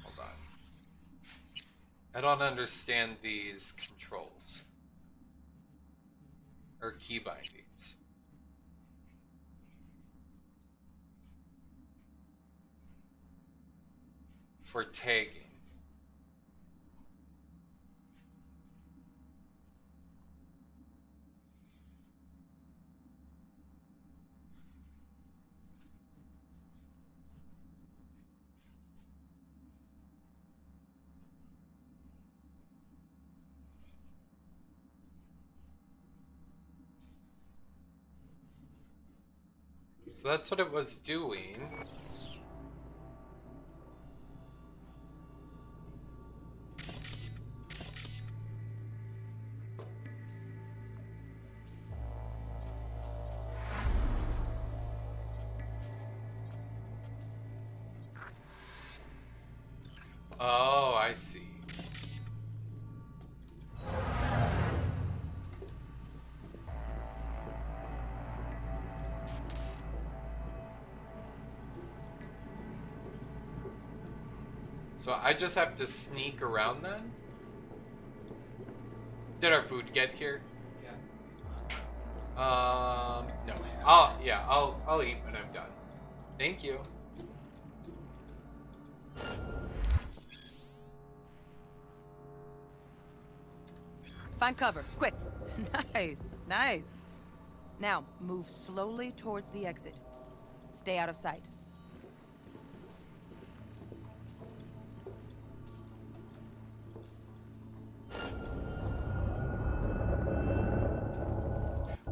Hold on. I don't understand these controls. Or key bindings. For tagging. So that's what it was doing. Oh, I see. So I just have to sneak around then? Did our food get here? No. I'll eat when I'm done. Thank you. Find cover, quick. Nice, nice. Now, move slowly towards the exit. Stay out of sight.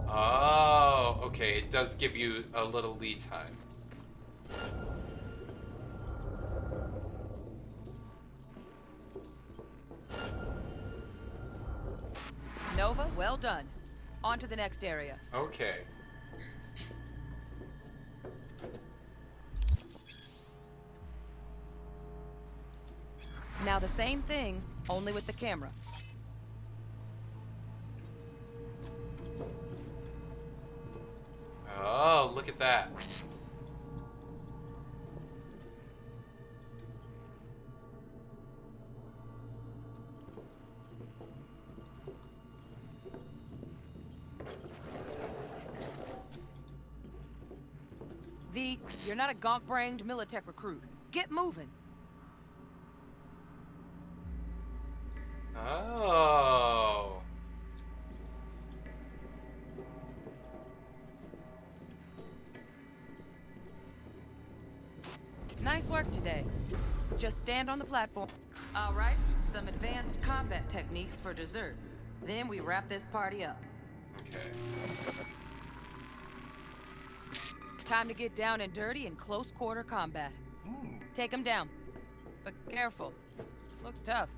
Oh, okay. It does give you a little lead time. Nova, well done. On to the next area. Okay. Now the same thing, only with the camera. Oh, look at that. V, you're not a gonk-brained Militech recruit. Get moving. Oh. Nice work today. Just stand on the platform. All right, some advanced combat techniques for dessert. Then we wrap this party up. Okay. Time to get down and dirty in close quarter combat. Take him down. But careful. Looks tough.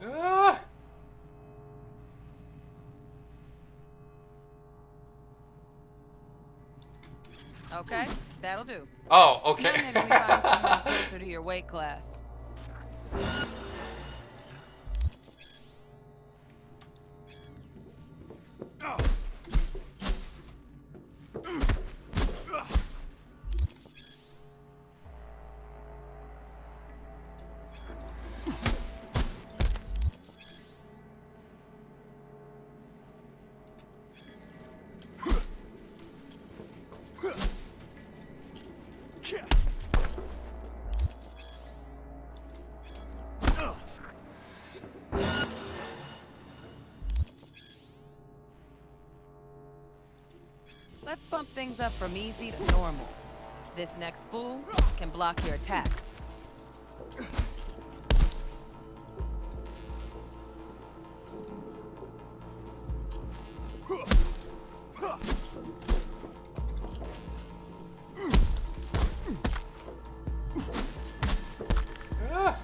Ah! Okay, that'll do. Oh, okay. Now maybe we find someone closer to your weight class. Let's bump things up from easy to normal. This next fool can block your attacks. Ah.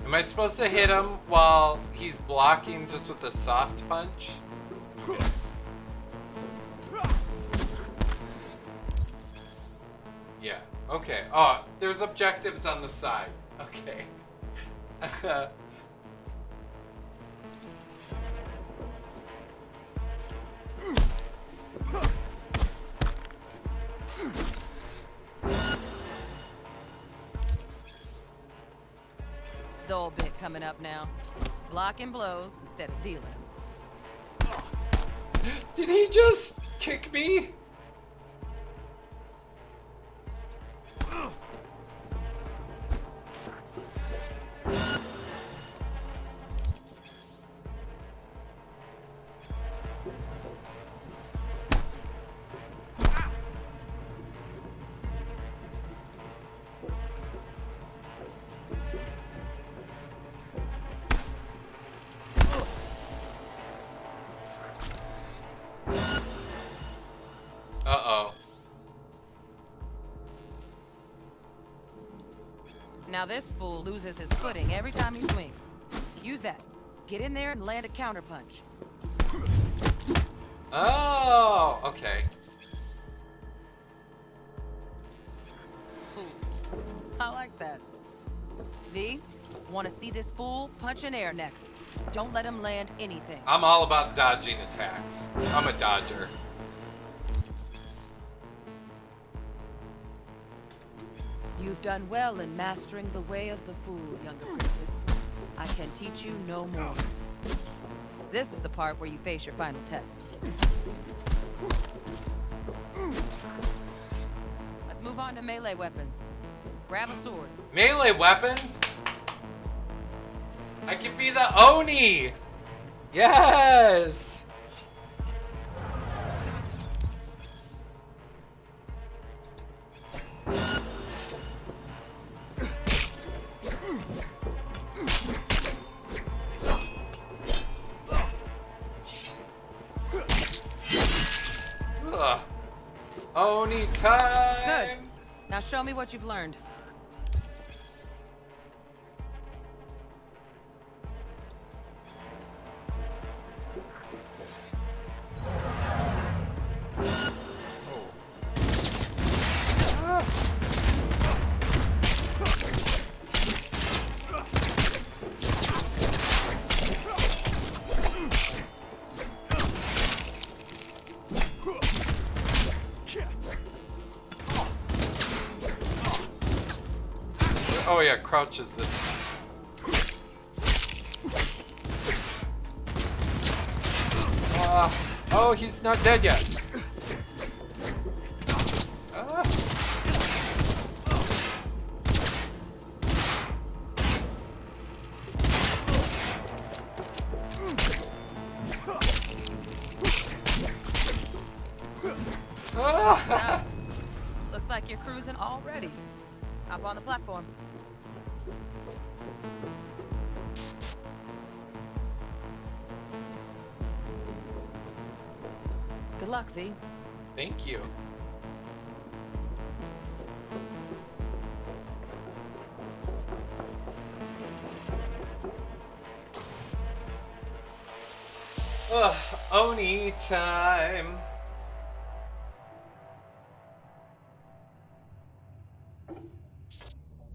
Am I supposed to hit him while he's blocking just with a soft punch? Yeah, okay. Oh, there's objectives on the side. Okay. Dull bit coming up now. Blocking blows instead of dealing. Did he just kick me? Uh-oh. Now this fool loses his footing every time he swings. Use that. Get in there and land a counterpunch. Oh, okay. Ooh, I like that. V, Want to see this fool punch in air next. Don't let him land anything. I'm all about dodging attacks. I'm a dodger. You've done well in mastering the way of the fool, young apprentice. I can teach you no more. This is the part where you face your final test. Let's move on to melee weapons. Grab a sword. Melee weapons? I can be the Oni! Yes! Ugh. Oni time! Good. Now show me what you've learned. Oh yeah, crouch is this. Oh, he's not dead yet. Looks like you're cruising already. Hop on the platform. Good luck, V. Thank you. Ugh, Oni time.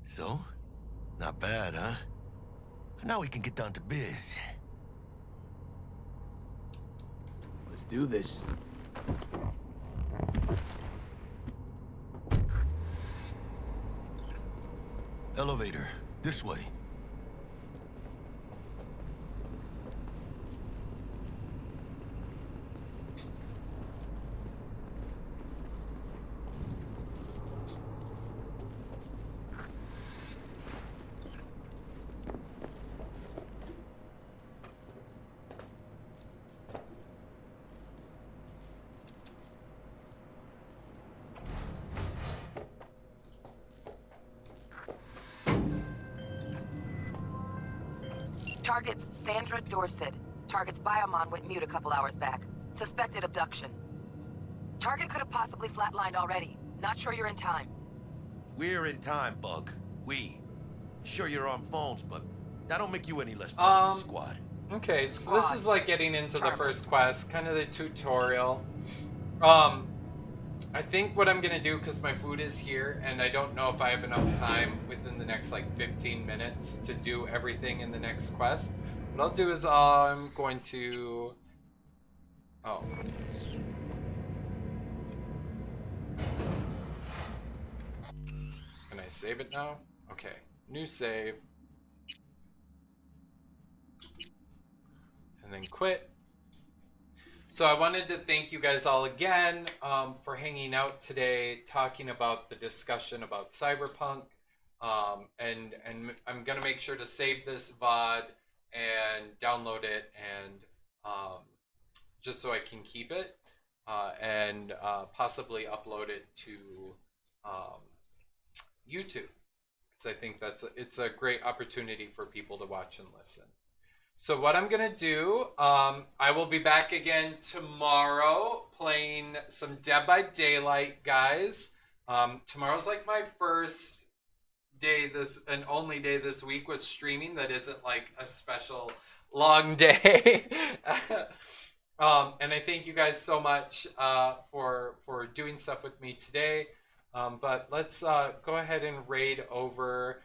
So? Not bad, huh? Now we can get down to biz. Let's do this. Elevator, this way. Target's Sandra Dorset. Target's biomon went mute a couple hours back. Suspected abduction. Target could have possibly flatlined already. Not sure you're in time. We're in time, Bug. We. Sure you're on phones, but that don't make you any less part of the squad. Okay, so Squad. this is like getting into the first quest, kind of the tutorial. I think what I'm gonna do, because my food is here, and I don't know if I have enough time within the next like 15 minutes to do everything in the next quest. What I'll do is I'm going to... Oh. Can I save it now? Okay, new save. And then quit. So I wanted to thank you guys all again for hanging out today, talking about the discussion about Cyberpunk. And I'm gonna make sure to save this VOD and download it, and just so I can keep it, and possibly upload it to YouTube, because I think it's a great opportunity for people to watch and listen. So what I'm gonna do, I will be back again tomorrow playing some Dead by Daylight, guys. Tomorrow's like my first day and only day this week with streaming that isn't like a special long day. And I thank you guys so much for doing stuff with me today. But let's go ahead and raid over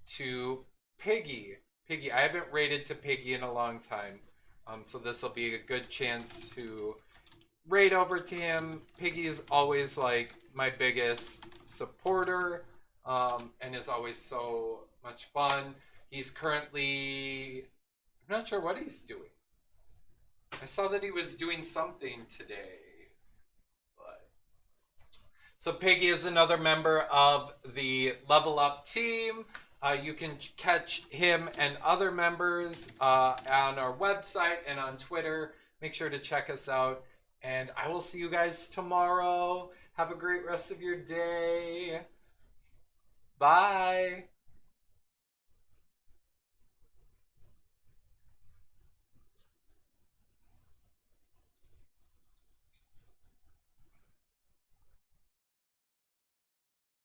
to Piggy. Piggy, I haven't rated to Piggy in a long time. So this will be a good chance to raid over to him. Piggy is always like my biggest supporter, and is always so much fun. He's currently, I'm not sure what he's doing. I saw that he was doing something today. So Piggy is another member of the Level Up team. You can catch him and other members on our website and on Twitter. Make sure to check us out. And I will see you guys tomorrow. Have a great rest of your day. Bye.